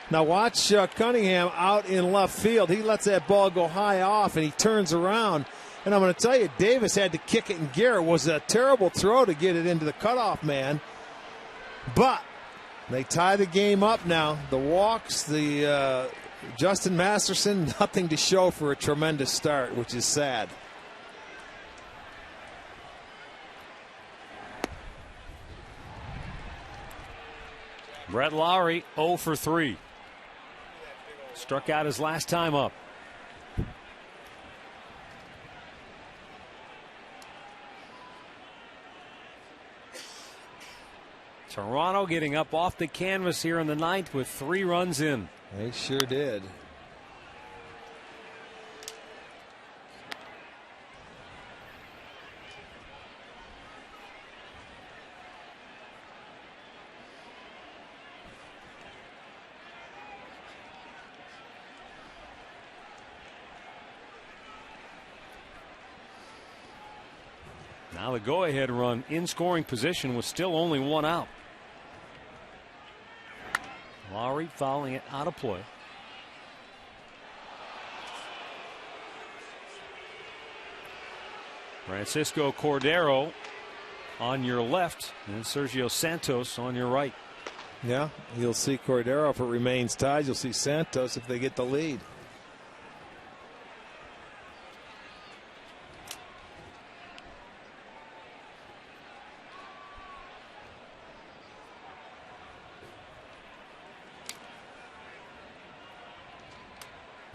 Now watch Cunningham out in left field. He lets that ball go high off, and he turns around. And I'm going to tell you, Davis had to kick it in gear. It was a terrible throw to get it into the cutoff man. But they tie the game up now. The walks, the Justin Masterson, nothing to show for a tremendous start, which is sad. Brett Lowry 0 for 3. Struck out his last time up. Toronto getting up off the canvas here in the 9th with 3 runs in. They sure did. Now the go-ahead run in scoring position was still only 1 out. Lowry fouling it out of play. Francisco Cordero on your left and Sergio Santos on your right. Yeah, you'll see Cordero if it remains tied. You'll see Santos if they get the lead.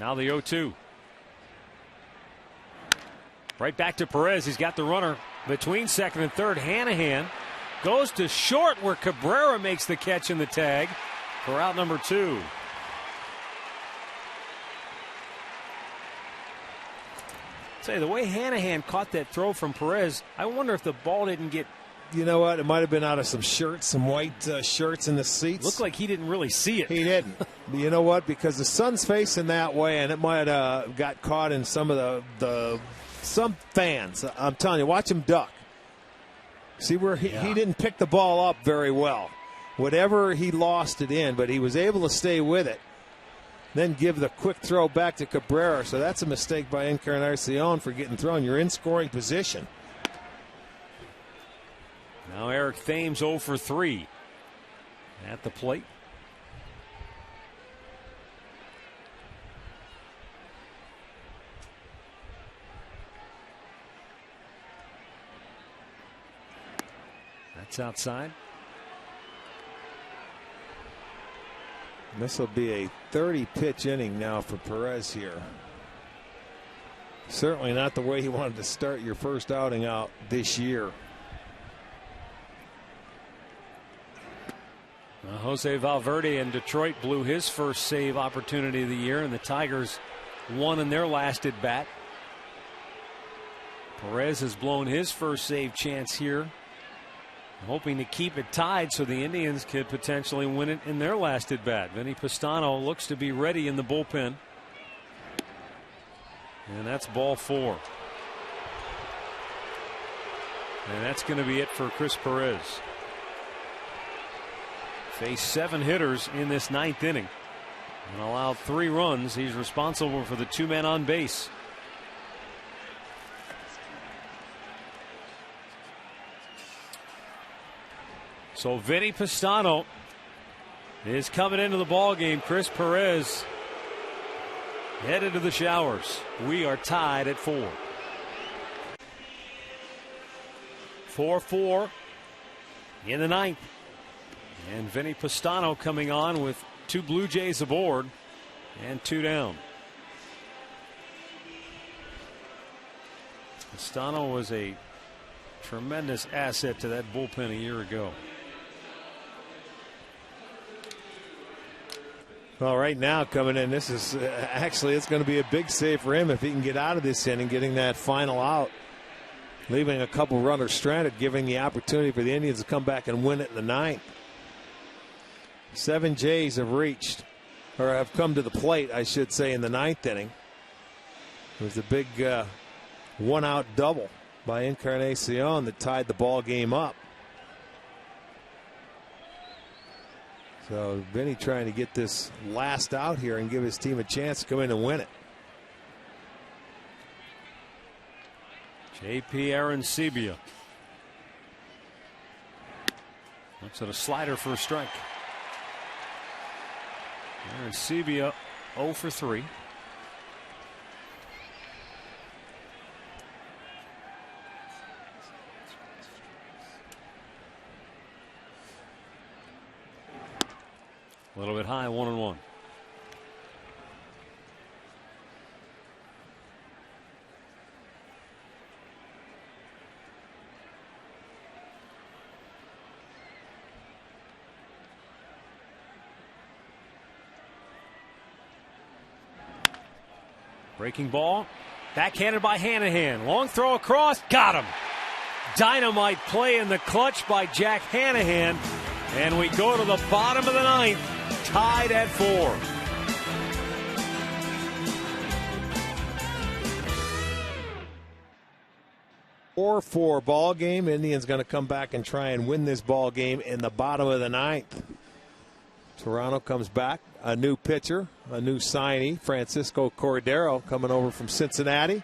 Now the 0-2. Right back to Perez. He's got the runner between second and third. Hanahan goes to short where Cabrera makes the catch in the tag for out number 2. Say, the way Hanahan caught that throw from Perez, I wonder if the ball didn't get. You know what? It might have been out of some shirts, some white shirts in the seats. Looked like he didn't really see it. He didn't. But you know what? Because the sun's facing that way, and it might have got caught in some of some fans. I'm telling you, watch him duck. See where he didn't pick the ball up very well. Whatever he lost it in, but he was able to stay with it. Then give the quick throw back to Cabrera. So that's a mistake by Encarnacion for getting thrown. You're in scoring position. Now Eric Thames 0 for 3 at the plate. That's outside. This will be a 30-pitch inning now for Perez here. Certainly not the way he wanted to start your first outing out this year. Jose Valverde in Detroit blew his first save opportunity of the year, and the Tigers won in their last at bat. Perez has blown his first save chance here, hoping to keep it tied so the Indians could potentially win it in their last at bat. Vinny Pastano looks to be ready in the bullpen. And that's ball 4. And that's going to be it for Chris Perez. Faced 7 hitters in this 9th inning and allowed 3 runs. He's responsible for the 2 men on base. So Vinny Pastano is coming into the ball game. Chris Perez headed to the showers. We are tied at 4. 4-4 in the 9th. And Vinny Pastano coming on with 2 Blue Jays aboard and 2 down. Pastano was a tremendous asset to that bullpen a year ago. Well, right now coming in, this is actually it's going to be a big save for him if he can get out of this inning, getting that final out, leaving a couple runners stranded, giving the opportunity for the Indians to come back and win it in the 9th. 7 Jays have reached, or have come to the plate, I should say, in the 9th inning. It was a big 1-out double by Encarnacion that tied the ball game up. So Vinny trying to get this last out here and give his team a chance to come in and win it. J.P. Arancibia looks at a slider for a strike. Arancibia 0 for 3. A little bit high, 1-1. Breaking ball, backhanded by Hanahan. Long throw across, got him. Dynamite play in the clutch by Jack Hanahan. And we go to the bottom of the 9th, tied at 4. Four ball game. Indians going to come back and try and win this ball game in the bottom of the 9th. Toronto comes back. A new pitcher, a new signee, Francisco Cordero, coming over from Cincinnati.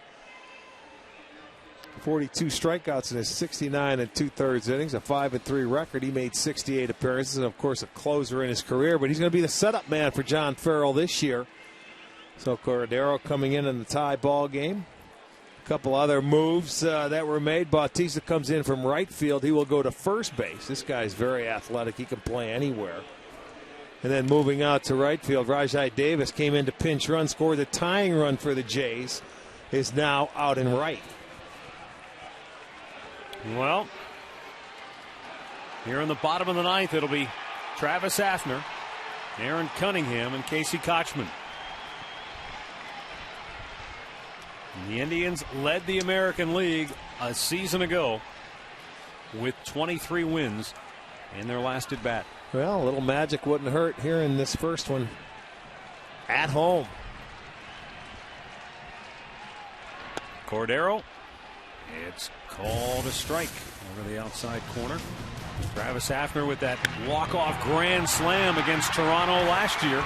42 strikeouts in his 69 2/3 innings, a 5-3 record. He made 68 appearances, and of course a closer in his career. But he's going to be the setup man for John Farrell this year. So Cordero coming in the tie ball game. A couple other moves that were made. Bautista comes in from right field. He will go to first base. This guy's very athletic. He can play anywhere. And then moving out to right field, Rajai Davis came in to pinch run, scored the tying run for the Jays, is now out in right. Well, here in the bottom of the ninth, it'll be Travis Hafner, Aaron Cunningham, and Casey Kochman. And the Indians led the American League a season ago with 23 wins in their last at bat. Well, a little magic wouldn't hurt here in this first one at home. Cordero. It's called a strike over the outside corner. Travis Hafner with that walk-off grand slam against Toronto last year.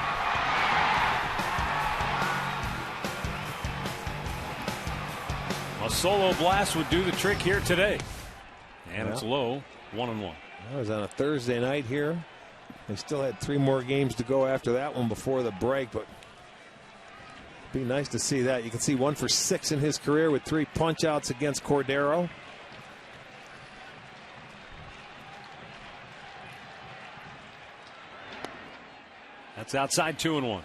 A solo blast would do the trick here today. And it's low, 1-1. That was on a Thursday night here. They still had 3 more games to go after that one before the break, but be nice to see that. You can see 1 for 6 in his career with 3 punch-outs against Cordero. That's outside 2-1.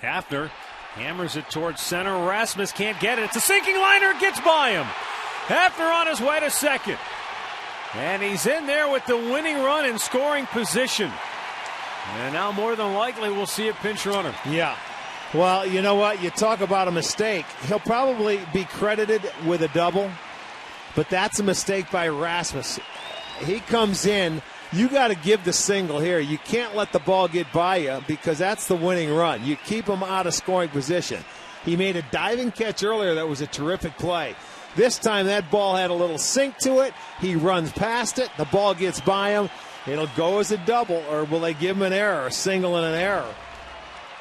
Hafner hammers it towards center. Rasmus can't get it. It's a sinking liner. Gets by him. Hafner on his way to second. And he's in there with the winning run in scoring position. And now more than likely we'll see a pinch runner. Yeah. Well, you know what? You talk about a mistake. He'll probably be credited with a double, but that's a mistake by Rasmus. He comes in. You got to give the single here. You can't let the ball get by you because that's the winning run. You keep him out of scoring position. He made a diving catch earlier that was a terrific play. This time that ball had a little sink to it. He runs past it. The ball gets by him. It'll go as a double, or will they give him an error, a single and an error?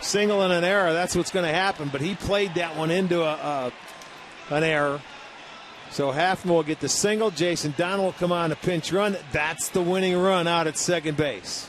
Single and an error, that's what's going to happen. But he played that one into an error. So Hafner will get the single. Jason Donald will come on a pinch run. That's the winning run out at second base.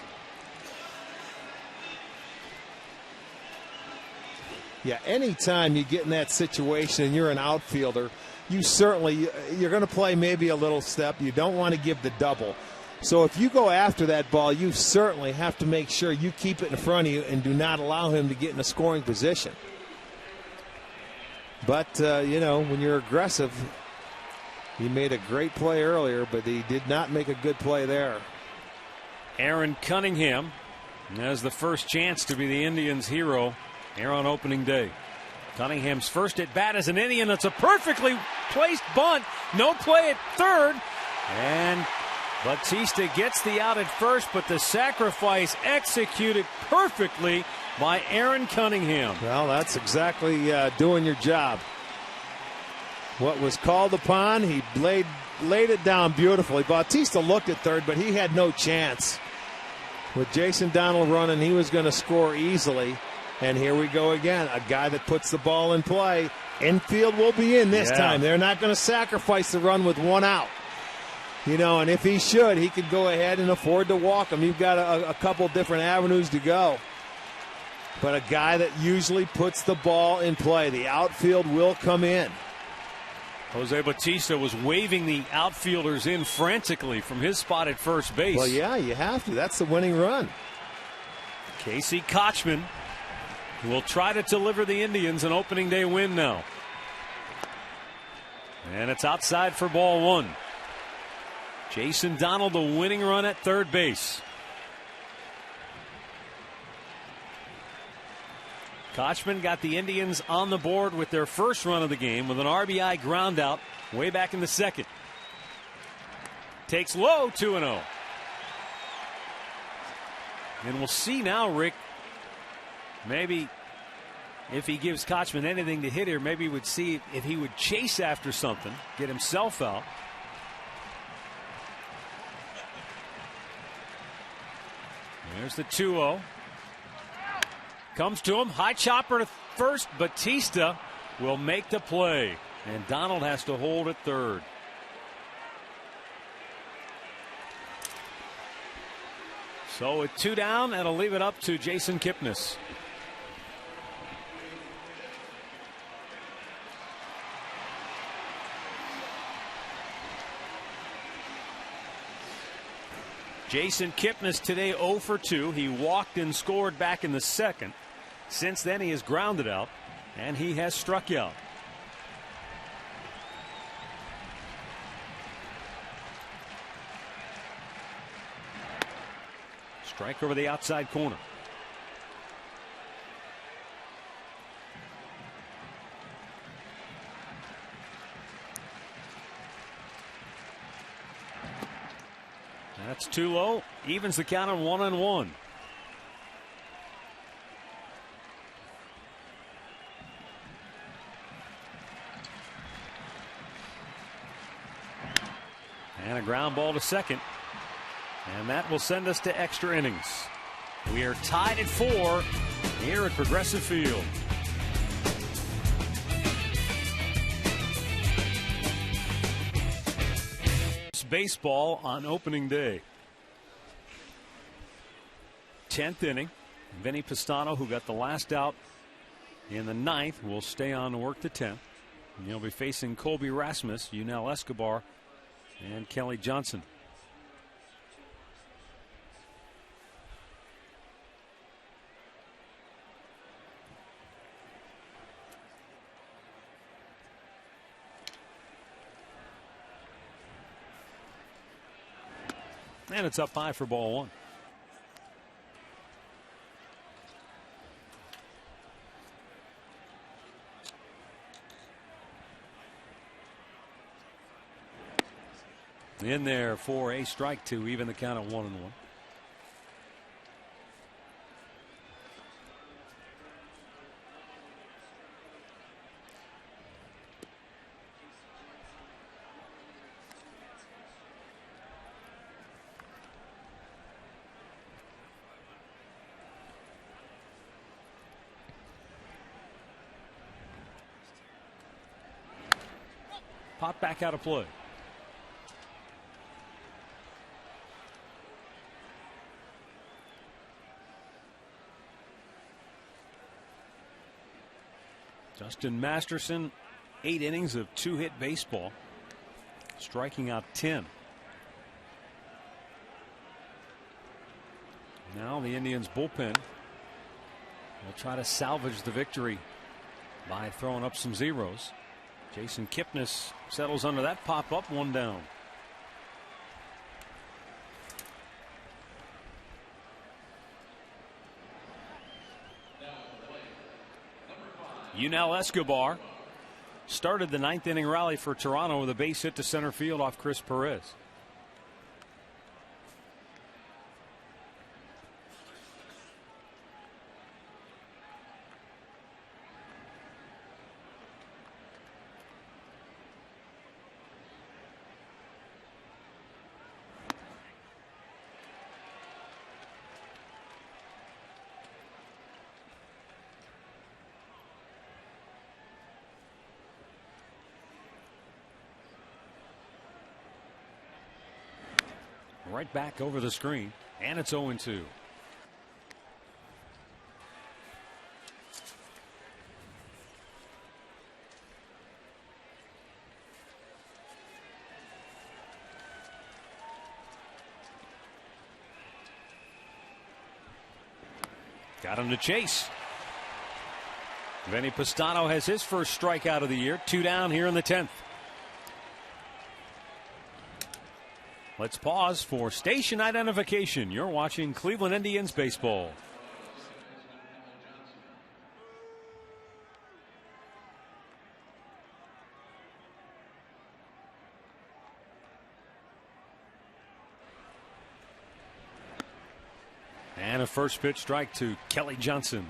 Yeah, anytime you get in that situation and you're an outfielder, you're going to play maybe a little step. You don't want to give the double. So if you go after that ball, you certainly have to make sure you keep it in front of you and do not allow him to get in a scoring position. But, when you're aggressive, he made a great play earlier, but he did not make a good play there. Aaron Cunningham has the first chance to be the Indians' hero here on opening day. Cunningham's first at bat as an Indian. It's a perfectly placed bunt. No play at third. And Bautista gets the out at first, but the sacrifice executed perfectly by Aaron Cunningham. Well, that's exactly doing your job. What was called upon, he laid it down beautifully. Bautista looked at third, but he had no chance. With Jason Donald running, he was going to score easily. And here we go again. A guy that puts the ball in play. Infield will be in this time. They're not going to sacrifice the run with 1 out. And if he should, he could go ahead and afford to walk him. You've got a couple different avenues to go. But a guy that usually puts the ball in play. The outfield will come in. Jose Bautista was waving the outfielders in frantically from his spot at first base. Well, yeah, you have to. That's the winning run. Casey Kochman will try to deliver the Indians an opening day win now. And it's outside for ball 1. Jason Donald, the winning run at third base. Kochman got the Indians on the board with their first run of the game with an RBI ground out way back in the second. Takes low, 2-0. And we'll see now, Rick. Maybe if he gives Kochman anything to hit here, maybe would see if he would chase after something, get himself out. There's the 2-0. Comes to him. High chopper to first. Batista will make the play. And Donald has to hold at third. So with 2 down, that'll leave it up to Jason Kipnis. Jason Kipnis today 0 for 2. He walked and scored back in the second. Since then, he has grounded out, and he has struck out. Strike over the outside corner. That's too low. Evens the count on 1-1. And a ground ball to second. And that will send us to extra innings. We are tied at 4 here at Progressive Field. Baseball on opening day. 10th inning. Vinny Pistano, who got the last out in the 9th, will stay on to work the 10th. And he'll be facing Colby Rasmus, Yunel Escobar, and Kelly Johnson. And it's up high for ball 1. In there for a strike to even the count at 1-1. Pop back out of play. Justin Masterson, 8 innings of 2-hit baseball, striking out 10. Now the Indians bullpen will try to salvage the victory by throwing up some zeros. Jason Kipnis settles under that pop up, 1 down. Yunel Escobar started the 9th inning rally for Toronto with a base hit to center field off Chris Perez. Right back over the screen, and it's 0-2. Got him to chase. Vinny Pistano has his first strikeout of the year. 2 down here in the 10th. Let's pause for station identification. You're watching Cleveland Indians baseball. And a first pitch strike to Kelly Johnson.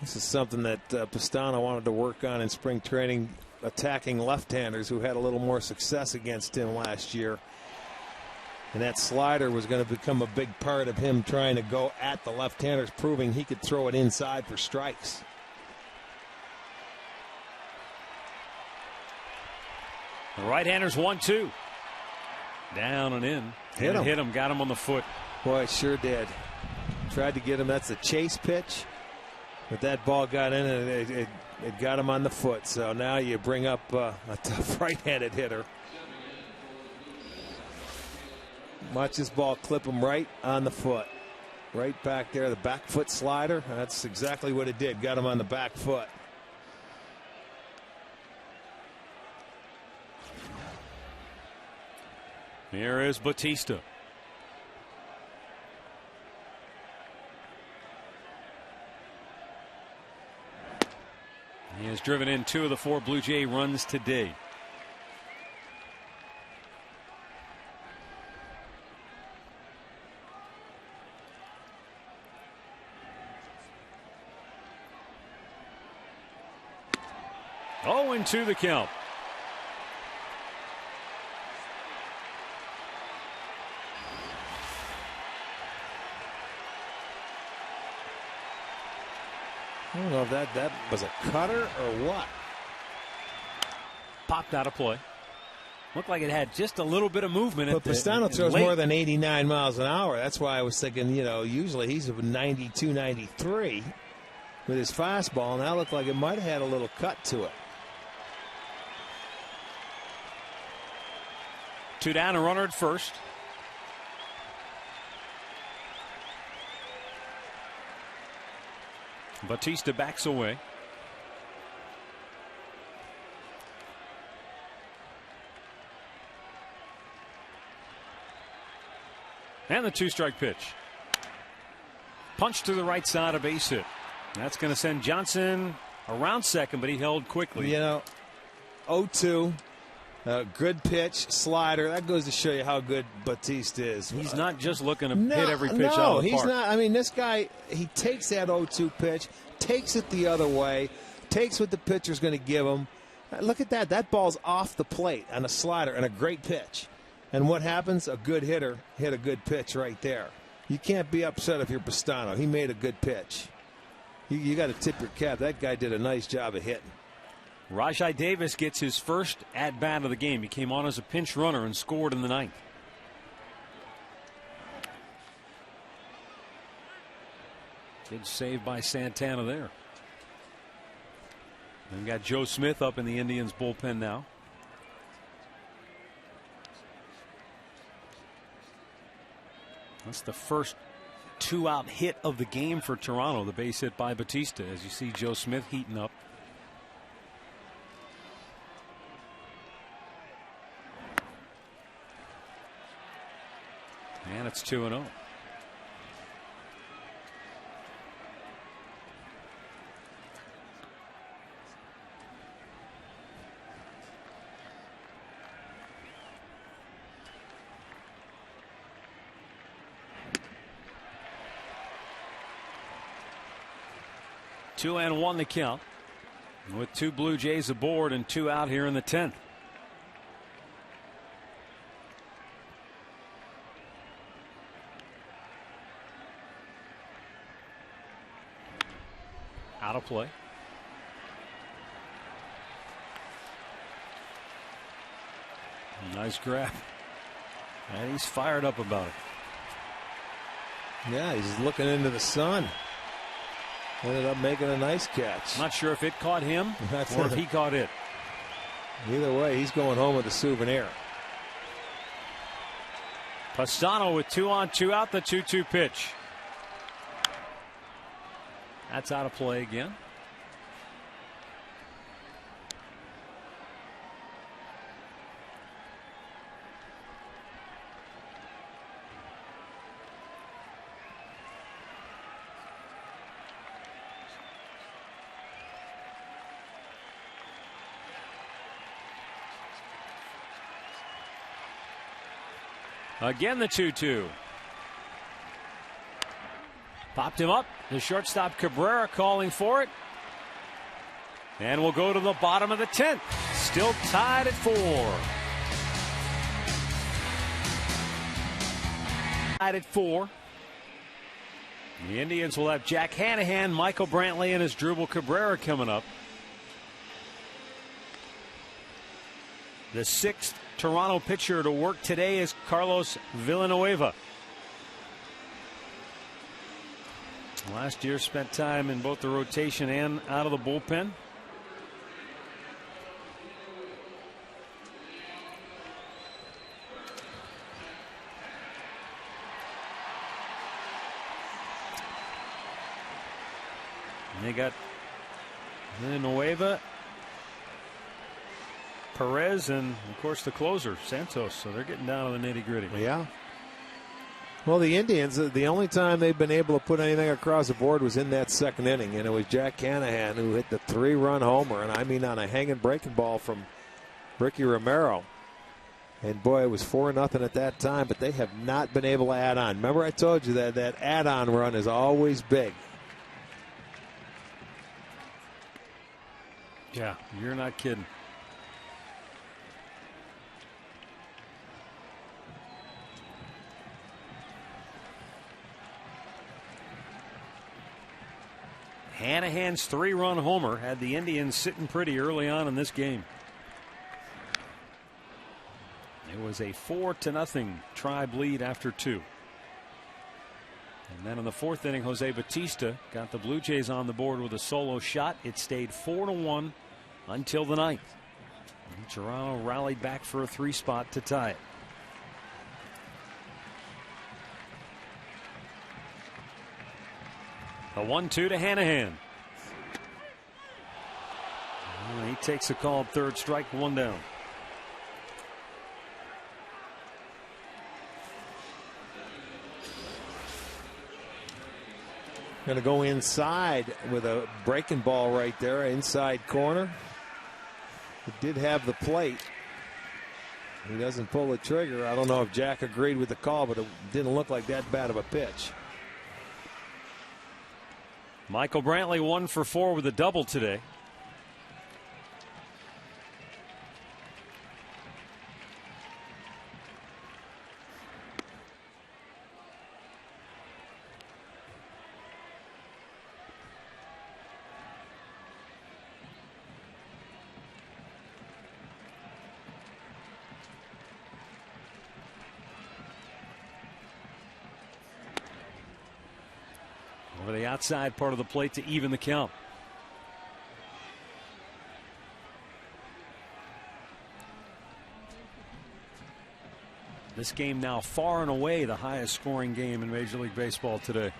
This is something that Pistano wanted to work on in spring training, attacking left-handers who had a little more success against him last year. And that slider was going to become a big part of him trying to go at the left-handers, proving he could throw it inside for strikes. The right-handers 1-2. Down and in. Hit him. Got him on the foot. Boy, it sure did. Tried to get him. That's a chase pitch. But that ball got in and it got him on the foot. So now you bring up a tough right-handed hitter. Watch this ball clip him right on the foot. Right back there, the back foot slider. That's exactly what it did. Got him on the back foot. Here is Batista. He has driven in 2 of the 4 Blue Jay runs today. Oh, and 2 the count. I don't know if that was a cutter or what. Popped out of play. Looked like it had just a little bit of movement. But Pistano throws more than 89 miles an hour. That's why I was thinking, usually he's 92, 93 with his fastball. And that looked like it might have had a little cut to it. 2 down, a runner at first. Batista backs away. And the 2-strike pitch. Punch to the right side, a base hit. That's going to send Johnson around second, but he held quickly. 0-2. Good pitch, slider. That goes to show you how good Batista is. He's not just looking to hit every pitch out of the park. No, he's not. I mean, this guy, he takes that 0-2 pitch, takes it the other way, takes what the pitcher's going to give him. Look at that. That ball's off the plate on a slider and a great pitch. And what happens? A good hitter hit a good pitch right there. You can't be upset if you're Pistano. He made a good pitch. You got to tip your cap. That guy did a nice job of hitting. Rajai Davis gets his first at-bat of the game. He came on as a pinch runner and scored in the 9th. Good save by Santana there. And we've got Joe Smith up in the Indians bullpen now. That's the first 2-out hit of the game for Toronto. The base hit by Batista, as you see Joe Smith heating up. And it's 2-0. Two and one the count, with 2 Blue Jays aboard and 2 out here in the 10th. Out of play. Nice grab. And he's fired up about it. Yeah, he's looking into the sun. Ended up making a nice catch. Not sure if it caught him or if he caught it. Either way, he's going home with a souvenir. Pistano with 2 on 2 out, the 2-2 pitch. That's out of play again. Again, the 2-2. Popped him up. The shortstop Cabrera calling for it. And we'll go to the bottom of the 10th. Still tied at 4. Tied at 4. The Indians will have Jack Hanahan, Michael Brantley, and Asdrubal Cabrera coming up. The 6th Toronto pitcher to work today is Carlos Villanueva. Last year spent time in both the rotation and out of the bullpen. And they got Villanueva, Perez, and of course the closer, Santos. So they're getting down to the nitty-gritty. Yeah. Well, the Indians, the only time they've been able to put anything across the board was in that second inning, and it was Jack Hanahan who hit the 3-run homer, and I mean on a hanging breaking ball from Ricky Romero. And boy, it was 4-0 at that time, but they have not been able to add on. Remember I told you that add-on run is always big. Yeah, you're not kidding. Hanahan's 3-run homer had the Indians sitting pretty early on in this game. It was a 4-0 Tribe lead after 2. And then in the 4th inning, Jose Bautista got the Blue Jays on the board with a solo shot. It stayed 4-1 until the 9th. And Toronto rallied back for a 3-spot to tie it. A 1-2 to Hanahan. He takes a called third strike, 1 down. Going to go inside with a breaking ball right there, inside corner. It did have the plate. He doesn't pull the trigger. I don't know if Jack agreed with the call, but it didn't look like that bad of a pitch. Michael Brantley 1 for 4 with a double today. Over the outside part of the plate to even the count. This game now far and away the highest scoring game in Major League Baseball today.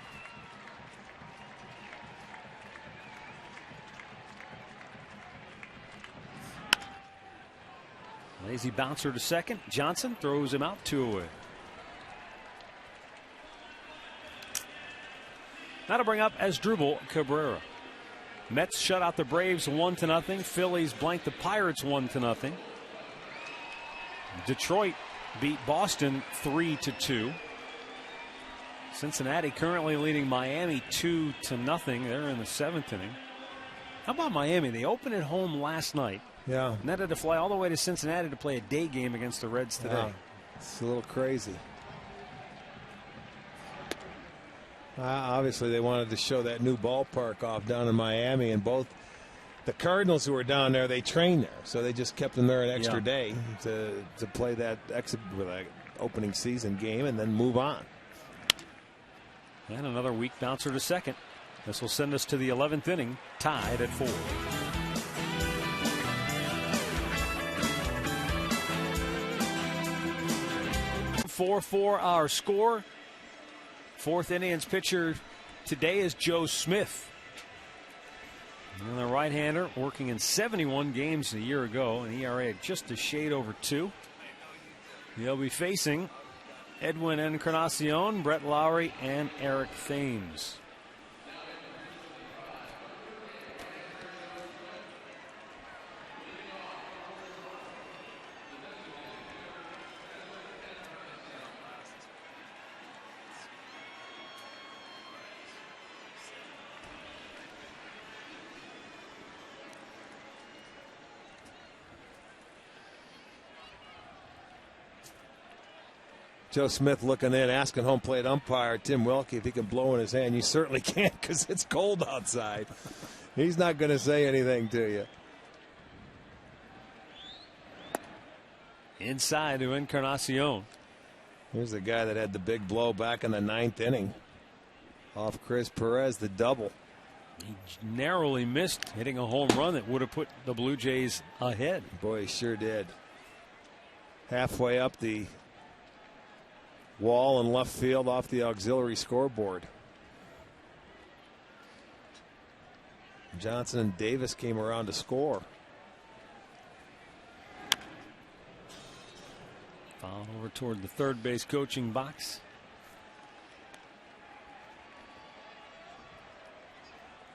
Lazy bouncer to second. Johnson throws him out, 2 away. Now to bring up Asdrubal Cabrera. Mets shut out the Braves 1-0. Phillies blanked the Pirates 1-0. Detroit beat Boston 3-2. Cincinnati currently leading Miami 2-0. They're in the 7th inning. How about Miami? They opened at home last night. Yeah. And then had to fly all the way to Cincinnati to play a day game against the Reds today. Yeah. It's a little crazy. Obviously, they wanted to show that new ballpark off down in Miami, and both the Cardinals who were down there, they trained there, so they just kept them there an extra day to play that opening season game and then move on. And another weak bouncer to second. This will send us to the 11th inning, tied at 4. For our score. 4th Indians pitcher today is Joe Smith. And the right-hander working in 71 games a year ago, an ERA at just a shade over 2. He'll be facing Edwin Encarnacion, Brett Lowry, and Eric Thames. Joe Smith looking in, asking home plate umpire Tim Wilkie if he can blow in his hand. You certainly can't because it's cold outside. He's not going to say anything to you. Inside to Encarnacion. Here's the guy that had the big blow back in the 9th inning. Off Chris Perez, the double. He narrowly missed hitting a home run that would have put the Blue Jays ahead. Boy, he sure did. Halfway up the wall in left field off the auxiliary scoreboard. Johnson and Davis came around to score. Foul over toward the third base coaching box.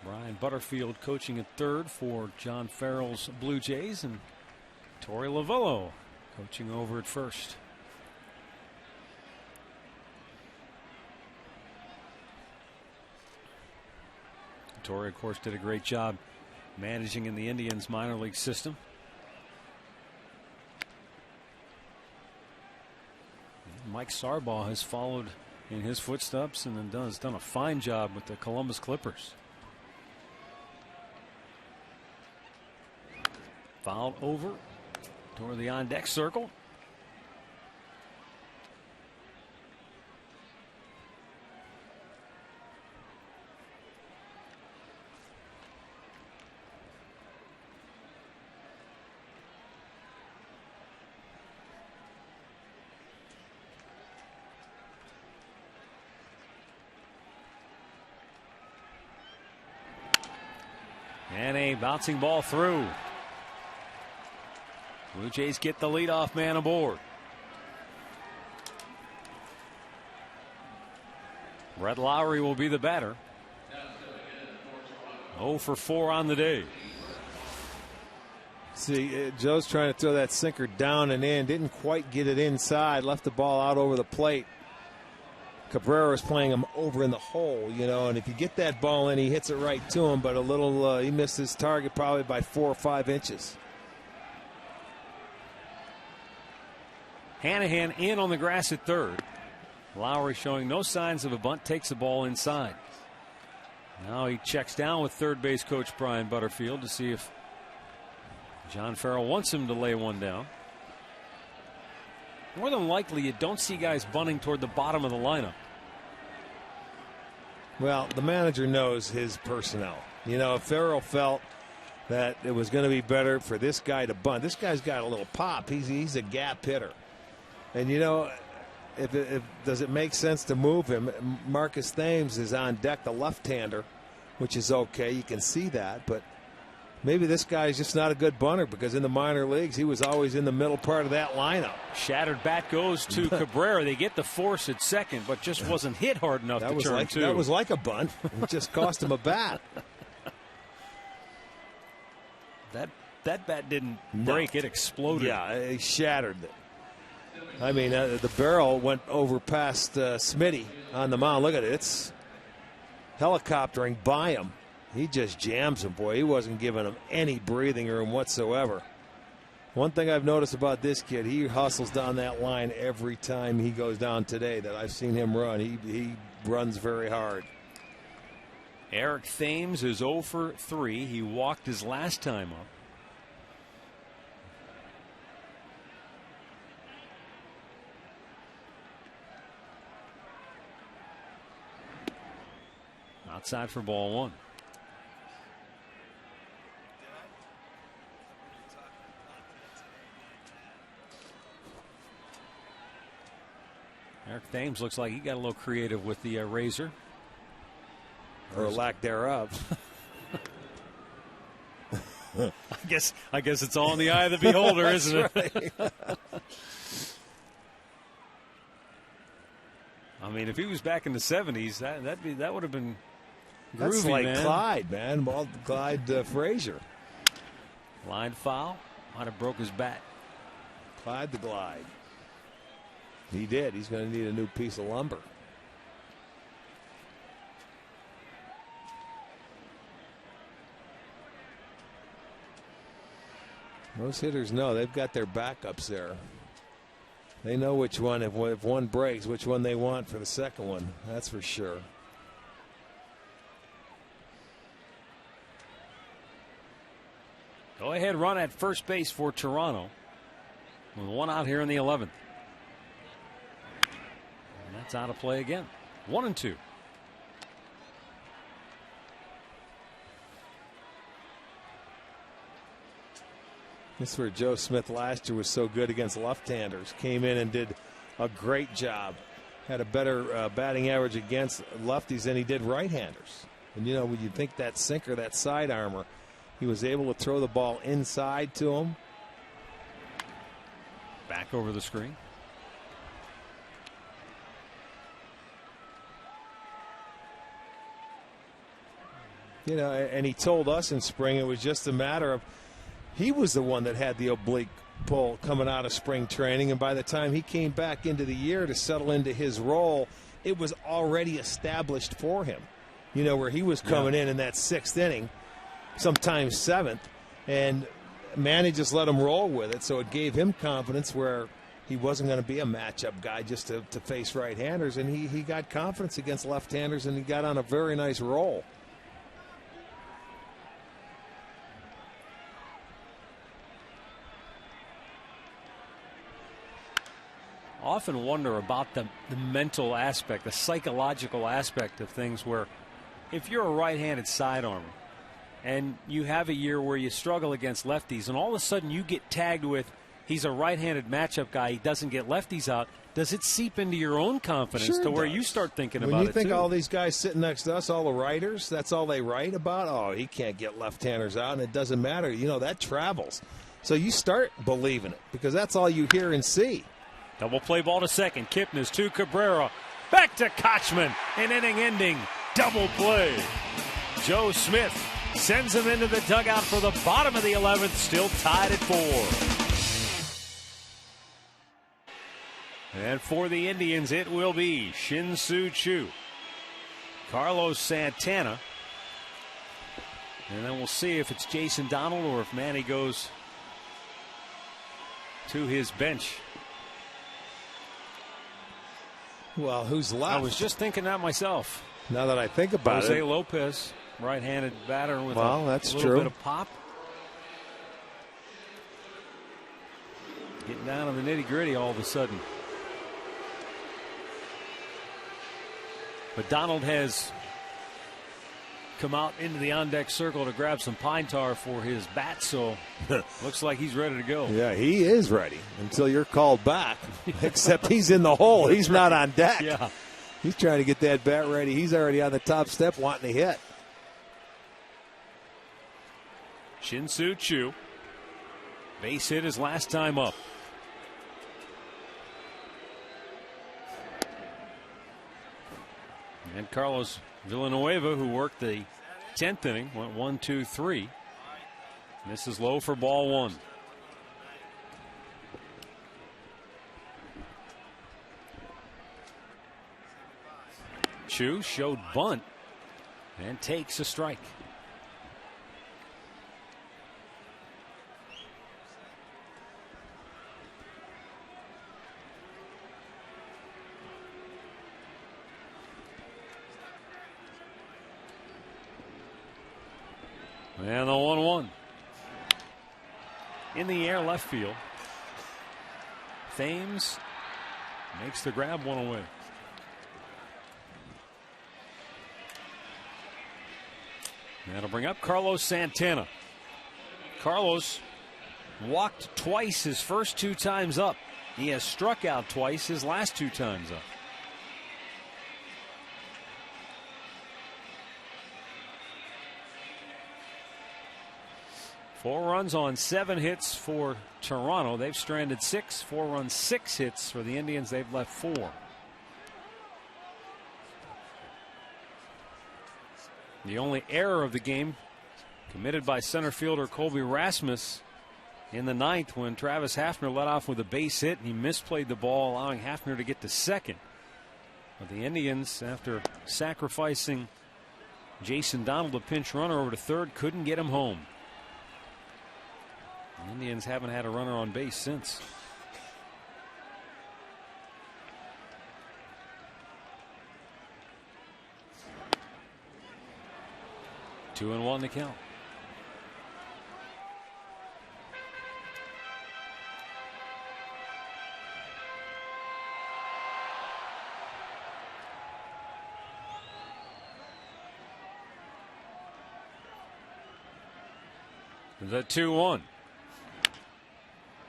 Brian Butterfield coaching at third for John Farrell's Blue Jays, and Torey Lovullo coaching over at first. Torey, of course, did a great job managing in the Indians minor league system. Mike Sarbaugh has followed in his footsteps and has done a fine job with the Columbus Clippers. Fouled over toward the on deck circle. And a bouncing ball through. Blue Jays get the leadoff man aboard. Brett Lowry will be the batter. 0 for 4 on the day. See, Joe's trying to throw that sinker down and in. Didn't quite get it inside. Left the ball out over the plate. Cabrera was playing him over in the hole, you know, and if you get that ball in, he hits it right to him, but a little, he missed his target probably by 4 or 5 inches. Hanahan in on the grass at third. Lowry showing no signs of a bunt, takes the ball inside. Now he checks down with third base coach Brian Butterfield to see if John Farrell wants him to lay one down. More than likely, you don't see guys bunting toward the bottom of the lineup. Well, the manager knows his personnel. You know, if Farrell felt that it was going to be better for this guy to bunt, this guy's got a little pop. He's a gap hitter. And, you know, does it make sense to move him? Marcus Thames is on deck, the left-hander, which is okay. You can see that. But maybe this guy's just not a good bunter because in the minor leagues, he was always in the middle part of that lineup. Shattered bat goes to Cabrera. They get the force at second, but just wasn't hit hard enough to turn two. That was like a bunt. It just cost him a bat. That bat didn't break. It exploded. Yeah, it shattered it. I mean, the barrel went over past Smitty on the mound. Look at it. It's helicoptering by him. He just jams him, boy. He wasn't giving him any breathing room whatsoever. One thing I've noticed about this kid, he hustles down that line every time he goes down today that I've seen him run. He runs very hard. Eric Thames is 0 for 3. He walked his last time up. Outside for ball one. Eric Thames looks like he got a little creative with the razor. Or lack thereof. I guess it's all in the eye of the beholder, isn't it? I mean, if he was back in the 70s, that would have been groovy. That's like man. Clyde, man. Well, Clyde Frazier. Line foul. Might have broke his bat. Clyde the Glide. He did. He's going to need a new piece of lumber. Most hitters know they've got their backups there. They know which one, if one breaks, which one they want for the second one. That's for sure. Go ahead run at first base for Toronto. With one out here in the 11th. And that's out of play again. 1-2. This is where Joe Smith last year was so good against left-handers. Came in and did a great job. Had a better batting average against lefties than he did right-handers. And, you know, when you think that sinker, that side armor, he was able to throw the ball inside to him. Back over the screen. You know, and he told us in spring it was just a matter of he was the one that had the oblique pull coming out of spring training, and by the time he came back into the year to settle into his role, it was already established for him. You know, where he was coming in that 6th inning, sometimes 7th, and Manny just let him roll with it, so it gave him confidence where he wasn't going to be a matchup guy just to face right-handers, and he got confidence against left-handers, and he got on a very nice roll. Often wonder about the mental aspect, the psychological aspect of things, where if you're a right-handed sidearmer and you have a year where you struggle against lefties and all of a sudden you get tagged with he's a right-handed matchup guy, he doesn't get lefties out, does it seep into your own confidence to where you start thinking about it? When you think too? all these guys sitting next to us, all the writers, that's all they write about. Oh, he can't get left-handers out, and it doesn't matter. You know, that travels. So you start believing it because that's all you hear and see. Double play ball to second. Kipnis to Cabrera. Back to Kochman. An inning-ending double play. Joe Smith sends him into the dugout for the bottom of the 11th. Still tied at 4. And for the Indians, it will be Shin-Soo Choo, Carlos Santana. And then we'll see if it's Jason Donald or if Manny goes to his bench. Well, who's left? I was just thinking that myself. Now that I think about Jose Lopez, right-handed batter with that's a little true. bit of pop. Getting down to the nitty-gritty all of a sudden. But Donald has come out into the on-deck circle to grab some pine tar for his bat, so looks like he's ready to go. Yeah, he is ready until you're called back, except he's in the hole. He's not on deck. Yeah. He's trying to get that bat ready. He's already on the top step wanting to hit. Shin-Soo Choo. Base hit his last time up. And Carlos Villanueva, who worked the 10th inning, went 1-2-3. This is low for ball 1. Choo showed bunt and takes a strike. And the 1-1. In the air left field. Thames makes the grab, one away. That'll bring up Carlos Santana. Carlos walked twice his first 2 times up. He has struck out twice his last 2 times up. Four runs on 7 hits for Toronto. They've stranded 6. 4 runs, 6 hits for the Indians. They've left 4. The only error of the game committed by center fielder Colby Rasmus in the 9th when Travis Hafner led off with a base hit and he misplayed the ball, allowing Hafner to get to second. But the Indians, after sacrificing Jason Donald, a pinch runner, over to third, couldn't get him home. The Indians haven't had a runner on base since. 2-1 to count. The 2-1.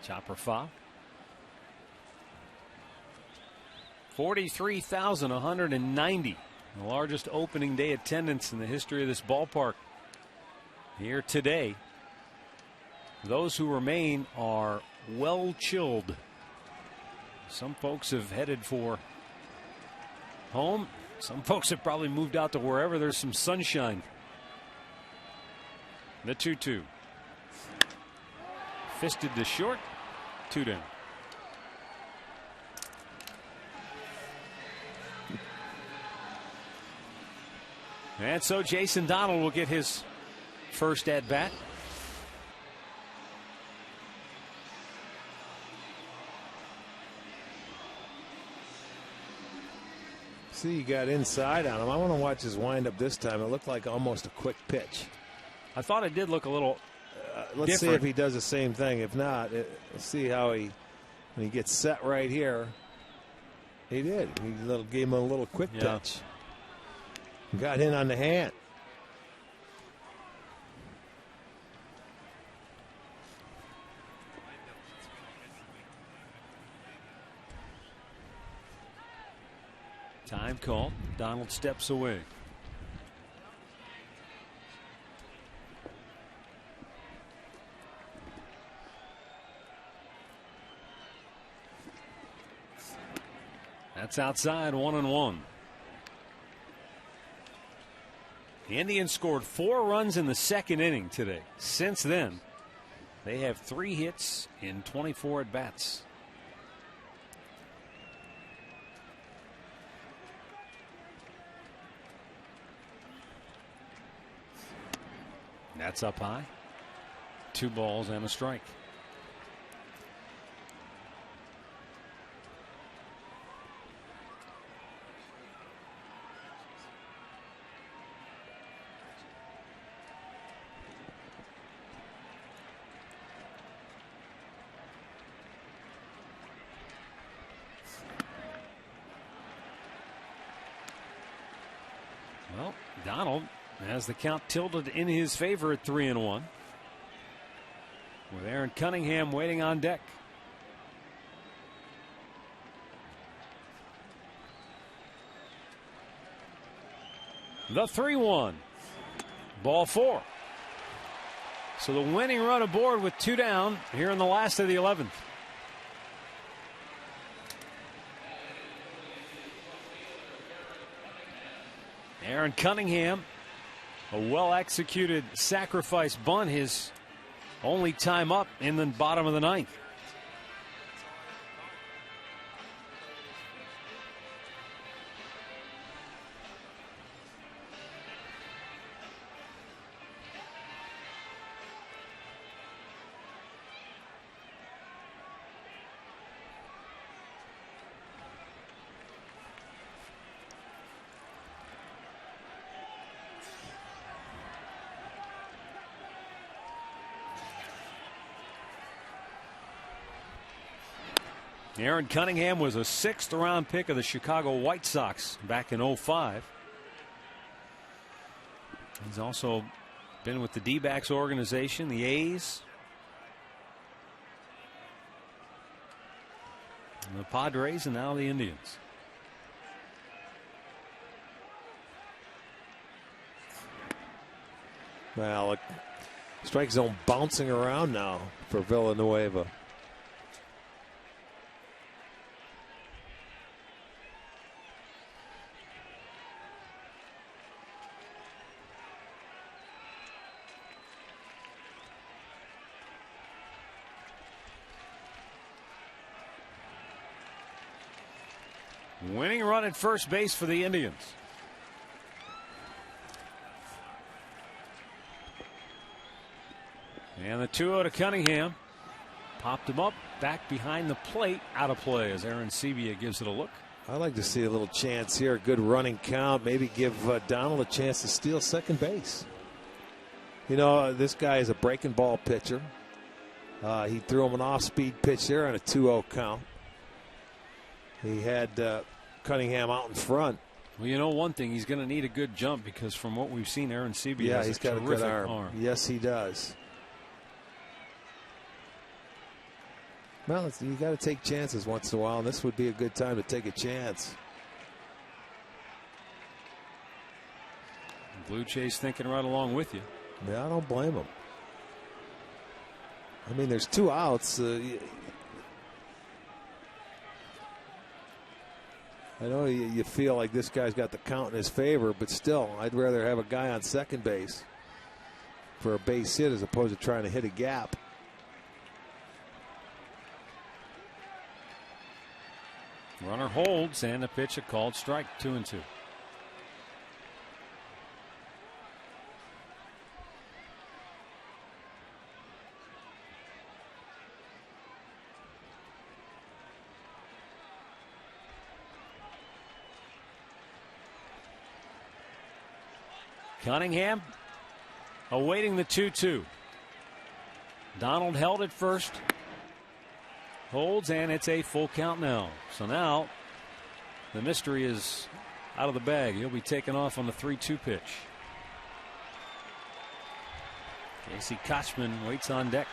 Chopper foul. 43,190. The largest opening day attendance in the history of this ballpark here today. Those who remain are well chilled. Some folks have headed for home. Some folks have probably moved out to wherever there's some sunshine. The 2-2. Fisted to short. 2 down. And so Jason Donald will get his first at bat. See, you got inside on him. I want to watch his windup this time. It looked like almost a quick pitch. I thought it did look a little let's different. see if he does the same thing. If not, let's see how when he gets set right here. He did. He gave him a little quick touch. Got in on the hand. Time call. Donald steps away. That's outside, 1-1. The Indians scored 4 runs in the second inning today. Since then, they have 3 hits in 24 at bats. That's up high. 2 balls and a strike. Well, Donald has the count tilted in his favor at 3-1. With Aaron Cunningham waiting on deck. The 3-1. Ball 4. So the winning run aboard with 2 down here in the last of the 11th. Aaron Cunningham, a well-executed sacrifice bunt, his only time up in the bottom of the 9th. Aaron Cunningham was a 6th round pick of the Chicago White Sox back in 2005. He's also been with the D-backs organization, the A's, the Padres, and now the Indians. Well, strike zone bouncing around now for Villanueva. Winning run at first base for the Indians. And the 2-0 to Cunningham. Popped him up, back behind the plate, out of play as Aaron Sebia gives it a look. I'd like to see a little chance here, a good running count, maybe give Donald a chance to steal second base. You know, this guy is a breaking ball pitcher. He threw him an off-speed pitch there on a 2-0 count. He had Cunningham out in front. Well, you know one thing, he's going to need a good jump because from what we've seen, Aaron Sebia has he's got a good arm. arm. Yes, he does. Well, you got to take chances once in a while, and this would be a good time to take a chance. Blue Jays thinking right along with you. Yeah, I don't blame him. I mean, there's 2 outs. I know you feel like this guy's got the count in his favor, but still, I'd rather have a guy on second base for a base hit as opposed to trying to hit a gap. Runner holds, and the pitch a called strike, 2-2. Cunningham awaiting the 2-2. Donald held it first. Holds, and it's a full count now. So now the mystery is out of the bag. He'll be taken off on the 3-2 pitch. Casey Kochman waits on deck.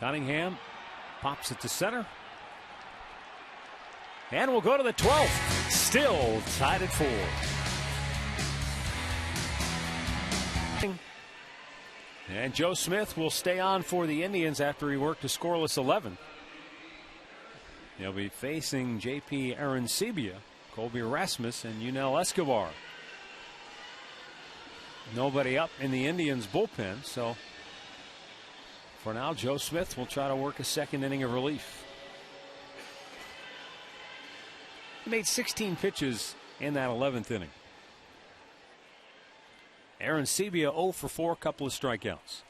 Cunningham pops it to center. And we'll go to the 12th. Still tied at 4. And Joe Smith will stay on for the Indians after he worked a scoreless 11. He'll be facing J.P. Arancibia, Colby Rasmus, and Yunel Escobar. Nobody up in the Indians bullpen, so for now, Joe Smith will try to work a second inning of relief. He made 16 pitches in that 11th inning. Arancibia 0 for 4, a couple of strikeouts.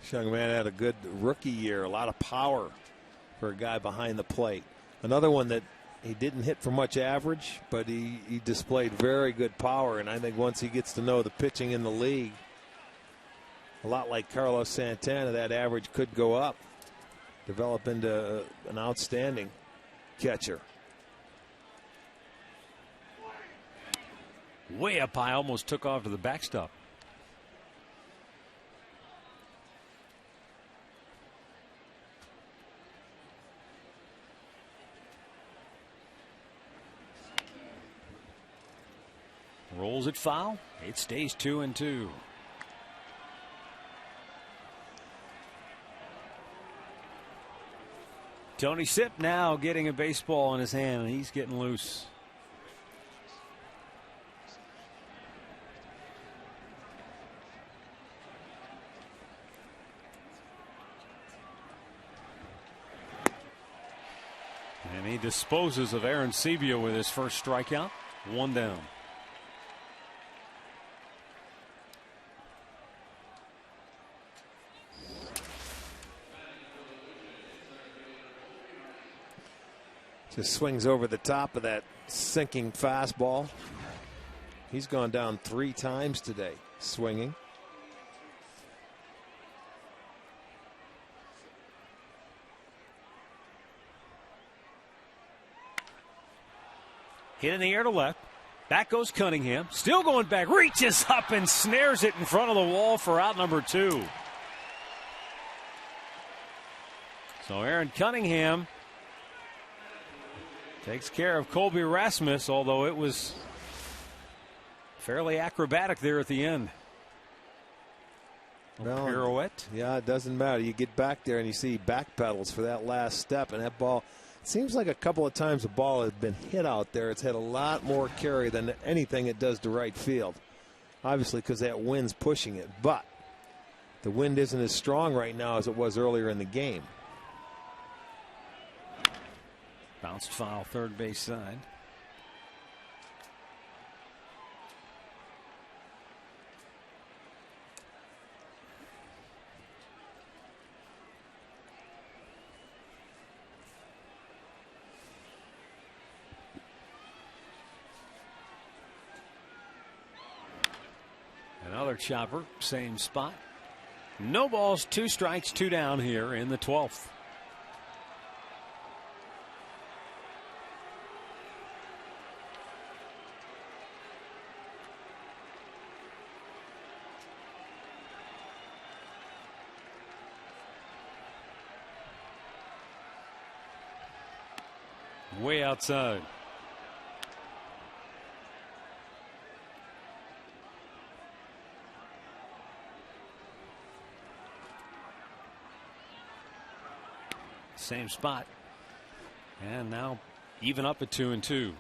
This young man had a good rookie year, a lot of power for a guy behind the plate. Another one that he didn't hit for much average, but he displayed very good power. And I think once he gets to know the pitching in the league, a lot like Carlos Santana, that average could go up, develop into an outstanding catcher. Way up high, almost took off to the backstop. Rolls it foul. It stays 2-2. Tony Sipp now getting a baseball in his hand, and he's getting loose. And he disposes of Arancibia with his first strikeout. 1 down. Just swings over the top of that sinking fastball. He's gone down 3 times today, swinging. Hit in the air to left. Back goes Cunningham. Still going back. Reaches up and snares it in front of the wall for out number 2. So Aaron Cunningham takes care of Colby Rasmus, although it was fairly acrobatic there at the end. No, pirouette. Yeah, it doesn't matter. You get back there and you see back pedals for that last step, and that ball, it seems like a couple of times the ball has been hit out there. It's had a lot more carry than anything it does to right field. Obviously, because that wind's pushing it, but the wind isn't as strong right now as it was earlier in the game. Bounced foul, third base side. Another chopper, same spot. No balls, 2 strikes, 2 down here in the 12th. Way outside. Same spot. And now even up at 2-2.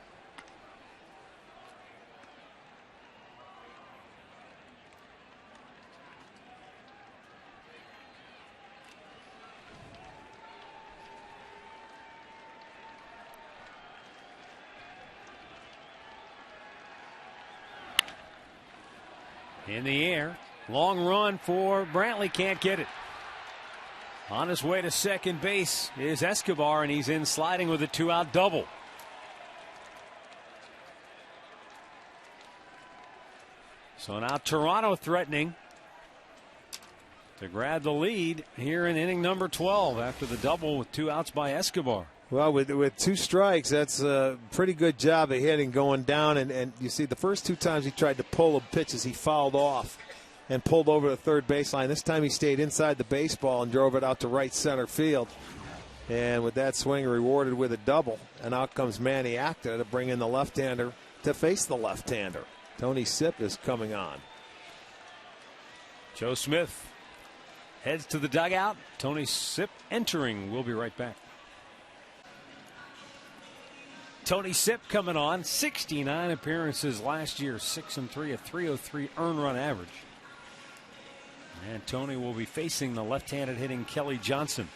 In the air. Long run for Brantley. Can't get it. On his way to second base is Escobar, and he's in sliding with a 2-out double. So now Toronto threatening to grab the lead here in inning number 12 after the double with 2 outs by Escobar. Well, with 2 strikes, that's a pretty good job of hitting going down. And you see the first 2 times he tried to pull the pitches, he fouled off and pulled over the third baseline. This time he stayed inside the baseball and drove it out to right center field. And with that swing rewarded with a double. And out comes Manny Acta to bring in the left-hander to face the left-hander. Tony Sipp is coming on. Joe Smith heads to the dugout. Tony Sipp entering. We'll be right back. Tony Sipp coming on. 69 appearances last year. 6-3, a .303 earned run average. And Tony will be facing the left-handed hitting Kelly Johnson.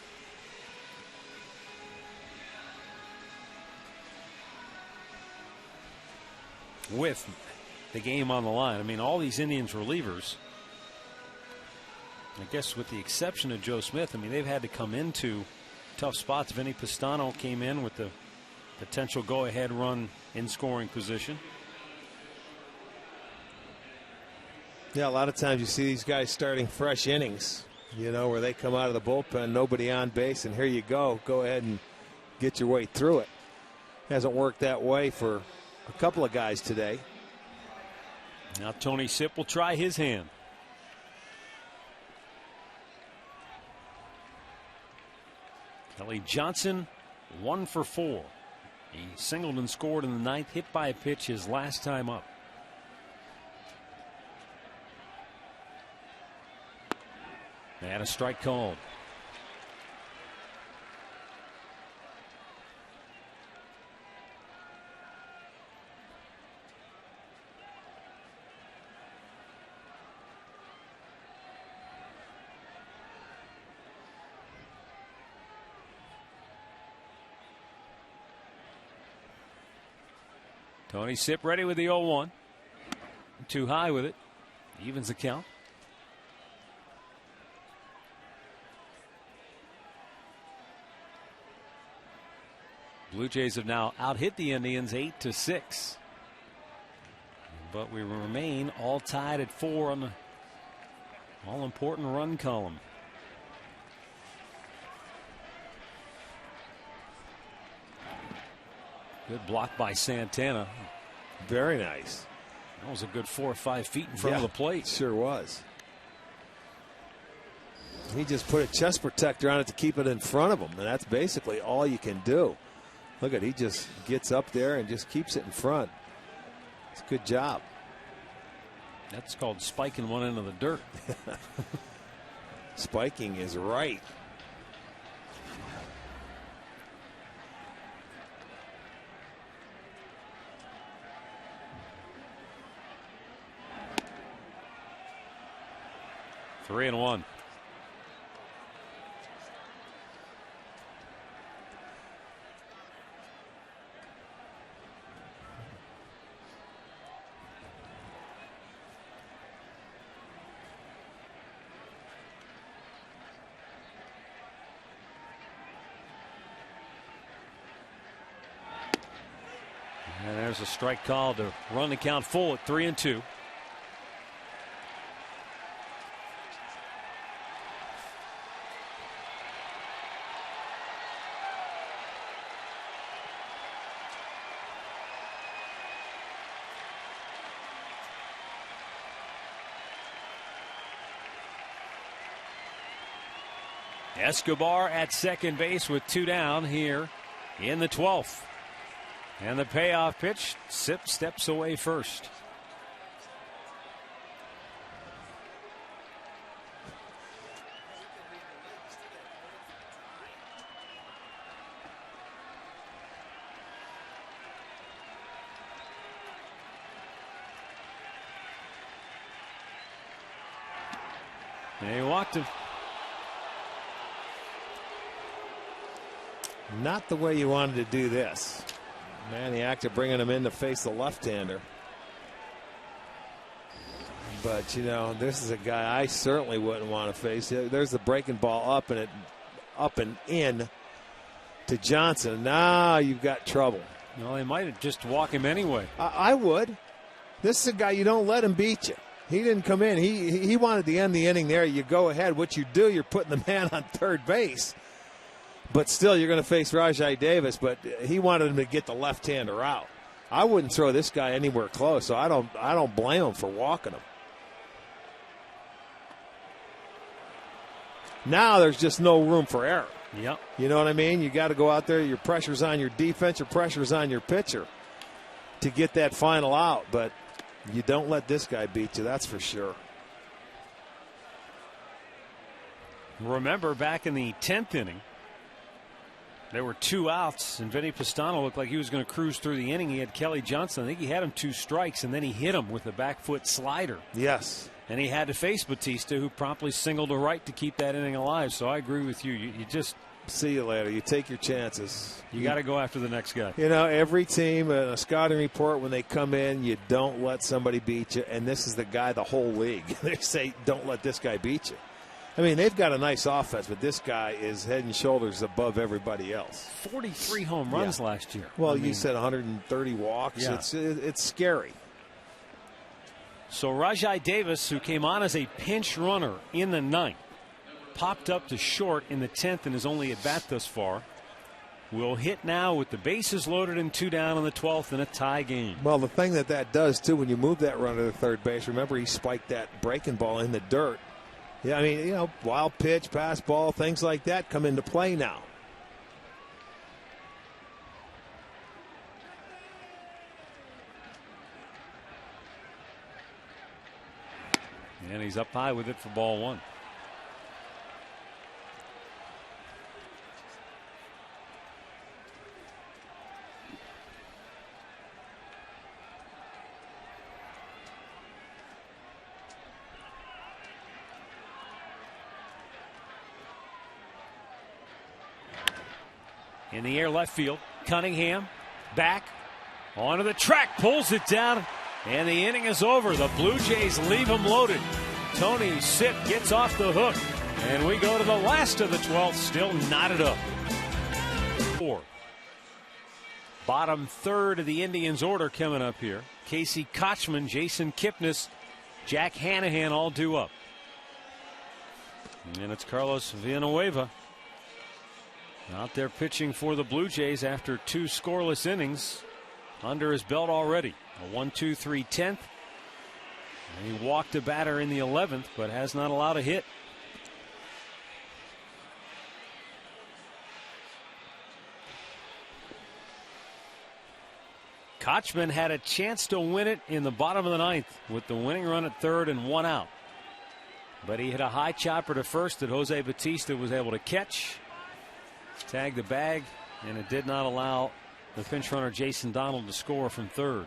With the game on the line. I mean, all these Indians relievers, I guess with the exception of Joe Smith, I mean, they've had to come into tough spots. Vinny Pistano came in with the potential go-ahead run in scoring position. Yeah, a lot of times you see these guys starting fresh innings, you know, where they come out of the bullpen, nobody on base, and here you go. Go ahead and get your way through it. Hasn't worked that way for a couple of guys today. Now Tony Sipp will try his hand. Kelly Johnson, 1 for 4. He singled and scored in the 9th, hit by a pitch his last time up. And a strike called. Tony Sipp ready with the 0-1. Too high with it. Evens the count. Blue Jays have now out-hit the Indians 8-6. But we remain all tied at 4 on the all-important run column. Good block by Santana. Very nice. That was a good 4 or 5 feet in front of the plate. Sure was. He just put a chest protector on it to keep it in front of him, and that's basically all you can do. Look at, he just gets up there and just keeps it in front. It's a good job. That's called spiking one into the dirt. Spiking is right. Three and one. And there's a strike call to run the count full at 3-2. Escobar at second base with 2 down here in the 12th. And the payoff pitch, Sip steps away first. And he walked him. Not the way you wanted to do this. Maniac bringing him in to face the left-hander. But, you know, this is a guy I certainly wouldn't want to face. There's the breaking ball up and in to Johnson. Now you've got trouble. Well, they might just walk him anyway. I would. This is a guy you don't let him beat you. He didn't come in. He wanted to end the inning there. You go ahead. What you do, you're putting the man on third base. But still, you're going to face Rajai Davis. But he wanted him to get the left-hander out. I wouldn't throw this guy anywhere close, so I don't blame him for walking him. Now there's just no room for error. Yep. You know what I mean? You got to go out there. Your pressure's on your defense. Your pressure's on your pitcher to get that final out. But you don't let this guy beat you. That's for sure. Remember back in the 10th inning, there were 2 outs, and Vinny Pastano looked like he was going to cruise through the inning. He had Kelly Johnson. I think he had him 2 strikes, and then he hit him with a back foot slider. Yes. And he had to face Batista, who promptly singled to right to keep that inning alive. So I agree with you. You just see you later. You take your chances. You got to go after the next guy. You know, every team in a scouting report, when they come in, you don't let somebody beat you. And this is the guy, the whole league. They say, don't let this guy beat you. I mean, they've got a nice offense, but this guy is head and shoulders above everybody else. 43 home runs last year. Well, you said 130 walks. Yeah. It's scary. So Rajai Davis, who came on as a pinch runner in the 9th, popped up to short in the 10th and is only at bat thus far, will hit now with the bases loaded and 2 down on the 12th in a tie game. Well, the thing that does, too, when you move that runner to third base, remember he spiked that breaking ball in the dirt. Yeah, I mean, you know, wild pitch, pass ball, things like that come into play now. And he's up high with it for ball 1. In the air left field, Cunningham back onto the track, pulls it down, and the inning is over. The Blue Jays leave him loaded. Tony Sipp gets off the hook, and we go to the last of the 12th, still knotted up. 4. Bottom third of the Indians order coming up here. Casey Kochman, Jason Kipnis, Jack Hanahan all due up. And it's Carlos Villanueva out there pitching for the Blue Jays after 2 scoreless innings under his belt already. A 1-2-3 10th. And he walked a batter in the 11th, but has not allowed a hit. Kochman had a chance to win it in the bottom of the 9th with the winning run at third and 1 out. But he hit a high chopper to first that Jose Bautista was able to catch, tag the bag, and it did not allow the pinch runner Jason Donald to score from third.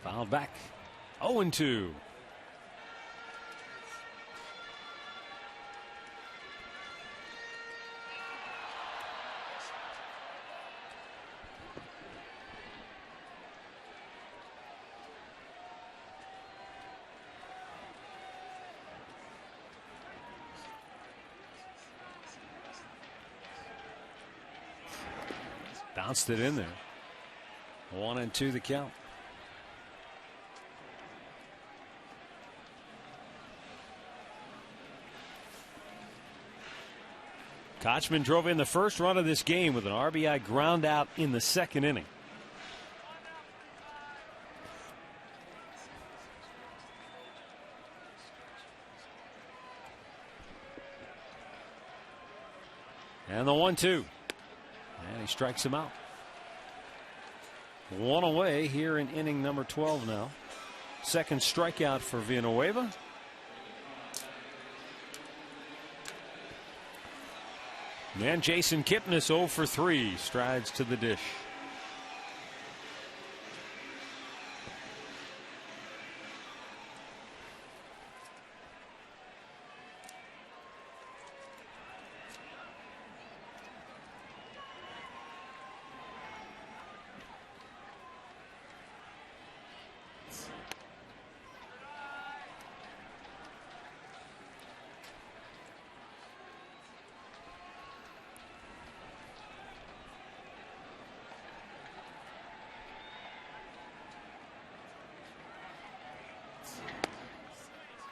Fouled back. 0-2. Bounced it in there. 1-2 the count. Kochman drove in the first run of this game with an RBI ground out in the second inning. And the 1-2. And he strikes him out. One away here in inning number 12 now. Second strikeout for Villanueva. And Jason Kipnis 0 for 3, strides to the dish.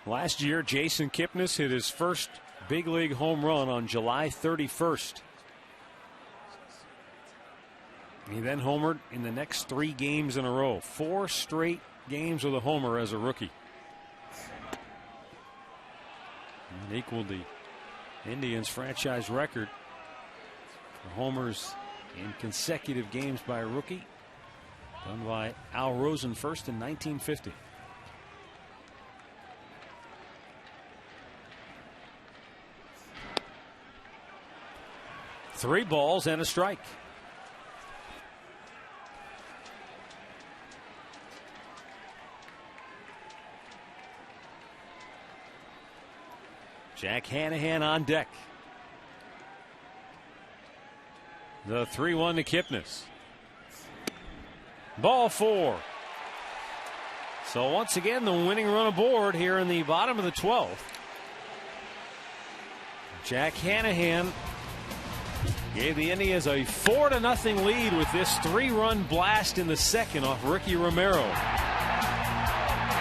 Last year, Jason Kipnis hit his first big league home run on July 31st. He then homered in the next 3 games in a row. 4 straight games with a homer as a rookie. And equaled the Indians' franchise record for homers in consecutive games by a rookie, done by Al Rosenfirst in 1950. Three balls and a strike. Jack Hanahan on deck. The 3-1 to Kipnis. Ball 4. So once again, the winning run aboard here in the bottom of the 12th. Jack Hanahan gave the Indians a 4-0 lead with this 3-run blast in the second off Ricky Romero.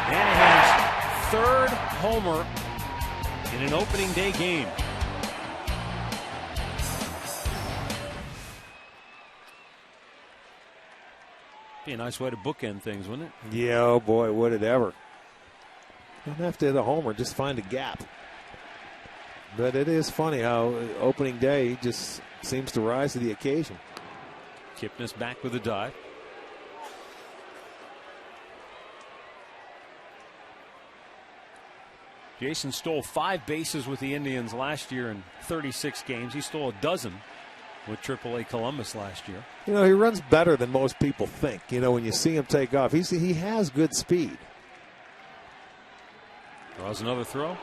Hanahan's third homer in an opening day game. Be a nice way to bookend things, wouldn't it? Yeah, oh boy, would it ever. Don't have to hit a homer, just find a gap. But it is funny how opening day just seems to rise to the occasion. Kipnis back with a dive. Jason stole 5 bases with the Indians last year in 36 games. He stole a dozen with AAA Columbus last year. You know, he runs better than most people think. You know, when you see him take off, he has good speed. Draws another throw.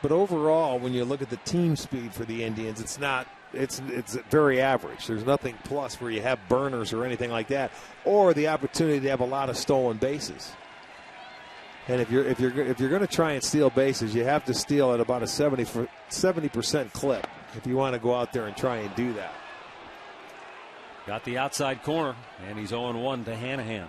But overall, when you look at the team speed for the Indians, it's very average. There's nothing plus where you have burners or anything like that, or the opportunity to have a lot of stolen bases. And if you're going to try and steal bases, you have to steal at about a 70% clip if you want to go out there and try and do that. Got the outside corner, and he's 0-1 to Hanahan.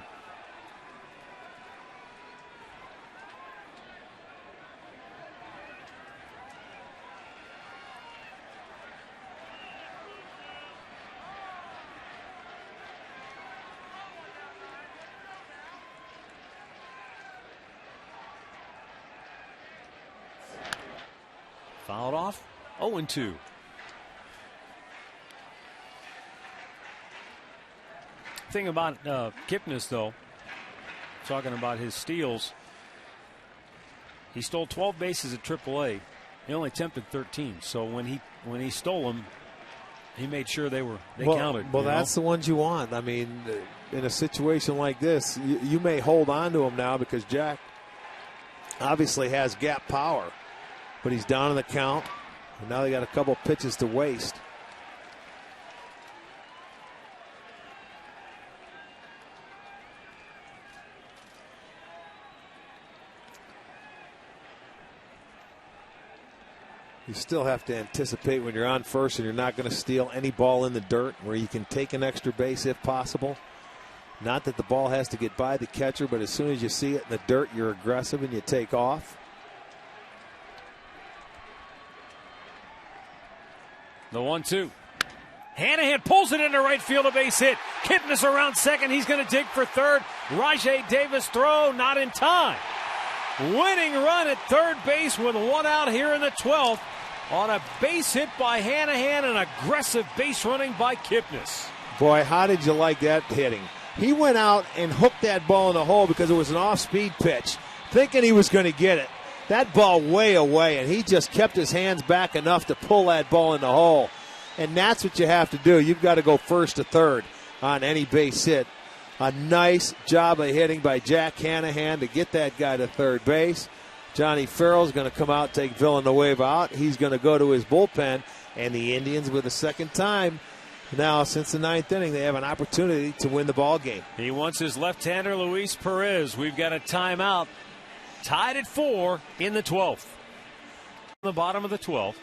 Fouled off. 0-2. Thing about Kipnis, though, talking about his steals, he stole 12 bases at AAA. He only attempted 13. So when he stole them, he made sure they counted. Well, that's the ones you want. I mean, in a situation like this, you may hold on to him now because Jack obviously has gap power, but he's down in the count, and now they got a couple pitches to waste. You still have to anticipate when you're on first and you're not going to steal any ball in the dirt, where you can take an extra base if possible. Not that the ball has to get by the catcher, but as soon as you see it in the dirt, you're aggressive and you take off. The 1-2. Hanahan pulls it into right field, a base hit. Kipnis around second. He's going to dig for third. Rajai Davis throw, not in time. Winning run at third base with one out here in the 12th on a base hit by Hanahan and aggressive base running by Kipnis. Boy, how did you like that hitting? He went out and hooked that ball in the hole because it was an off-speed pitch, thinking he was going to get it. That ball way away, and he just kept his hands back enough to pull that ball in the hole. And that's what you have to do. You've got to go first to third on any base hit. A nice job of hitting by Jack Hanahan to get that guy to third base. Johnny Farrell's going to come out, take Villanueva out. He's going to go to his bullpen, and the Indians, with a second time now since the ninth inning, they have an opportunity to win the ball game. He wants his left-hander, Luis Perez. We've got a timeout. Tied at 4 in the 12th. The bottom of the 12th.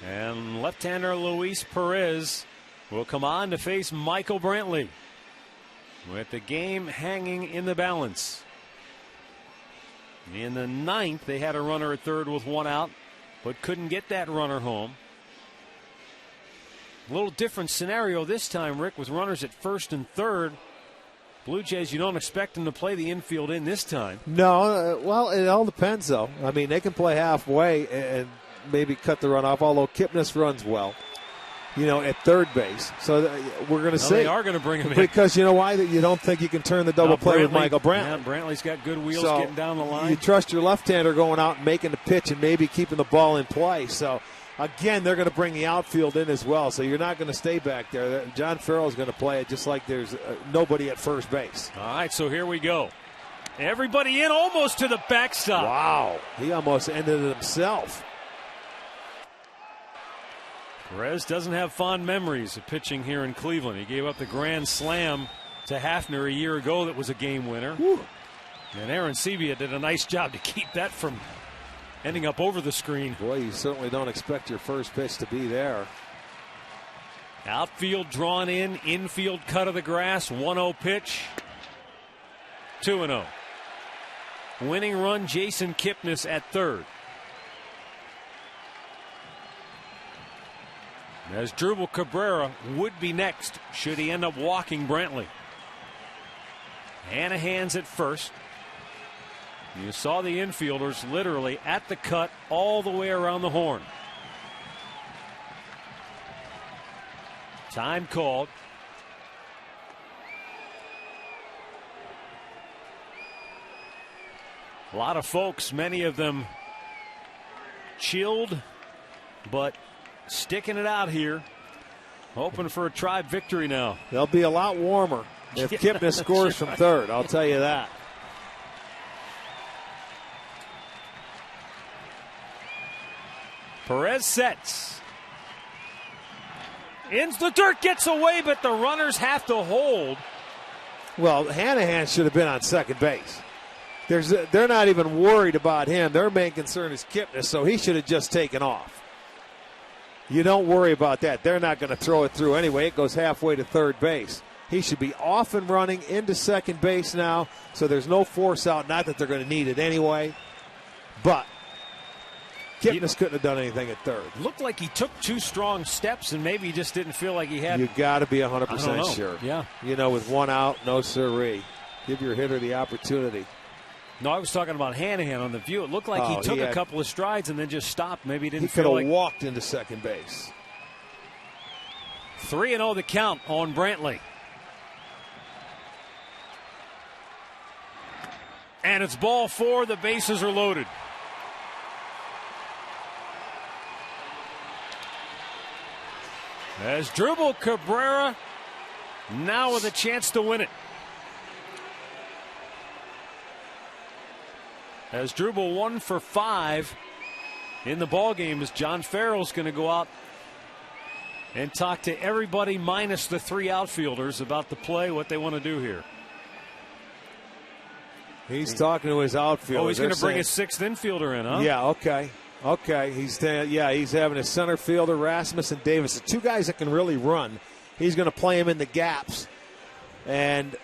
And left-hander Luis Perez will come on to face Michael Brantley, with the game hanging in the balance. In the ninth, they had a runner at third with one out, but couldn't get that runner home. A little different scenario this time, Rick, with runners at first and third. Blue Jays, you don't expect them to play the infield in this time. No, well, it all depends, though. I mean, they can play halfway and maybe cut the run off, although Kipnis runs well, at third base. So we're going to see. They are going to bring him in. Because you know why? You don't think you can turn the double play with Michael Brantley. Yeah, Brantley's got good wheels getting down the line. You trust your left-hander going out and making the pitch and maybe keeping the ball in play. So, again, they're going to bring the outfield in as well. So you're not going to stay back there. John Farrell is going to play it just like there's nobody at first base. All right, so here we go. Everybody in almost to the backstop. Wow. He almost ended it himself. Perez doesn't have fond memories of pitching here in Cleveland. He gave up the grand slam to Hafner a year ago that was a game winner. Whew. And Aaron Sebia did a nice job to keep that from ending up over the screen. Boy, you certainly don't expect your first pitch to be there. Outfield drawn in, infield cut of the grass, 1-0 pitch, 2-0. Winning run, Jason Kipnis at third. As Drupal Cabrera would be next should he end up walking Brantley. Hanahan's at first. You saw the infielders literally at the cut all the way around the horn. Time called. A lot of folks, many of them chilled, but sticking it out here, hoping for a Tribe victory now. They'll be a lot warmer if Kipnis scores from third, I'll tell you that. Perez sets. Ins the dirt, gets away, but the runners have to hold. Well, Hanahan should have been on second base. They're not even worried about him. Their main concern is Kipnis, so he should have just taken off. You don't worry about that. They're not going to throw it through anyway. It goes halfway to third base. He should be off and running into second base now, so there's no force out. Not that they're going to need it anyway, but Kipnis couldn't have done anything at third. Looked like he took two strong steps, and maybe he just didn't feel like he had. You got to be 100% sure. Yeah. With one out, no siree. Give your hitter the opportunity. No, I was talking about Hanahan on the view. It looked like he took a couple of strides and then just stopped. Maybe he didn't feel like... He could have walked into second base. 3-0 the count on Brantley. And it's ball 4. The bases are loaded. As Drupal Cabrera now with a chance to win it. As Drupal 1 for 5 in the ball game, as John Farrell's going to go out and talk to everybody minus the 3 outfielders about the play, what they want to do here. He's talking to his outfielders. Oh, he's going to bring his 6th infielder in, huh? Yeah, okay. Okay, he's having his center fielder, Rasmussen Davis, the 2 guys that can really run. He's going to play him in the gaps. And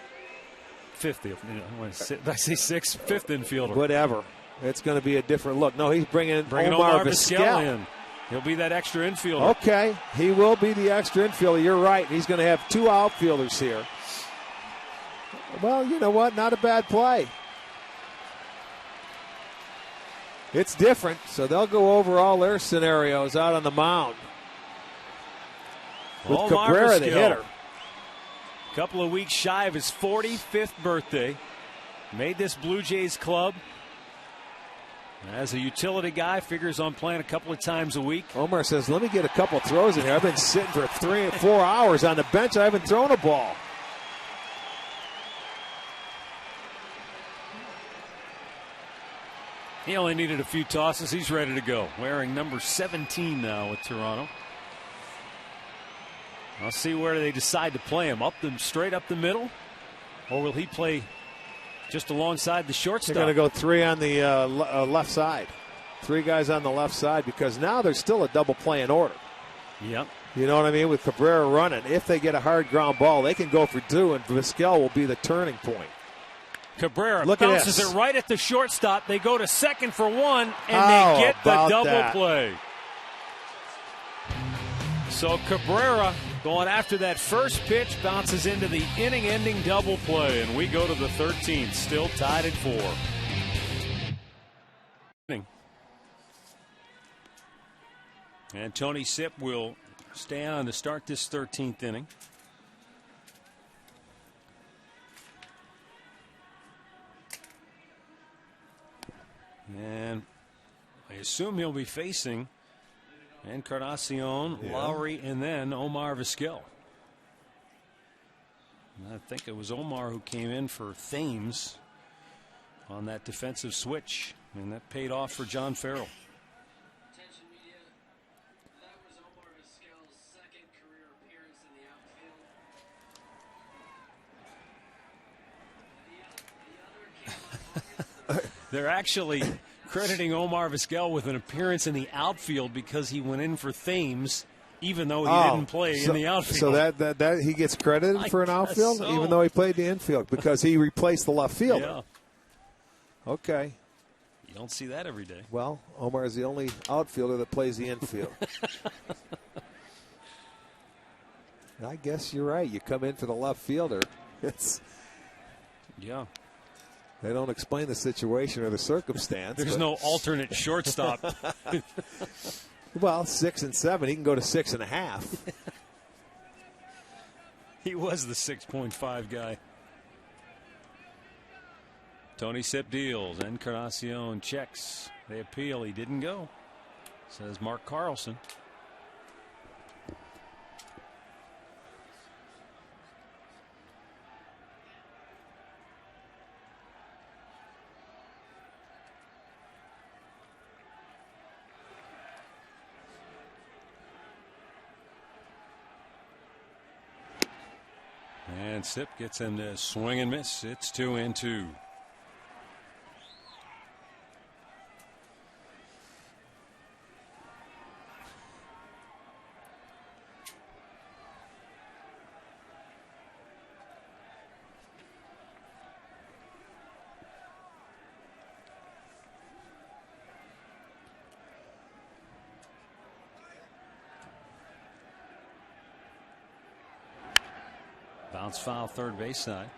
5th, did I say 6th? 5th infielder. Whatever. It's going to be a different look. No, he's bringing Omar Vizquel in. He'll be that extra infielder. Okay, he will be the extra infielder. You're right. He's going to have 2 outfielders here. Well, you know what? Not a bad play. It's different, so they'll go over all their scenarios out on the mound. With Cabrera, the hitter. A couple of weeks shy of his 45th birthday. Made this Blue Jays club. As a utility guy, figures on playing a couple of times a week. Omar says, let me get a couple throws in here. I've been sitting for 3 or 4 hours on the bench. I haven't thrown a ball. He only needed a few tosses. He's ready to go. Wearing number 17 now with Toronto. I'll see where they decide to play him. Straight up the middle? Or will he play just alongside the shortstop? They're going to go 3 on the left side. 3 guys on the left side because now there's still a double play in order. Yep. You know what I mean? With Cabrera running, if they get a hard ground ball, they can go for 2, and Vizquel will be the turning point. Cabrera bounces it right at the shortstop. They go to second for 1, and they get the double play. So Cabrera going after that first pitch, bounces into the inning-ending double play, and we go to the 13th, still tied at 4. And Tony Sipp will stay on to start this 13th inning. And I assume he'll be facing Encarnacion, Lowry, and then Omar Vizquel. I think it was Omar who came in for Thames on that defensive switch, and that paid off for John Farrell. Attention media, that was Omar Vizquel's 2nd career appearance in the outfield. They're actually crediting Omar Vizquel with an appearance in the outfield because he went in for Thames, even though he didn't play in the outfield. So that he gets credited for an outfield, even though he played the infield, because he replaced the left fielder. Yeah. Okay. You don't see that every day. Well, Omar is the only outfielder that plays the infield. I guess you're right. You come in for the left fielder. Yeah. They don't explain the situation or the circumstance. There's no alternate shortstop. Well, 6 and 7. He can go to 6.5. He was the 6.5 guy. Tony Sipp deals. Encarnacion checks. They appeal. He didn't go, says Mark Carlson. And Sipp gets him to swing and miss. It's 2-2. Bounce foul third base side.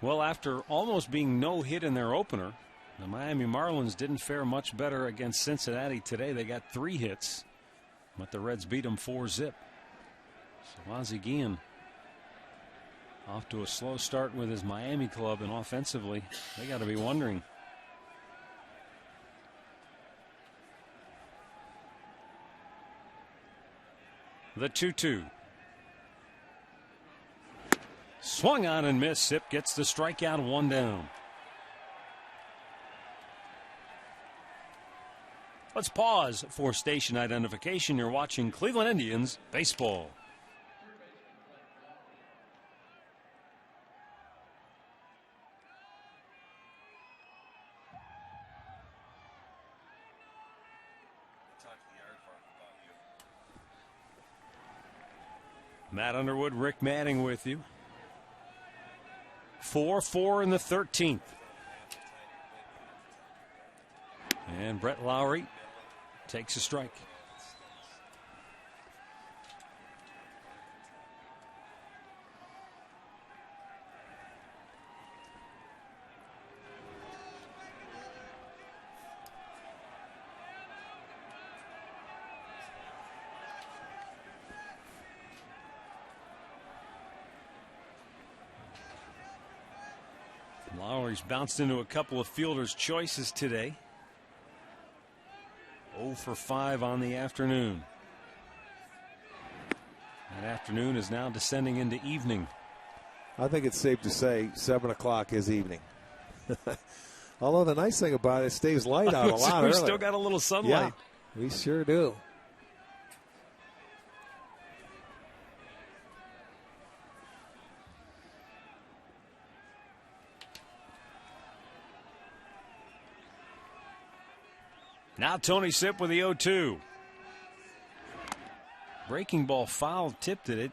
Well, after almost being no hit in their opener, the Miami Marlins didn't fare much better against Cincinnati today. They got 3 hits, but the Reds beat them 4-0. So Ozzie Guillen off to a slow start with his Miami club, and offensively, they got to be wondering. The 2-2. Swung on and missed. Sip gets the strikeout, 1 down. Let's pause for station identification. You're watching Cleveland Indians baseball. Matt Underwood, Rick Manning with you. 4-4 in the 13th. And Brett Lowry takes a strike. Lowry's bounced into a couple of fielders' choices today. 0 for 5 on the afternoon. That afternoon is now descending into evening. I think it's safe to say 7 o'clock is evening. Although the nice thing about it stays light out a lot We've earlier. still got a little sunlight. Yeah, we sure do. Now Tony Sipp with the 0-2. Breaking ball foul tipped at it.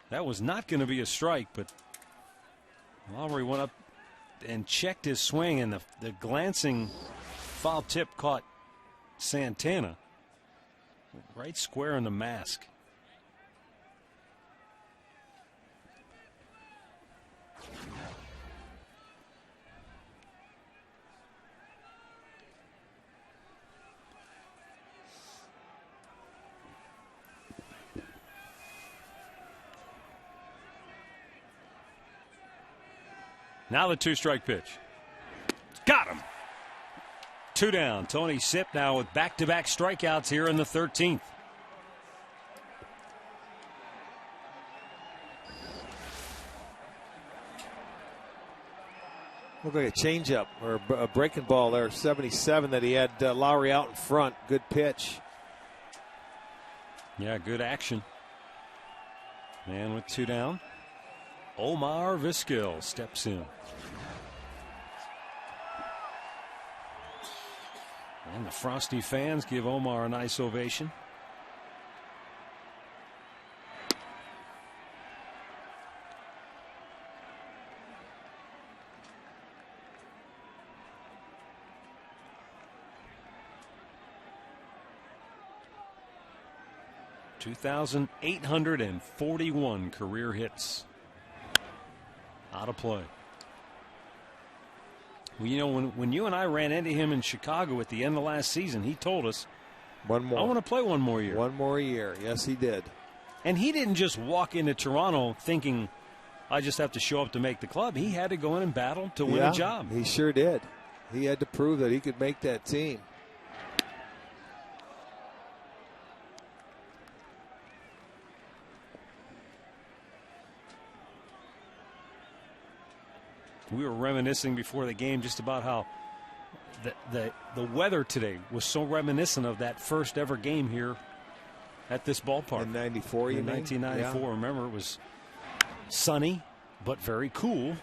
That was not going to be a strike, but Lowry went up and checked his swing, and the glancing foul tip caught Santana right square in the mask. Now the 2-strike pitch. Got him. 2 down. Tony Sipp now with back-to-back strikeouts here in the 13th. Looked like a changeup or a breaking ball there. 77 that he had Lowry out in front. Good pitch. Yeah, good action. Man with 2 down. Omar Vizquel steps in. And the Frosty fans give Omar a nice ovation. (2,841 career hits). Out of play. Well, you know, when you and I ran into him in Chicago at the end of last season, he told us, one more. I want to play one more year. One more year. Yes, he did. And he didn't just walk into Toronto thinking, I just have to show up to make the club. He had to go in and battle to win a job. He sure did. He had to prove that he could make that team. We were reminiscing before the game just about how the weather today was so reminiscent of that first ever game here at this ballpark. In 94, you in mean? 1994. Yeah. Remember, it was sunny but very cool.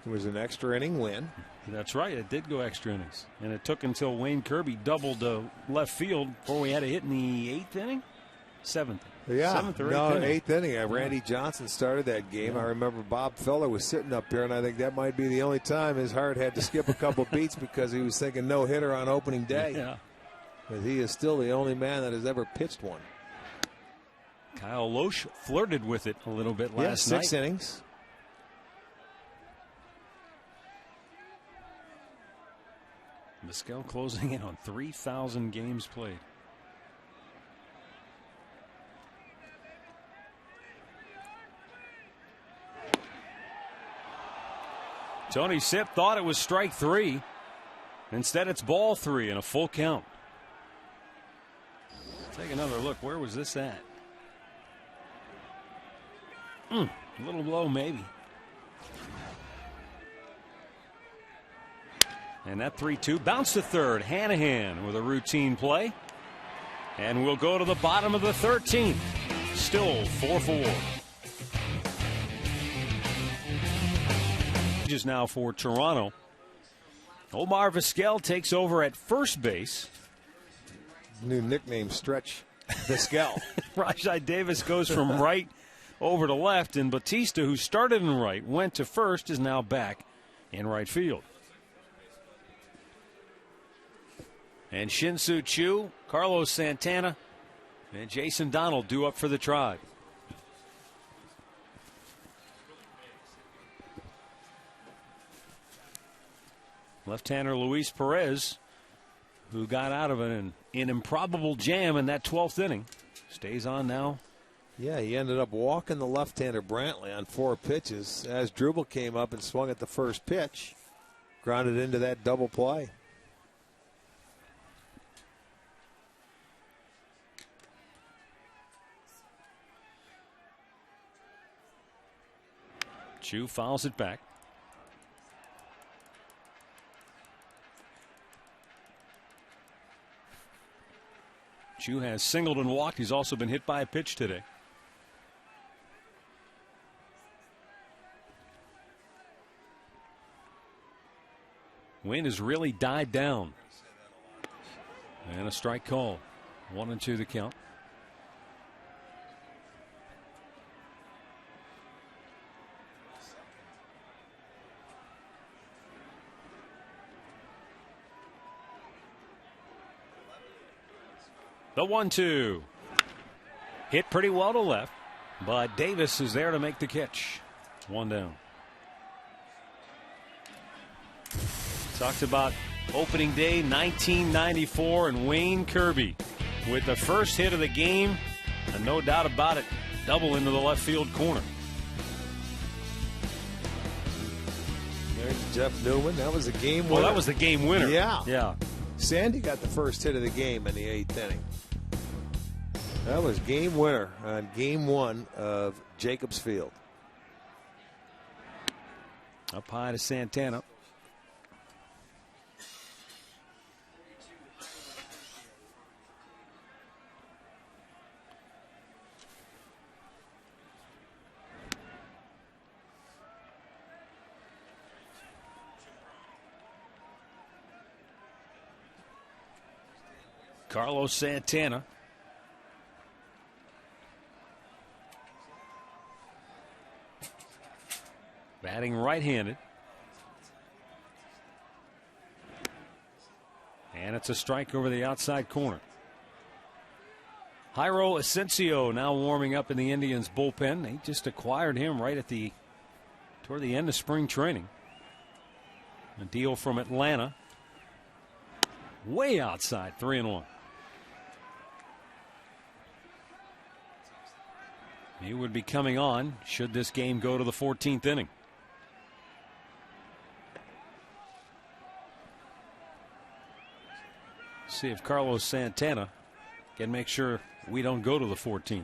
It was an extra inning win. That's right. It did go extra innings. And it took until Wayne Kirby doubled left field before we had a hit in the 8th inning? 7th. Yeah, 7th or 8th inning. 8th inning. Randy Johnson started that game. Yeah. I remember Bob Feller was sitting up here, and I think that might be the only time his heart had to skip a couple beats because he was thinking no-hitter on opening day. Yeah. But he is still the only man that has ever pitched one. Kyle Loesch flirted with it a little bit last night. 6 innings. Vizquel closing in on 3,000 games played. Tony Sipp thought it was strike 3. Instead, it's ball 3 and a full count. Take another look. Where was this at? A little low, maybe. And that 3-2 bounced to third. Hanahan with a routine play. And we'll go to the bottom of the 13th. Still 4-4. Just now for Toronto. Omar Vizquel takes over at first base. New nickname, Stretch Vizquel. Rajai Davis goes from right over to left, and Batista, who started in right, went to first, is now back in right field. And Shin-Soo Choo, Carlos Santana, and Jason Donald due up for the Tribe. Left-hander Luis Perez, who got out of an improbable jam in that 12th inning, stays on now. Yeah, he ended up walking the left-hander Brantley on 4 pitches as Drubel came up and swung at the first pitch, grounded into that double play. Choo fouls it back. Choo has singled and walked. He's also been hit by a pitch today. Wind has really died down. And a strike call. 1-2 the count. The 1-2. Hit pretty well to left, but Davis is there to make the catch. 1 down. Talked about opening day 1994 and Wayne Kirby with the first hit of the game, and no doubt about it, double into the left field corner. There's Jeff Newman. That was a game winner. Well, that was the game winner. Yeah. Sandy got the first hit of the game in the 8th inning. That was game winner on game 1 of Jacobs Field. Up high to Santana. Carlos Santana. Batting right-handed. And it's a strike over the outside corner. Jairo Asensio now warming up in the Indians bullpen. They just acquired him right at toward the end of spring training. A deal from Atlanta. Way outside, 3-1. He would be coming on should this game go to the 14th inning. See if Carlos Santana can make sure we don't go to the 14th.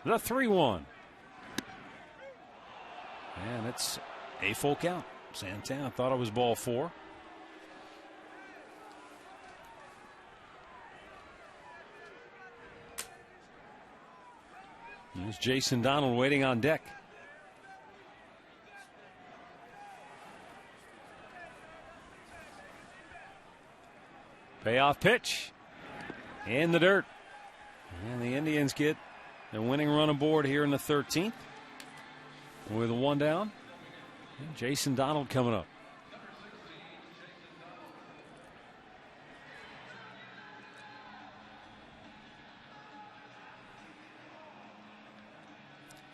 The 3-1. And it's a full count. Santana thought it was ball 4. There's Jason Donald waiting on deck. Payoff pitch in the dirt. And the Indians get a winning run aboard here in the 13th with a 1 down. And Jason Donald coming up.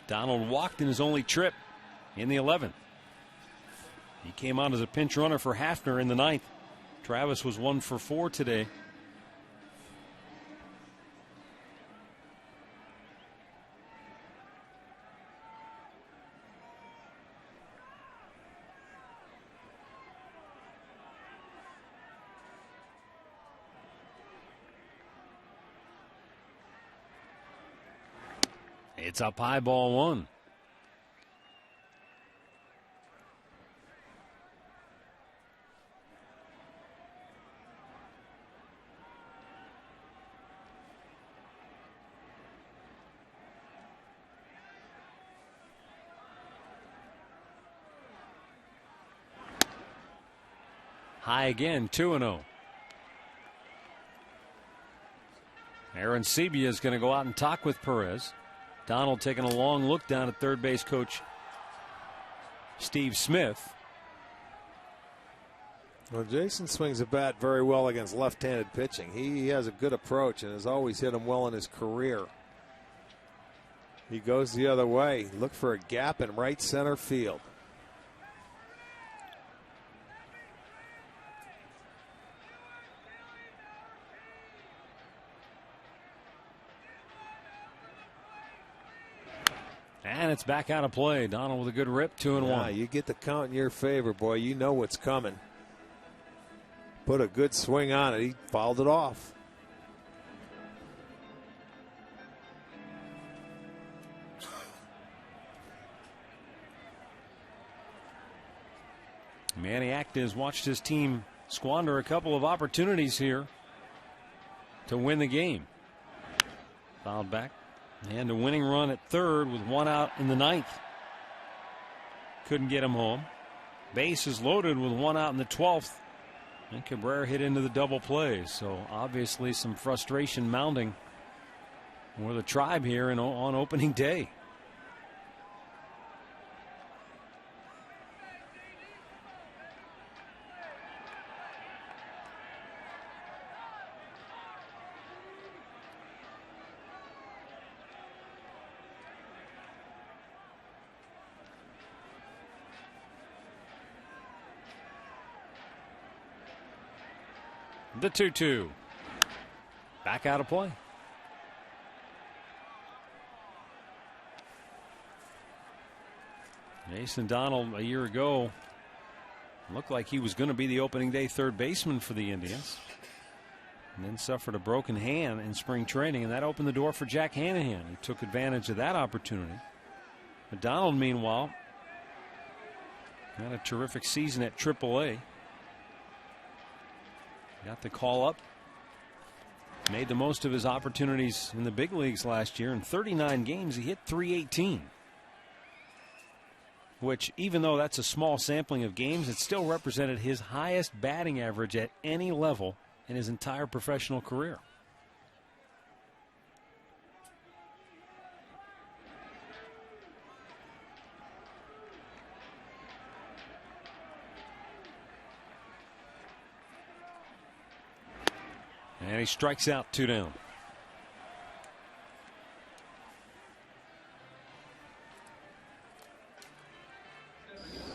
Donald walked in his only trip in the 11th. He came on as a pinch runner for Hafner in the 9th. Travis was 1 for 4 today. It's up high, ball 1. High again, 2-0. Aaron Sebia is going to go out and talk with Perez. Donald taking a long look down at third base coach Steve Smith. Well, Jason swings a bat very well against left-handed pitching. He has a good approach and has always hit him well in his career. He goes the other way. Look for a gap in right center field. And it's back out of play. Donald with a good rip, 2-1. You get the count in your favor, boy. You know what's coming. Put a good swing on it. He fouled it off. Manny Actis watched his team squander a couple of opportunities here to win the game. Fouled back. And a winning run at third with 1 out in the 9th. Couldn't get him home. Base is loaded with 1 out in the 12th. And Cabrera hit into the double play. So obviously some frustration mounting for the Tribe here on opening day. The 2-2. Back out of play. Jason Donald a year ago looked like he was going to be the opening day third baseman for the Indians. And then suffered a broken hand in spring training, and that opened the door for Jack Hanahan. He took advantage of that opportunity. But Donald, meanwhile, had a terrific season at AAA. Got the call up. Made the most of his opportunities in the big leagues last year. In 39 games, he hit .318. Which, even though that's a small sampling of games, it still represented his highest batting average at any level in his entire professional career. And he strikes out, 2 down.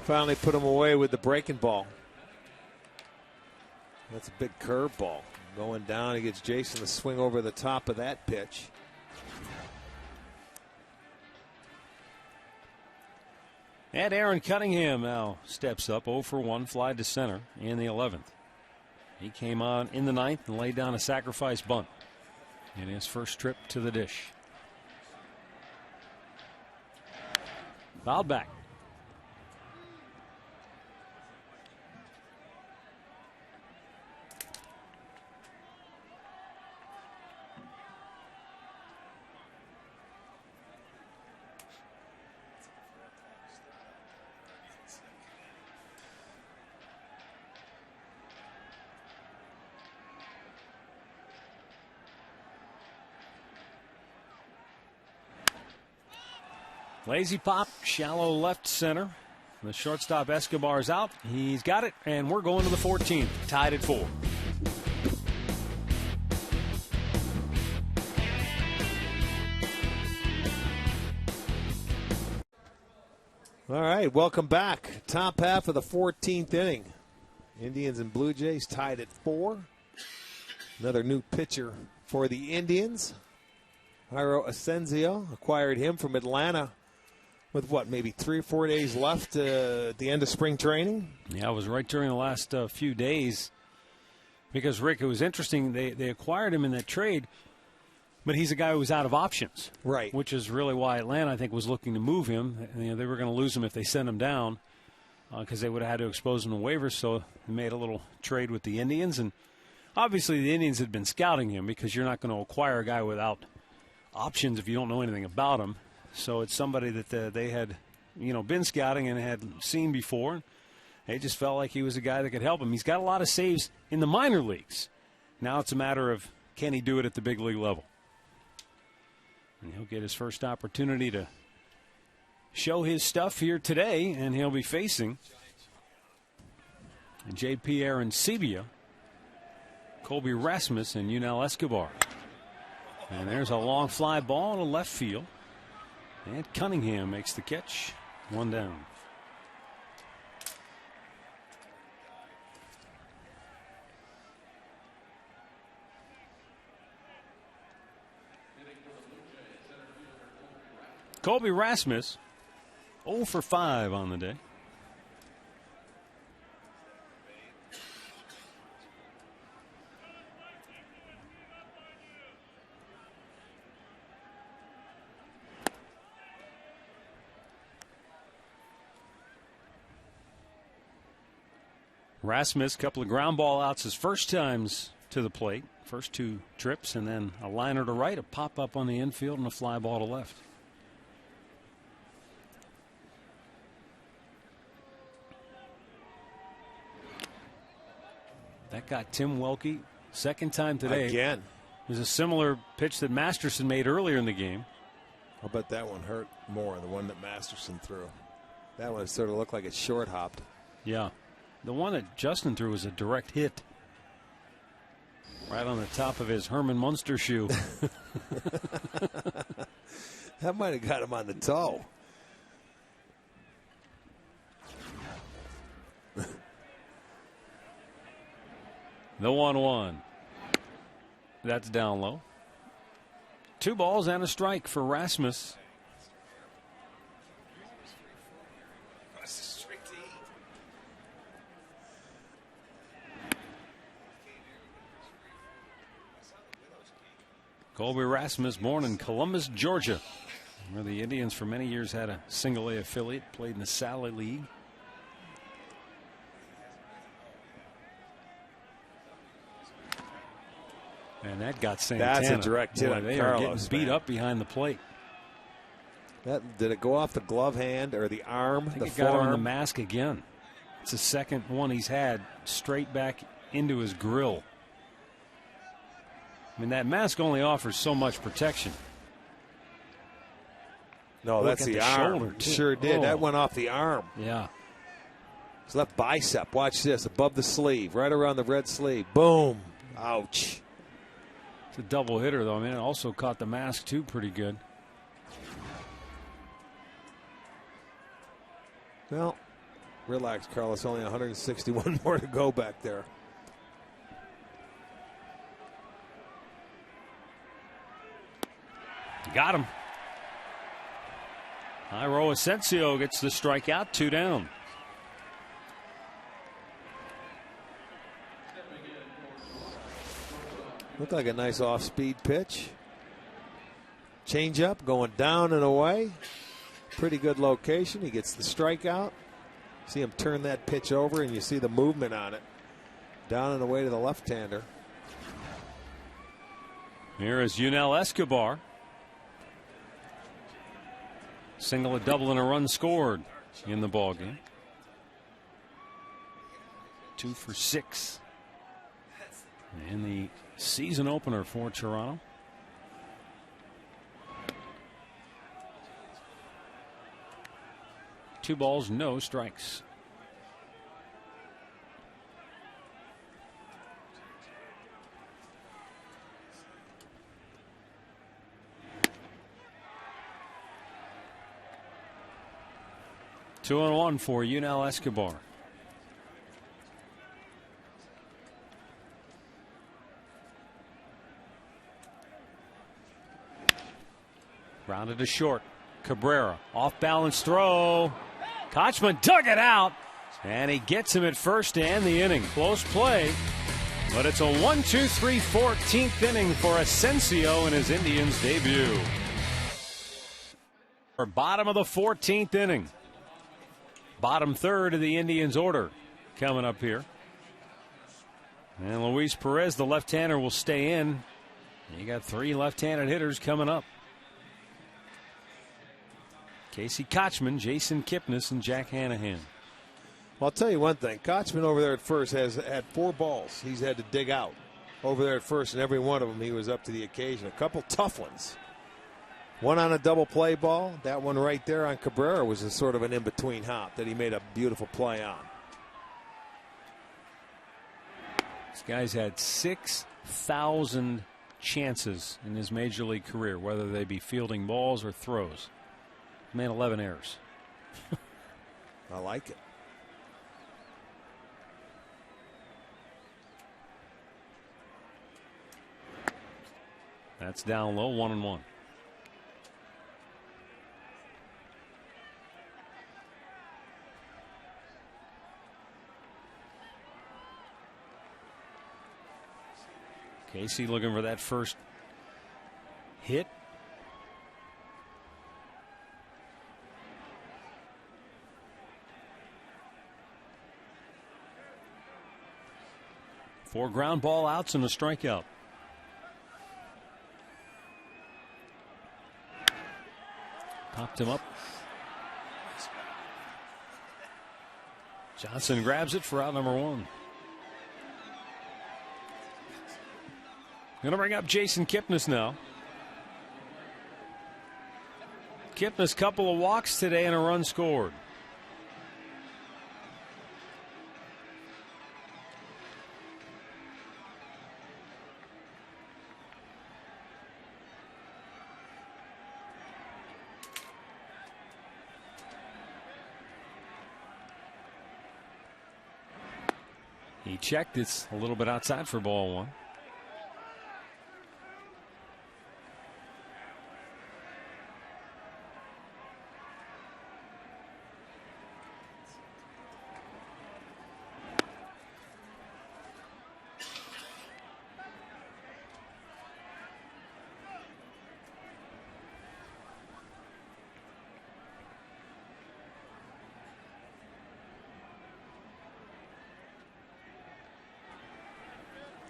Finally put him away with the breaking ball. That's a big curveball. Going down, he gets Jason to swing over the top of that pitch. And Aaron Cunningham now steps up, 0 for 1, fly to center in the 11th. He came on in the 9th and laid down a sacrifice bunt in his first trip to the dish. Fouled back. Lazy pop, shallow left center. The shortstop Escobar's out. He's got it, and we're going to the 14th, tied at 4. All right, welcome back. Top half of the 14th inning. Indians and Blue Jays tied at 4. Another new pitcher for the Indians. Jairo Asensio, acquired him from Atlanta with maybe 3 or 4 days left at the end of spring training? Yeah, it was right during the last few days. Because, Rick, it was interesting. They acquired him in that trade, but he's a guy who was out of options. Right. Which is really why Atlanta, I think, was looking to move him. They were going to lose him if they sent him down because they would have had to expose him to waivers. So they made a little trade with the Indians. And obviously the Indians had been scouting him because you're not going to acquire a guy without options if you don't know anything about him. So it's somebody that they had, been scouting and had seen before. They just felt like he was a guy that could help him. He's got a lot of saves in the minor leagues. Now it's a matter of can he do it at the big league level. And he'll get his first opportunity to show his stuff here today, and he'll be facing J.P. Arancibia, Colby Rasmus, and Yunel Escobar. And there's a long fly ball to left field. And Cunningham makes the catch. 1 down. Colby Rasmus, 0 for 5 on the day. Rasmus, couple of ground ball outs his first times to the plate. First 2 trips, and then a liner to right, a pop up on the infield, and a fly ball to left. That got Tim Welke second time today. Again. It was a similar pitch that Masterson made earlier in the game. I'll bet that one hurt more, the one that Masterson threw. That one sort of looked like it short hopped. Yeah. The one that Justin threw was a direct hit. Right on the top of his Herman Munster shoe. That might have got him on the toe. The 1-1. That's down low. 2 balls and a strike for Rasmus. Colby Rasmus, born in Columbus, Georgia, where the Indians for many years had a single-A affiliate, played in the Sally League. And that got Santana. That's a direct hit on they Carlos. are getting beat up behind the plate. Did it go off the glove hand or the arm? I think the it got him in the forearm? mask again. It's the second one he's had straight back into his grill. I mean, that mask only offers so much protection. No, Look that's at the the arm. shoulder, too. Sure did. Oh. That went off the arm. Yeah. His left bicep. Watch this. Above the sleeve. Right around the red sleeve. Boom. Ouch. It's a double hitter, though. I mean, it also caught the mask, too, pretty good. Well, relax, Carlos. Only 161 more to go back there. Got him. Jairo Asensio gets the strikeout, 2 down. Looked like a nice off-speed pitch. Change-up going down and away. Pretty good location. He gets the strikeout. See him turn that pitch over, and you see the movement on it. Down and away to the left-hander. Here is Yunel Escobar. Single, a double, and a run scored in the ballgame. 2 for 6 in the season opener for Toronto. 2 balls, no strikes. Two and one for Yunel Escobar. Grounded to short. Cabrera off balance throw. Kochman dug it out, and he gets him at first to end the inning. Close play, but it's a 1-2-3 14th inning for Asensio in his Indians debut. For bottom of the 14th inning. Bottom third of the Indians order coming up here. And Luis Perez, the left-hander, will stay in. You got 3 left-handed hitters coming up. Casey Kochman, Jason Kipnis, and Jack Hanahan. Well, I'll tell you one thing. Kochman over there at first has had 4 balls he's had to dig out over there at first, and every one of them he was up to the occasion. A couple tough ones. One on a double play ball. That one right there on Cabrera was a sort of an in-between hop that he made a beautiful play on. This guy's had 6,000 chances in his major league career, whether they be fielding balls or throws. Made 11 errors. I like it. That's down low, 1-1. Casey looking for that first hit. Four ground ball outs and a strikeout. Popped him up. Johnson grabs it for out number 1. Going to bring up Jason Kipnis now. Kipnis, couple of walks today and a run scored. He checked. It's a little bit outside for ball 1.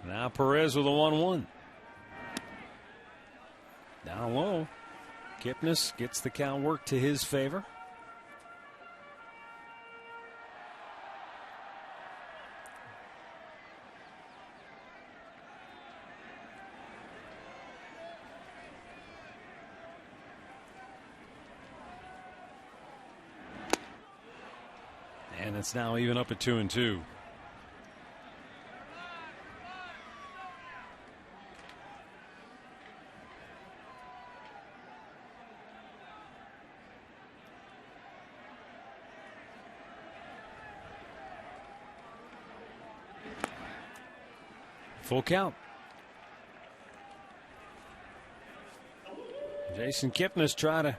Now Perez with a 1-1. Down low. Kipnis gets the count work to his favor. And it's now even up at 2-2. Full count. Jason Kipnis trying to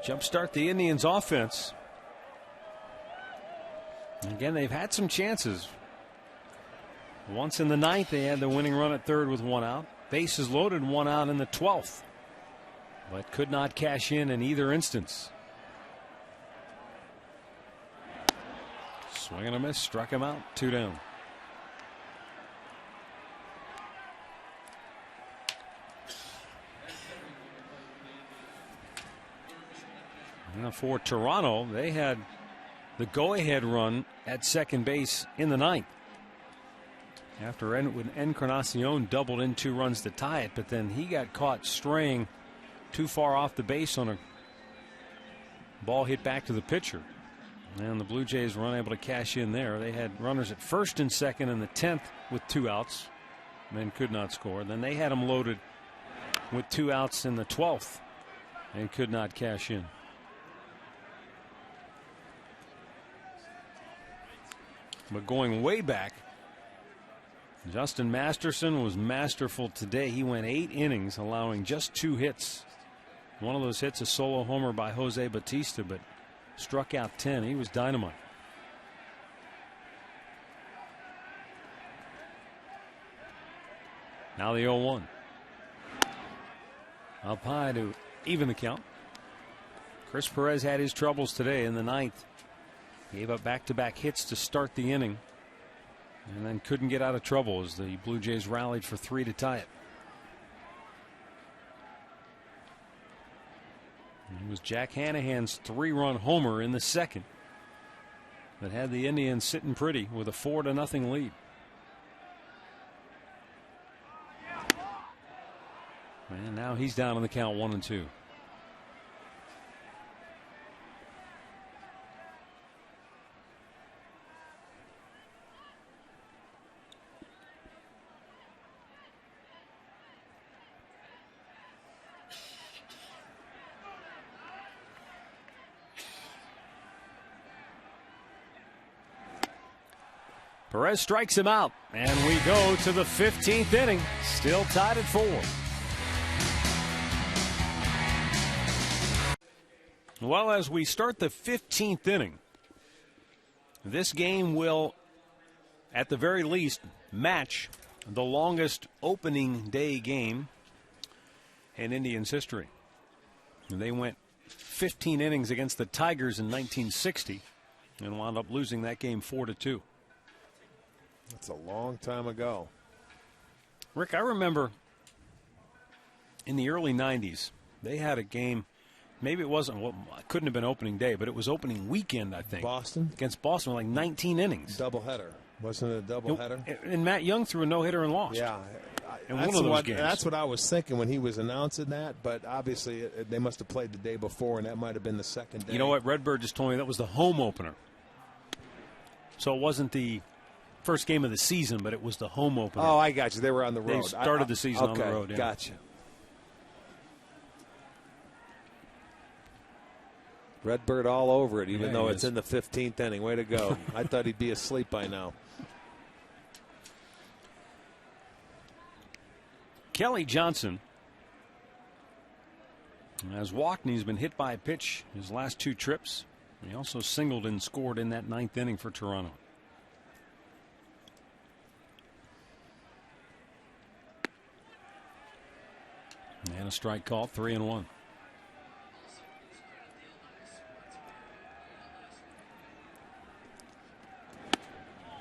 jumpstart the Indians' offense. Again, they've had some chances. Once in the 9th, they had the winning run at 3rd with 1 out. Bases loaded, 1 out in the 12th, but could not cash in either instance. Swing and a miss, struck him out, 2 down. Now for Toronto, they had the go-ahead run at second base in the 9th. After Encarnacion doubled in 2 runs to tie it, but then he got caught straying too far off the base on a Ball hit back to the pitcher. And the Blue Jays were unable to cash in there. They had runners at first and second in the 10th with 2 outs. And could not score. Then they had them loaded with 2 outs in the 12th and could not cash in. But going way back, Justin Masterson was masterful today. He went 8 innings, allowing just 2 hits. One of those hits, a solo homer by Jose Bautista, but struck out 10. He was dynamite. Now the 0-1. Up high to even the count. Chris Perez had his troubles today in the 9th. Gave up back-to-back hits to start the inning, and then couldn't get out of trouble as the Blue Jays rallied for 3 to tie it. It was Jack Hanahan's 3-run homer in the 2nd that had the Indians sitting pretty with a 4-0 lead. And now he's down on the count 1-2. Perez strikes him out, and we go to the 15th inning, still tied at 4. Well, as we start the 15th inning, this game will, at the very least, match the longest opening day game in Indians history. They went 15 innings against the Tigers in 1960 and wound up losing that game 4-2. That's a long time ago. Rick, I remember in the early 90s, they had a game. Maybe it wasn't, well, it couldn't have been opening day, but it was opening weekend, I think. Boston? Against Boston, like 19 innings. Doubleheader. Wasn't it a doubleheader? And Matt Young threw a no-hitter and lost. Yeah. In one of those games. That's what I was thinking when he was announcing that, but obviously they must have played the day before, and that might have been the second day. You know what? Redbird just told me that was the home opener. So it wasn't the first game of the season, but it was the home opener. Oh, I got you. They were on the road. They started the season on the road. Yeah. Gotcha. Redbird all over it, even though it's in the 15th inning. Way to go. I thought he'd be asleep by now. Kelly Johnson has walked, and he's been hit by a pitch his last 2 trips. He also singled and scored in that 9th inning for Toronto. And a strike call, 3-1.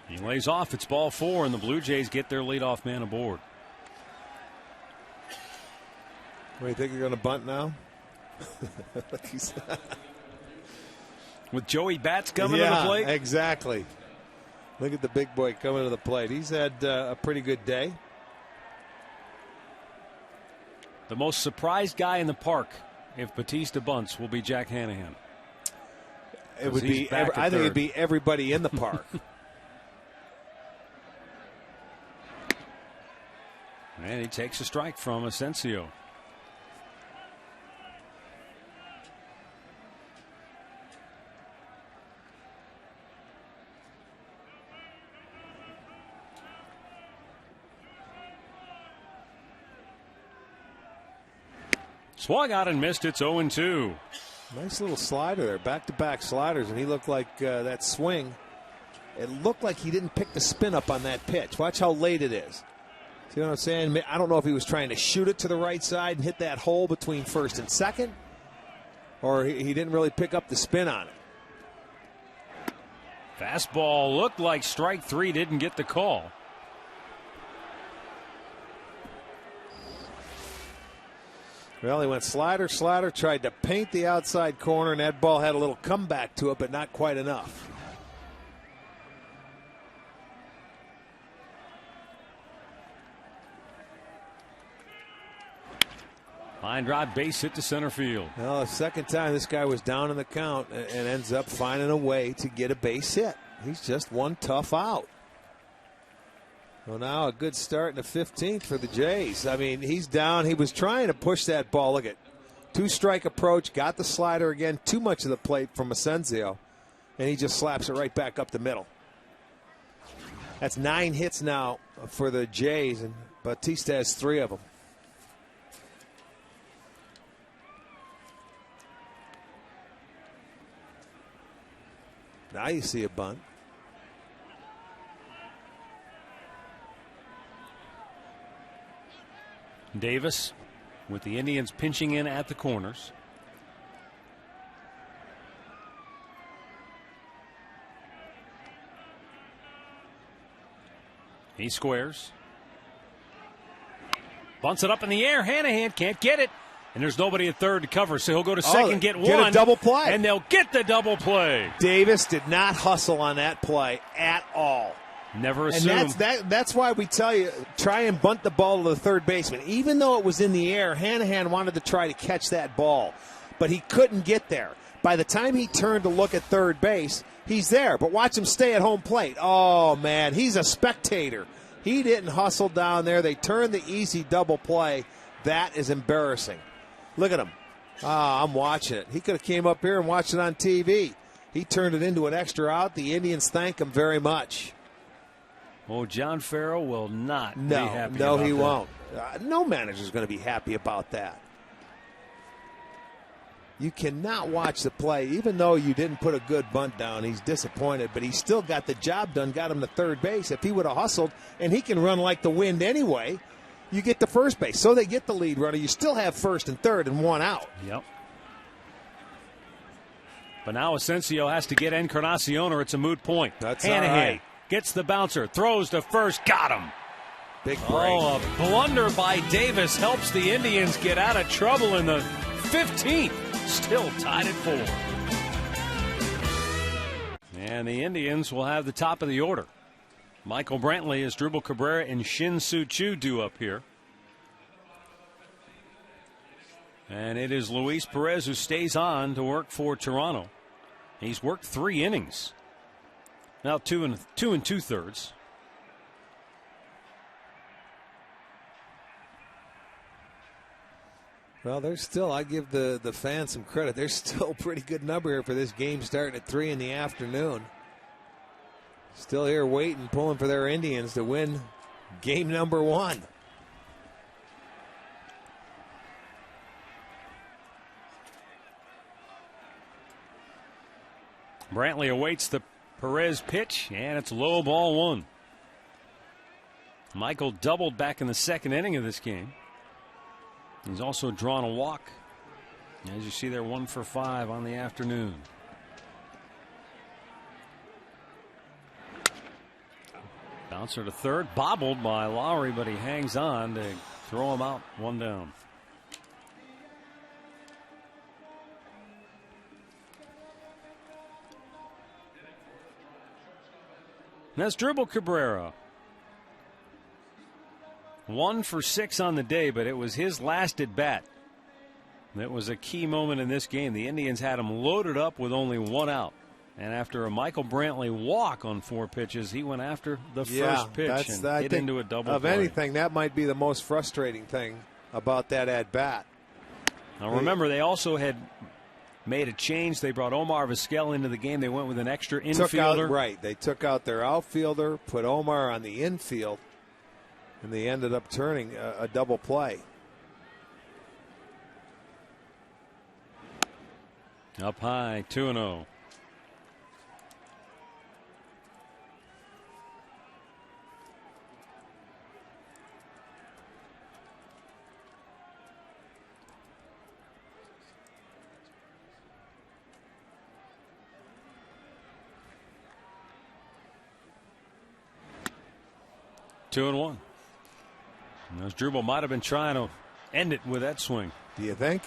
He lays off. It's ball 4, and the Blue Jays get their leadoff man aboard. What, do you think you're going to bunt now? With Joey Bats coming to the plate? Exactly. Look at the big boy coming to the plate. He's had a pretty good day. The most surprised guy in the park, if Bautista bunts, will be Jack Hanahan. It would be. I think it'd be everybody in the park. And he takes a strike from Asensio. Swung out and missed. It's 0-2. Nice little slider there, back-to-back sliders, and he looked like that swing. It looked like he didn't pick the spin up on that pitch. Watch how late it is. See what I'm saying? I don't know if he was trying to shoot it to the right side and hit that hole between first and second, or he didn't really pick up the spin on it. Fastball looked like strike 3, didn't get the call. Well, he went slider, tried to paint the outside corner, and that ball had a little comeback to it, but not quite enough. Line drive, base hit to center field. Well, the second time this guy was down in the count and ends up finding a way to get a base hit. He's just one tough out. Well, now a good start in the 15th for the Jays. I mean, he's down. He was trying to push that ball. Look at two-strike approach, got the slider again, too much of the plate from Asensio, and he just slaps it right back up the middle. That's 9 hits now for the Jays, and Bautista has 3 of them. Now you see a bunt. Davis with the Indians pinching in at the corners. He squares. Bunts it up in the air. Hanahan can't get it. And there's nobody at third to cover, so he'll go to second, get one. A double play. And they'll get the double play. Davis did not hustle on that play at all. Never assume. And that's why we tell you, try and bunt the ball to the third baseman. Even though it was in the air, Hanahan wanted to try to catch that ball, but he couldn't get there. By the time he turned to look at third base, he's there. But watch him stay at home plate. Oh, man, he's a spectator. He didn't hustle down there. They turned the easy double play. That is embarrassing. Look at him. I'm watching it. He could have came up here and watched it on TV. He turned it into an extra out. The Indians thank him very much. Oh, John Farrell will not be happy No, about he that. won't. No manager's going to be happy about that. You cannot watch the play. Even though you didn't put a good bunt down, he's disappointed, but he still got the job done, got him to third base. If he would have hustled, and he can run like the wind anyway, you get to first base. So they get the lead runner. You still have first and third and one out. Yep. But now Asensio has to get Encarnacion or it's a moot point. That's Hanahan all right. gets the bouncer, throws to first, got him. Big break. Oh, a blunder by Davis helps the Indians get out of trouble in the 15th. Still tied at 4. And the Indians will have the top of the order. Michael Brantley, Asdrubal Cabrera, and Shin-Soo Choo due up here. And it is Luis Perez who stays on to work for Toronto. He's worked 3 innings. Now 2 2/3. Well, there's still, I give the fans some credit. There's still a pretty good number here for this game starting at 3 in the afternoon. Still here waiting, pulling for their Indians to win game number 1. Brantley awaits the Perez pitch, and it's low, ball 1. Michael doubled back in the second inning of this game. He's also drawn a walk. As you see there, 1 for 5 on the afternoon. Bouncer to third, bobbled by Lowry, but he hangs on to throw him out, 1 down. That's Asdrubal Cabrera. 1 for 6 on the day, but it was his last at bat. That was a key moment in this game. The Indians had him loaded up with only 1 out. And after a Michael Brantley walk on 4 pitches, he went after the first pitch and hit into a double of play. anything, that might be the most frustrating thing about that at bat. Now remember, they also had made a change. They brought Omar Vizquel into the game. They went with an extra infielder. They took out their outfielder, put Omar on the infield, and they ended up turning a double play. Up high, 2-0. Two and 1. Asdrubal might have been trying to end it with that swing. Do you think?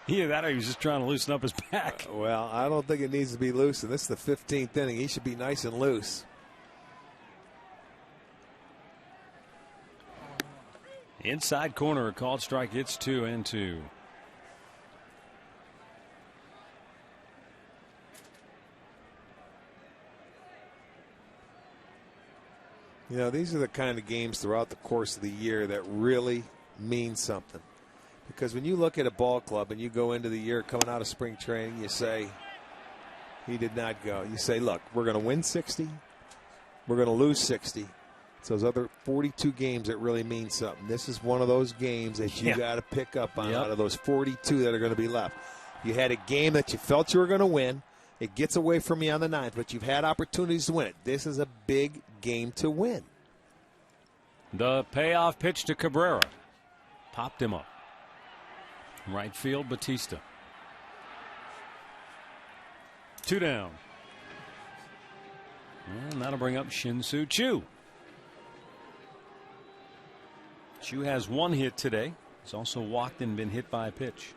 Either that or he was just trying to loosen up his back. Well, I don't think it needs to be loosened. This is the 15th inning. He should be nice and loose. Inside corner, a called strike. It's 2-2. You know, these are the kind of games throughout the course of the year that really mean something. Because when you look at a ball club and you go into the year coming out of spring training, you say, he did not go. You say, look, we're going to win 60. We're going to lose 60. It's those other 42 games that really mean something. This is one of those games that you got to pick up on out of those 42 that are going to be left. You had a game that you felt you were going to win. It gets away from you on the 9th, but you've had opportunities to win it. This is a big game to win. The payoff pitch to Cabrera. Popped him up. Right field, Batista. 2 down. And that'll bring up Shin-Soo Choo. Choo has 1 hit today. He's also walked and been hit by a pitch.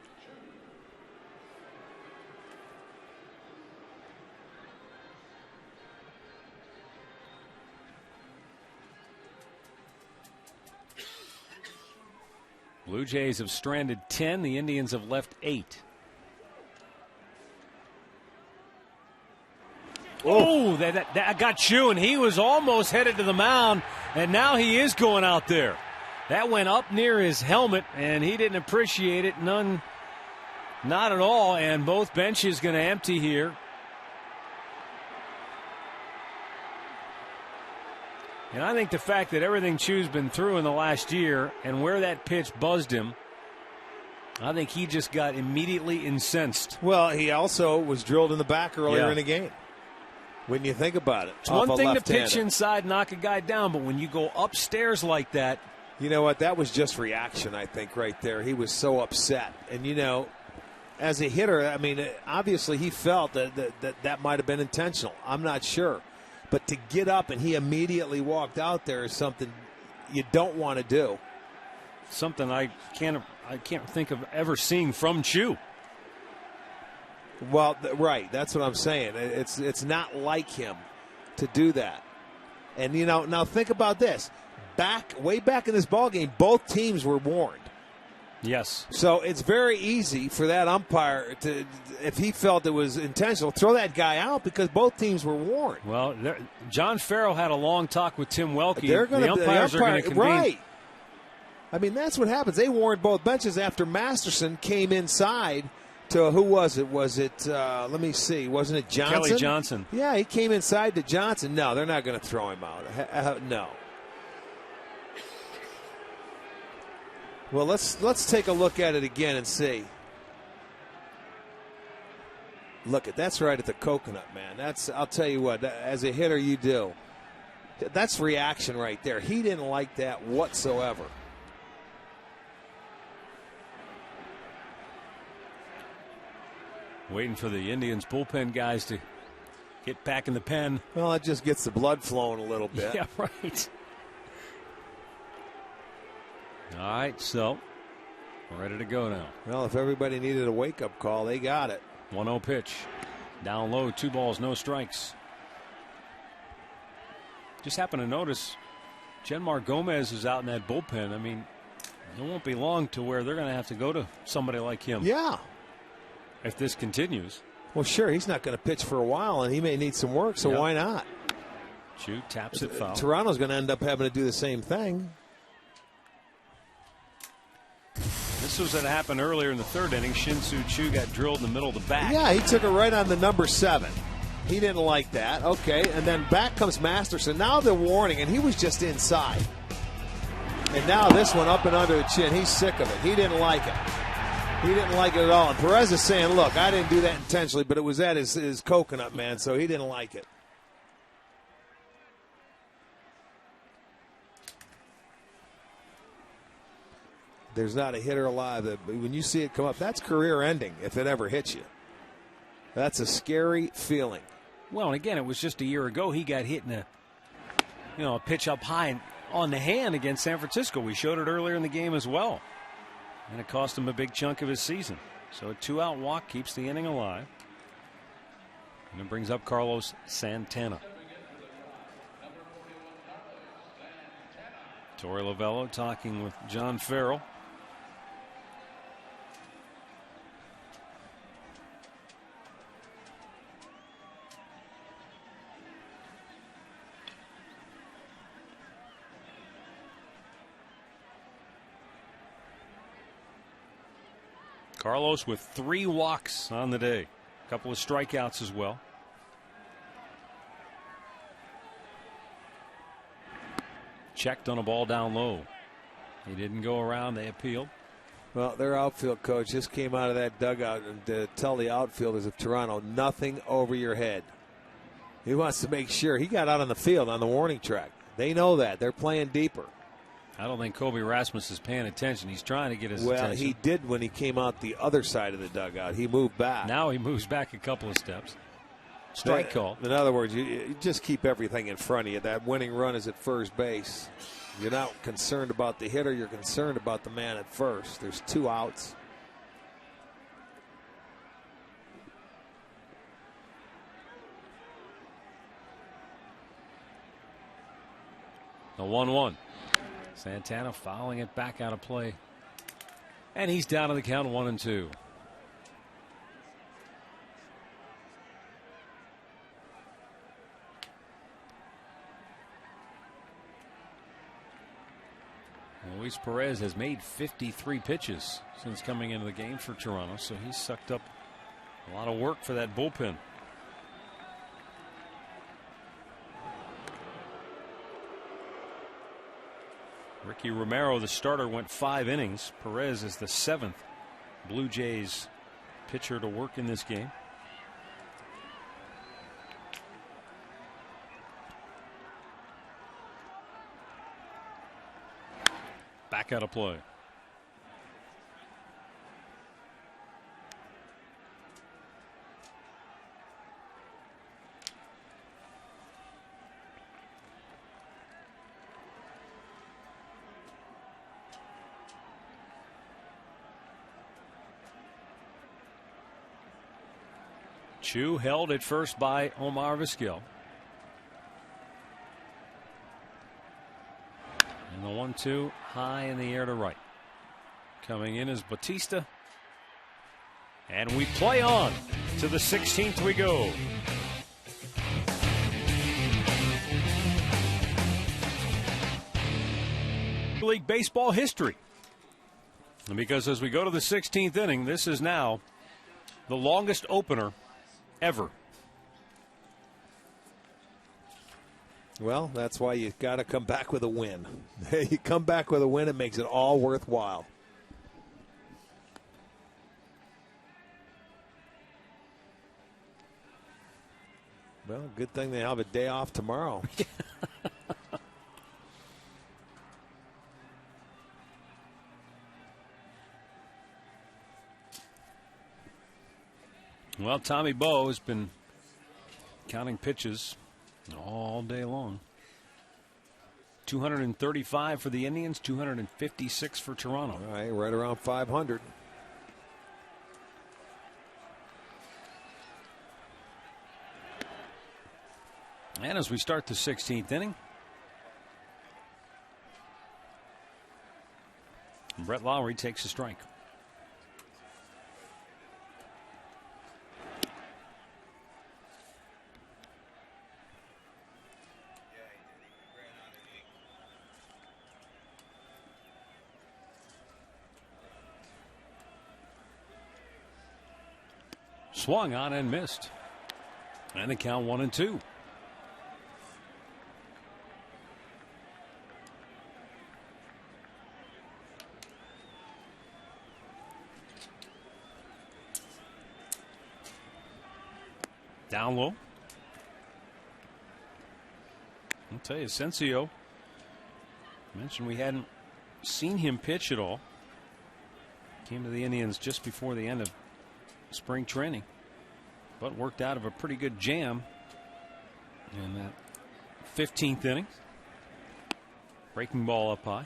Blue Jays have stranded 10. The Indians have left 8. Oh, that got Choo, and he was almost headed to the mound, and now he is going out there. That went up near his helmet, and he didn't appreciate it. Not at all, and both benches going to empty here. And I think the fact that everything Choo's been through in the last year and where that pitch buzzed him, I think he just got immediately incensed. Well, he also was drilled in the back earlier in the game. When you think about it. It's one thing to pitch inside, knock a guy down, but when you go upstairs like that. You know what? That was just reaction, I think, right there. He was so upset. And, you know, as a hitter, I mean, obviously he felt that might have been intentional. I'm not sure. But to get up and he immediately walked out there is something you don't want to do. Something I can't think of ever seeing from Choo. Well, right. That's what I'm saying. It's not like him to do that. And, you know, now think about this. Way back in this ballgame, both teams were warned. Yes. So it's very easy for that umpire to, if he felt it was intentional, throw that guy out because both teams were warned. Well, John Farrell had a long talk with Tim Welke. The umpires are going to convene. Right. I mean, that's what happens. They warned both benches after Masterson came inside to, who was it? Was it, let me see, wasn't it Johnson? Kelly Johnson. Yeah, he came inside to Johnson. No, they're not going to throw him out. No. Well, let's take a look at it again and see. Look that's right at the coconut, man. I'll tell you what, as a hitter you do. That's reaction right there. He didn't like that whatsoever. Waiting for the Indians bullpen guys to get back in the pen. Well, it just gets the blood flowing a little bit. Yeah, right. All right, so we're ready to go now. Well, if everybody needed a wake-up call, they got it. 1-0 pitch. Down low, 2 balls, no strikes. Just happened to notice Genmar Gomez is out in that bullpen. I mean, it won't be long to where they're going to have to go to somebody like him. Yeah. If this continues. Well, sure, he's not going to pitch for a while, and he may need some work, so why not? Choo taps it foul. Toronto's going to end up having to do the same thing. This was what happened earlier in the 3rd inning. Shin-Soo Choo got drilled in the middle of the back. Yeah, he took it right on the number 7. He didn't like that. Okay, and then back comes Masterson. Now they're warning, and he was just inside. And now this one up and under the chin. He's sick of it. He didn't like it. He didn't like it at all. And Perez is saying, look, I didn't do that intentionally, but it was at his coconut, man, so he didn't like it. There's not a hitter alive that when you see it come up, that's career ending if it ever hits you. That's a scary feeling. Well, and again, it was just a year ago he got hit in a pitch up high on the hand against San Francisco. We showed it earlier in the game as well. And it cost him a big chunk of his season. So a 2-out walk keeps the inning alive. And it brings up Carlos Santana. Torey Lovello talking with John Farrell. Carlos with 3 walks on the day. A couple of strikeouts as well. Checked on a ball down low. He didn't go around. They appealed. Well, their outfield coach just came out of that dugout and to tell the outfielders of Toronto, nothing over your head. He wants to make sure. He got out on the field on the warning track. They know that. They're playing deeper. I don't think Kobe Rasmus is paying attention. He's trying to get his attention. Well, he did when he came out the other side of the dugout. He moved back. Now he moves back a couple of steps. Strike call. In other words, you just keep everything in front of you. That winning run is at first base. You're not concerned about the hitter. You're concerned about the man at first. There's 2 outs. The 1-1. Santana fouling it back out of play. And he's down to the count 1-2. Luis Perez has made 53 pitches since coming into the game for Toronto, so he's sucked up a lot of work for that bullpen. Ricky Romero, the starter, went 5 innings. Perez is the 7th Blue Jays pitcher to work in this game. Back out of play. Chu held at first by Omar Vizquel. And the 1-2 high in the air to right. Coming in is Bautista. And we play on. To the 16th we go. League Baseball history. And because as we go to the 16th inning, this is now the longest opener ever. Well, that's why you got to come back with a win. You come back with a win, it makes it all worthwhile. Well, good thing they have a day off tomorrow. Well, Tommy Bowe has been counting pitches all day long. 235 for the Indians, 256 for Toronto. All right, right around 500. And as we start the 16th inning, Brett Lowry takes a strike. Swung on and missed. And the count 1-2. Down low. I'll tell you, Asensio mentioned we hadn't seen him pitch at all. Came to the Indians just before the end of spring training, but worked out of a pretty good jam in that 15th inning. Breaking ball up high.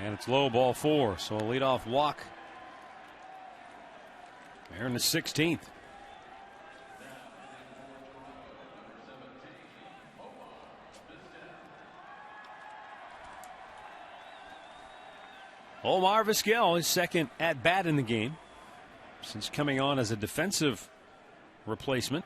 And it's low, ball 4. So a leadoff walk there in the 16th. Omar Vizquel, his second at bat in the game since coming on as a defensive replacement.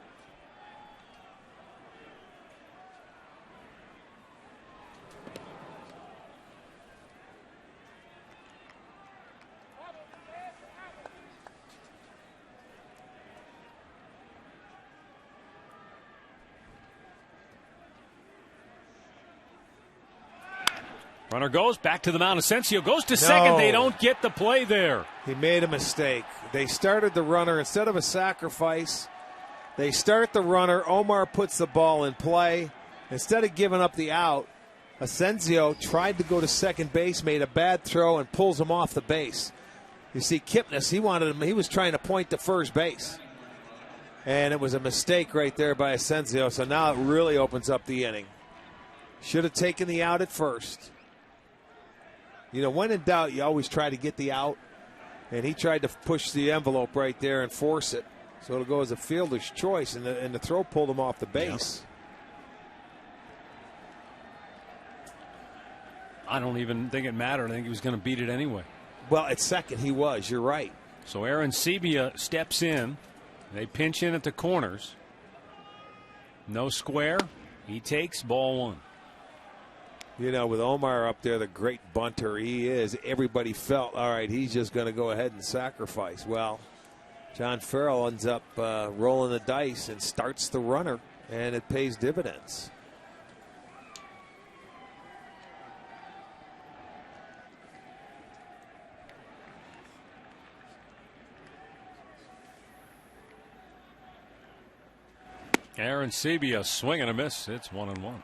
Runner goes back to the mound. Asensio goes to second. They don't get the play there. He made a mistake. They started the runner instead of a sacrifice. They start the runner. Omar puts the ball in play. Instead of giving up the out, Asensio tried to go to second base, made a bad throw, and pulls him off the base. You see, Kipnis, he was trying to point to first base. And it was a mistake right there by Asensio. So now it really opens up the inning. Should have taken the out at first. You know, when in doubt, you always try to get the out. And he tried to push the envelope right there and force it. So it'll go as a fielder's choice. And the throw pulled him off the base. I don't even think it mattered. I think he was going to beat it anyway. Well, at second, he was. You're right. So Aaron Sebia steps in. They pinch in at the corners. No square. He takes ball 1. You know, with Omar up there, the great bunter he is, everybody felt, all right, he's just going to go ahead and sacrifice. Well, John Farrell ends up rolling the dice and starts the runner, and it pays dividends. Aaron Sebia swing and a miss. It's 1-1.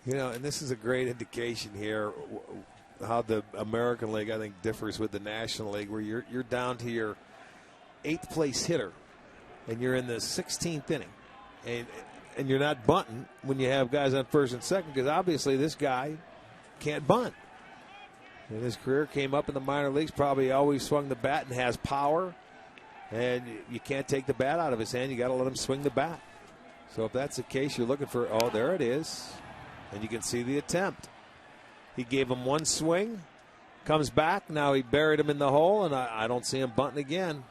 You know, and this is a great indication here how the American League, I think, differs with the National League, where you're down to your 8th place hitter, and you're in the 16th inning, and you're not bunting when you have guys on first and second, because obviously this guy can't bunt. And his career came up in the minor leagues, probably always swung the bat and has power, and you can't take the bat out of his hand. You got to let him swing the bat. So if that's the case, you're looking for, oh, there it is. And you can see the attempt. He gave him one swing, comes back. Now he buried him in the hole, and I don't see him bunting again.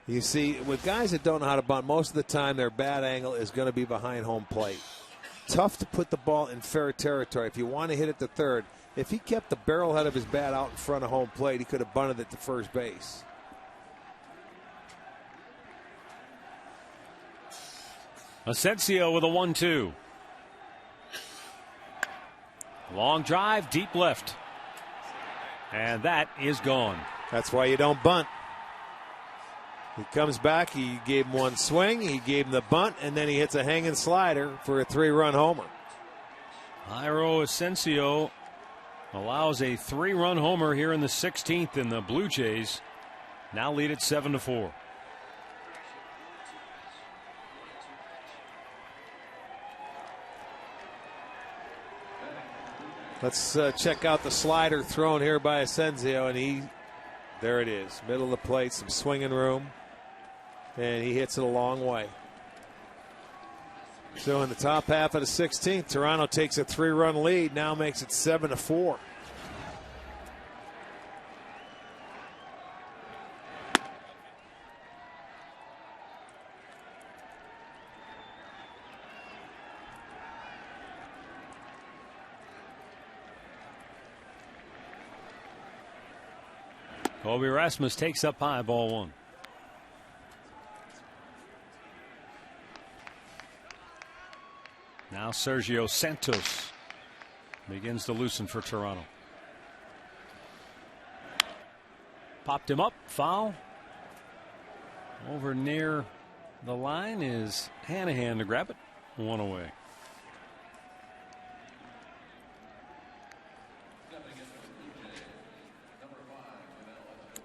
You see, with guys that don't know how to bunt, most of the time their bat angle is going to be behind home plate. Tough to put the ball in fair territory. If you want to hit it to third, if he kept the barrel head of his bat out in front of home plate, he could have bunted it to first base. Asensio with a 1-2. Long drive, deep left. And that is gone. That's why you don't bunt. He comes back, he gave him one swing, he gave him the bunt, and then he hits a hanging slider for a 3-run homer. Jairo Asensio allows a 3-run homer here in the 16th, and the Blue Jays now lead it 7-4. Let's check out the slider thrown here by Asensio, and there it is, middle of the plate, some swinging room, and he hits it a long way. So in the top half of the 16th, Toronto takes a 3-run lead, now makes it 7-4. Colby Rasmus takes up high, ball 1. Now Sergio Santos begins to loosen for Toronto. Popped him up, foul. Over near the line is Hanahan to grab it. 1 away.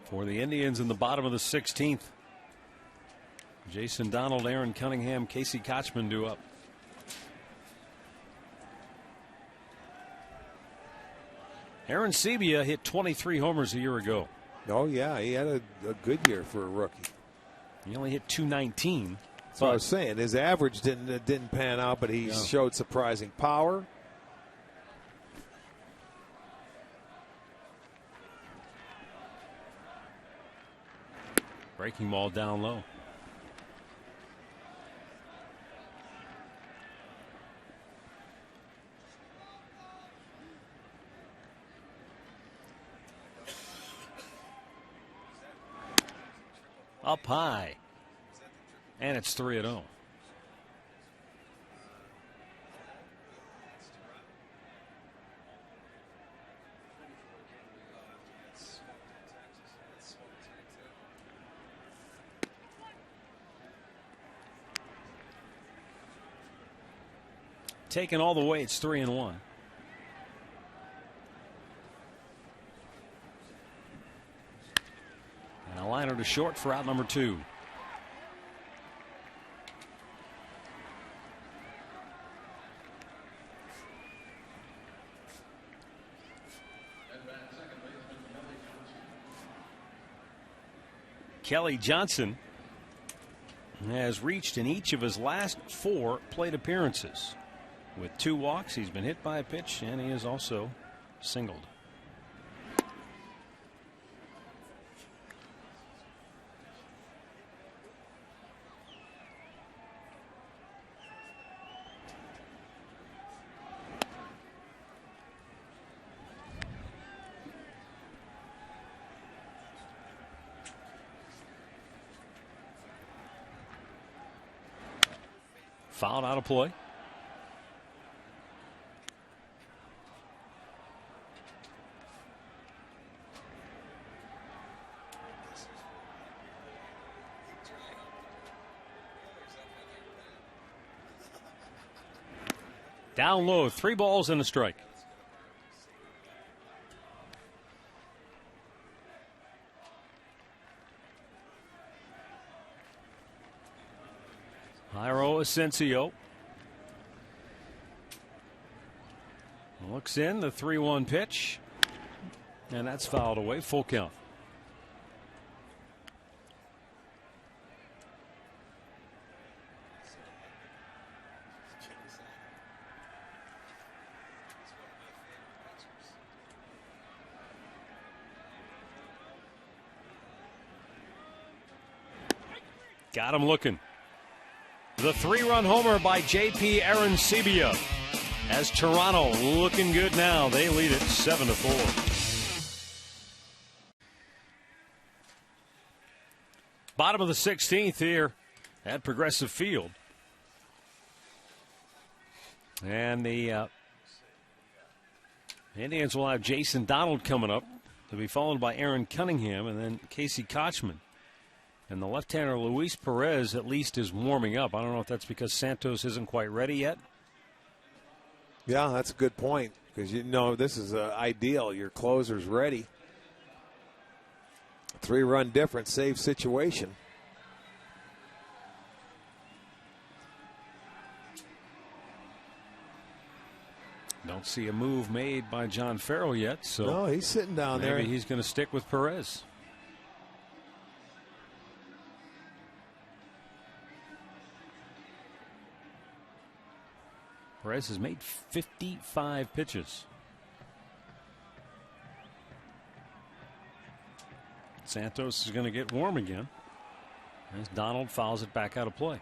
For the Indians in the bottom of the 16th, Jason Donald, Aaron Cunningham, Casey Kochman due up. Aaron Sebia hit 23 homers a year ago. Oh, yeah, he had a good year for a rookie. He only hit 219. That's what I was saying. His average didn't pan out, but he showed surprising power. Breaking ball down low. Up high. And it's 3-0. Taken all the way, it's 3-1. And a liner to short for out number 2. Kelly Johnson has reached in each of his last 4 plate appearances. With 2 walks, he's been hit by a pitch, and he is also singled. Fouled out of play. Down low, 3 balls and a strike. Jairo Asensio looks in, the 3-1 pitch, and that's fouled away. Full count. Got him looking. The 3-run homer by J.P. Arancibia. As Toronto looking good now. They lead it 7-4. Bottom of the 16th here at Progressive Field. And the Indians will have Jason Donald coming up to be followed by Aaron Cunningham and then Casey Kochman. And the left-hander Luis Perez at least is warming up. I don't know if that's because Santos isn't quite ready yet. Yeah, that's a good point because you know this is ideal. Your closer's ready. 3-run difference, save situation. Don't see a move made by John Farrell yet. So no, he's sitting down there. Maybe he's going to stick with Perez. Perez has made 55 pitches. Santos is going to get warm again as Donald fouls it back out of play.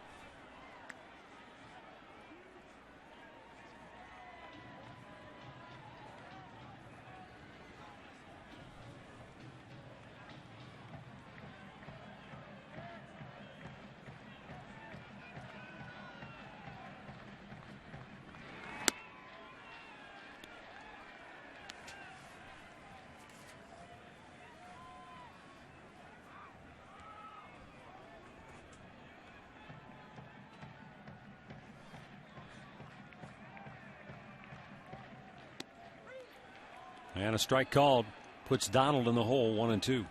And a strike called puts Donald in the hole, 1-2.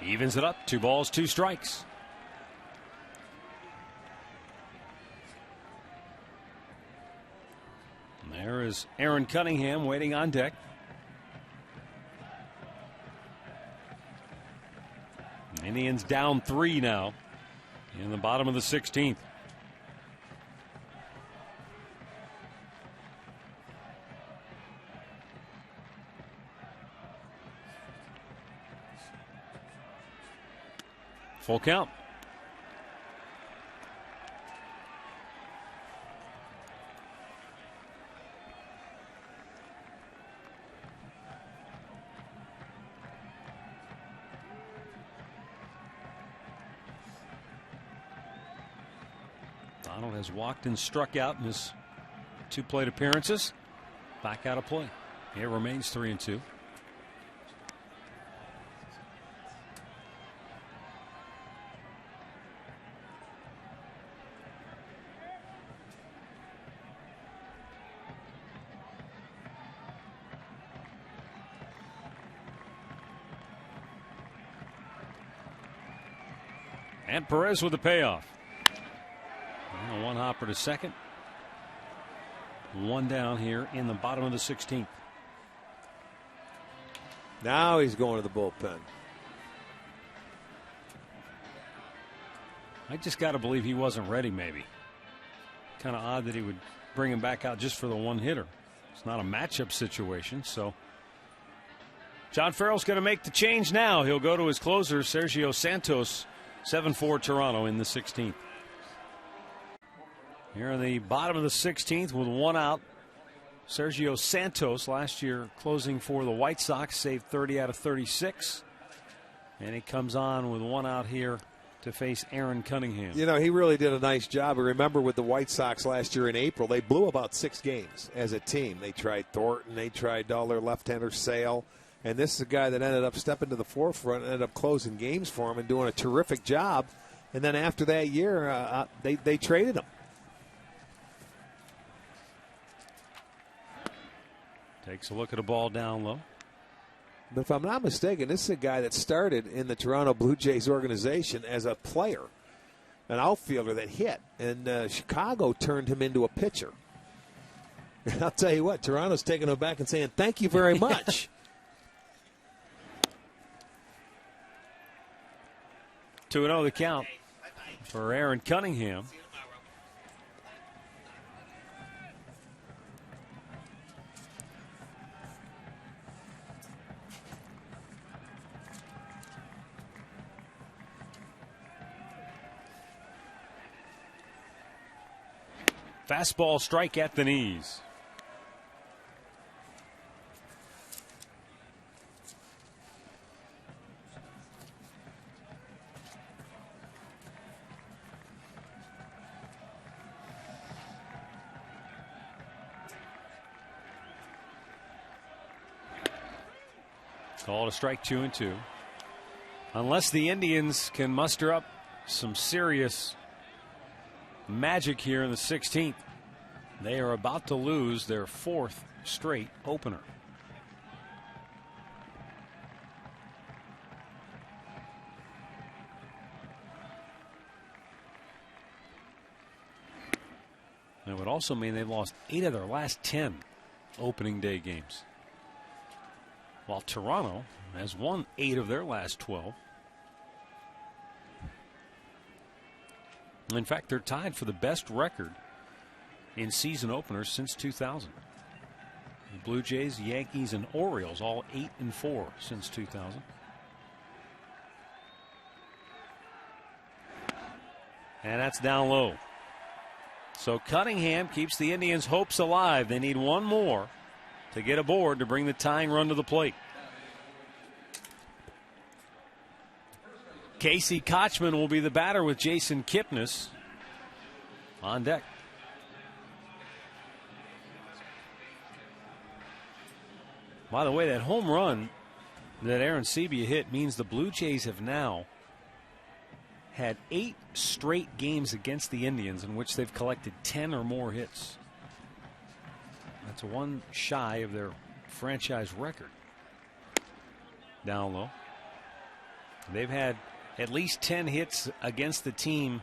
Evens it up. 2 balls, 2 strikes. And there is Aaron Cunningham waiting on deck. Indians down 3 now in the bottom of the 16th. Full count. Donald has walked and struck out in his 2 plate appearances. Back out of play. It remains 3-2. And Perez with the payoff. And a 1 hopper to second. 1 down here in the bottom of the 16th. Now he's going to the bullpen. I just got to believe he wasn't ready, maybe. Kind of odd that he would bring him back out just for the 1 hitter. It's not a matchup situation, so John Farrell's going to make the change now. He'll go to his closer, Sergio Santos. 7-4 Toronto in the 16th. Here in the bottom of the 16th with 1 out. Sergio Santos, last year closing for the White Sox, saved 30 out of 36. And he comes on with 1 out here to face Aaron Cunningham. You know, he really did a nice job. I remember with the White Sox last year in April, they blew about 6 games as a team. They tried Thornton, they tried all their left-hander Sale. And this is a guy that ended up stepping to the forefront, ended up closing games for him and doing a terrific job. And then after that year, they traded him. Takes a look at a ball down low. But if I'm not mistaken, this is a guy that started in the Toronto Blue Jays organization as a player, an outfielder that hit. And Chicago turned him into a pitcher. And I'll tell you what, Toronto's taking him back and saying, thank you very much. 2-0 the count for Aaron Cunningham. Fastball strike at the knees. Called a strike, 2-2. Unless the Indians can muster up some serious magic here in the 16th, they are about to lose their 4th straight opener. That would also mean they've lost 8 of their last 10 opening day games, while Toronto has won 8 of their last 12. In fact, they're tied for the best record in season openers since 2000. The Blue Jays, Yankees, and Orioles all 8-4 since 2000. And that's down low. So Cunningham keeps the Indians' hopes alive. They need 1 more to get aboard to bring the tying run to the plate. Casey Kochman will be the batter with Jason Kipnis on deck. By the way, that home run that Aaron Sebia hit means the Blue Jays have now had 8 straight games against the Indians in which they've collected 10 or more hits. That's 1 shy of their franchise record. Down low. They've had at least 10 hits against the team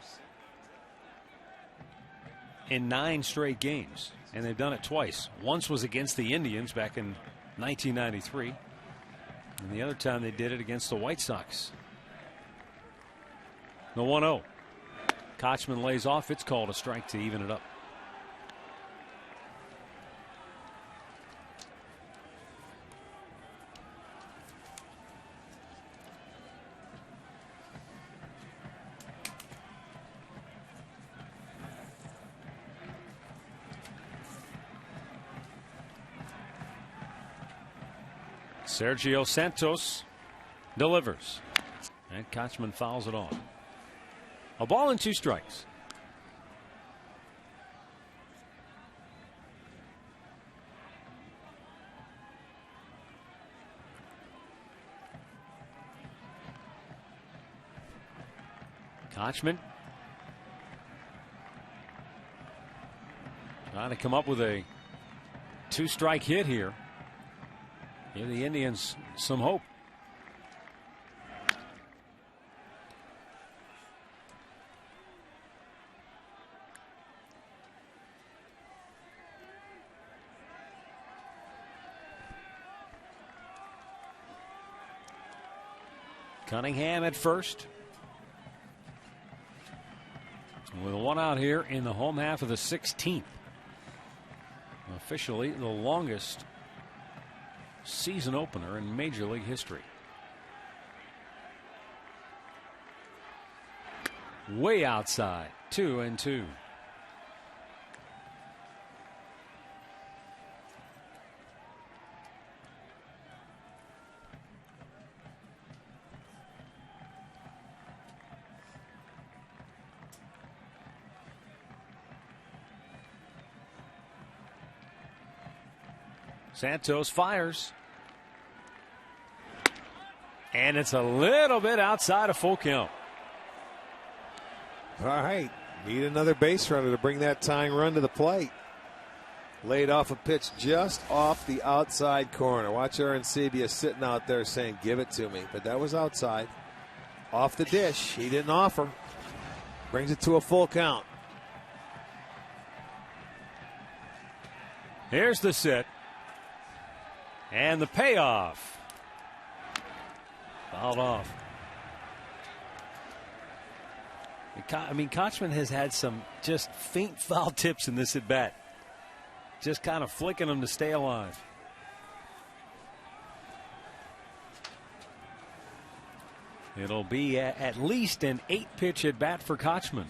in 9 straight games, and they've done it twice. Once was against the Indians back in 1993, and the other time they did it against the White Sox. The 1-0. Kochman lays off. It's called a strike to even it up. Sergio Santos delivers, and Kochman fouls it off. A ball and 2 strikes. Kochman trying to come up with a 2-strike hit here. Give the Indians some hope. Cunningham at first. With a 1 out here in the home half of the 16th. Officially the longest season opener in Major League history. Way outside. 2-2. Santos fires. And it's a little bit outside of full count. All right. Need another base runner to bring that tying run to the plate. Laid off a pitch just off the outside corner. Watch Arancibia sitting out there saying, give it to me. But that was outside. Off the dish. He didn't offer. Brings it to a full count. Here's the set. And the payoff. Fouled off. I mean, Kochman has had some just faint foul tips in this at bat. Just kind of flicking them to stay alive. It'll be at least an 8-pitch at bat for Kochman.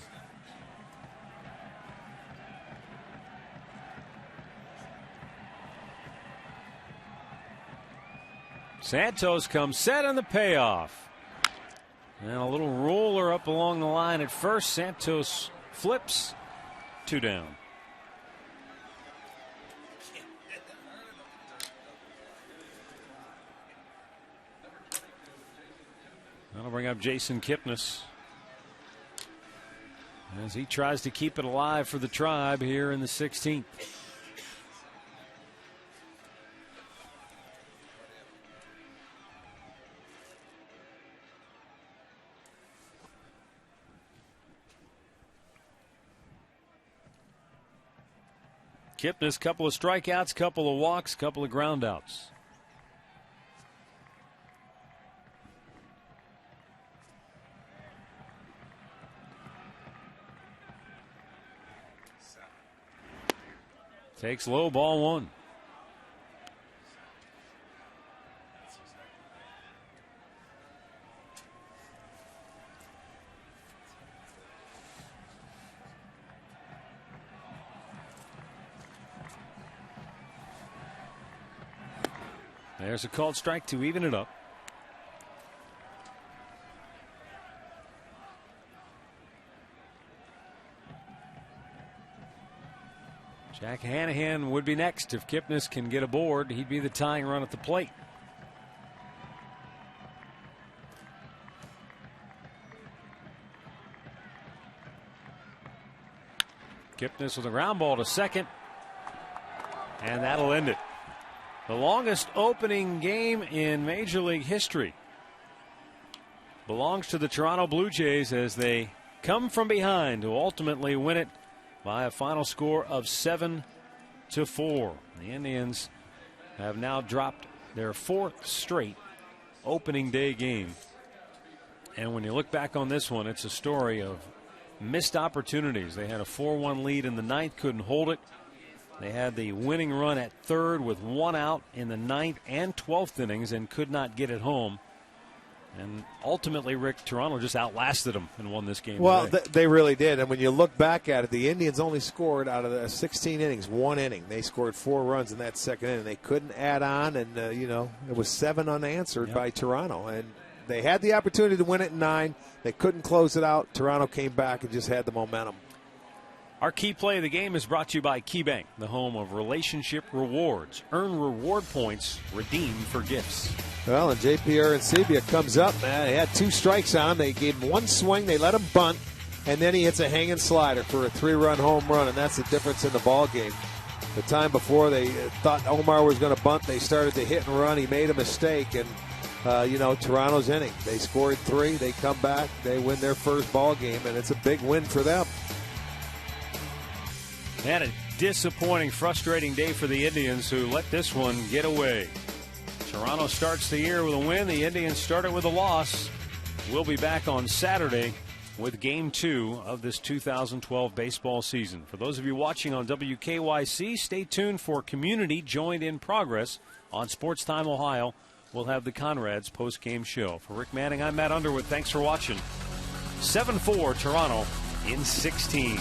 Santos comes set on the payoff. And a little roller up along the line at first. Santos flips. 2 down. That'll bring up Jason Kipnis as he tries to keep it alive for the Tribe here in the 16th. Kipnis, couple of strikeouts, couple of walks, couple of groundouts. Takes low, ball 1. There's a called strike to even it up. Jack Hanahan would be next. If Kipnis can get aboard, he'd be the tying run at the plate. Kipnis with a ground ball to second. And that'll end it. The longest opening game in Major League history. belongs to the Toronto Blue Jays as they come from behind to ultimately win it by a final score of 7-4. The Indians have now dropped their 4th straight opening day game. And when you look back on this one, it's a story of missed opportunities. They had a 4-1 lead in the 9th, couldn't hold it. They had the winning run at 3rd with 1 out in the 9th and 12th innings and could not get it home. And ultimately, Rick, Toronto just outlasted them and won this game. Well, they really did. And when you look back at it, the Indians only scored out of the 16 innings, 1 inning. They scored 4 runs in that second inning. They couldn't add on, and, it was 7 unanswered by Toronto. And they had the opportunity to win it in 9. They couldn't close it out. Toronto came back and just had the momentum. Our key play of the game is brought to you by KeyBank, the home of relationship rewards. Earn reward points, redeem for gifts. Well, and JP Arancibia comes up. They had 2 strikes on him. They gave him 1 swing. They let him bunt, and then he hits a hanging slider for a 3-run home run, and that's the difference in the ball game. The time before they thought Omar was going to bunt, they started to hit and run. He made a mistake, and Toronto's inning. They scored 3. They come back. They win their first ball game, and it's a big win for them. And a disappointing, frustrating day for the Indians, who let this one get away. Toronto starts the year with a win. The Indians started with a loss. We'll be back on Saturday with Game 2 of this 2012 baseball season. For those of you watching on WKYC, stay tuned for Community Joined in Progress on Sports Time Ohio. We'll have the Conrads post-game show. For Rick Manning, I'm Matt Underwood. Thanks for watching. 7-4 Toronto in 16.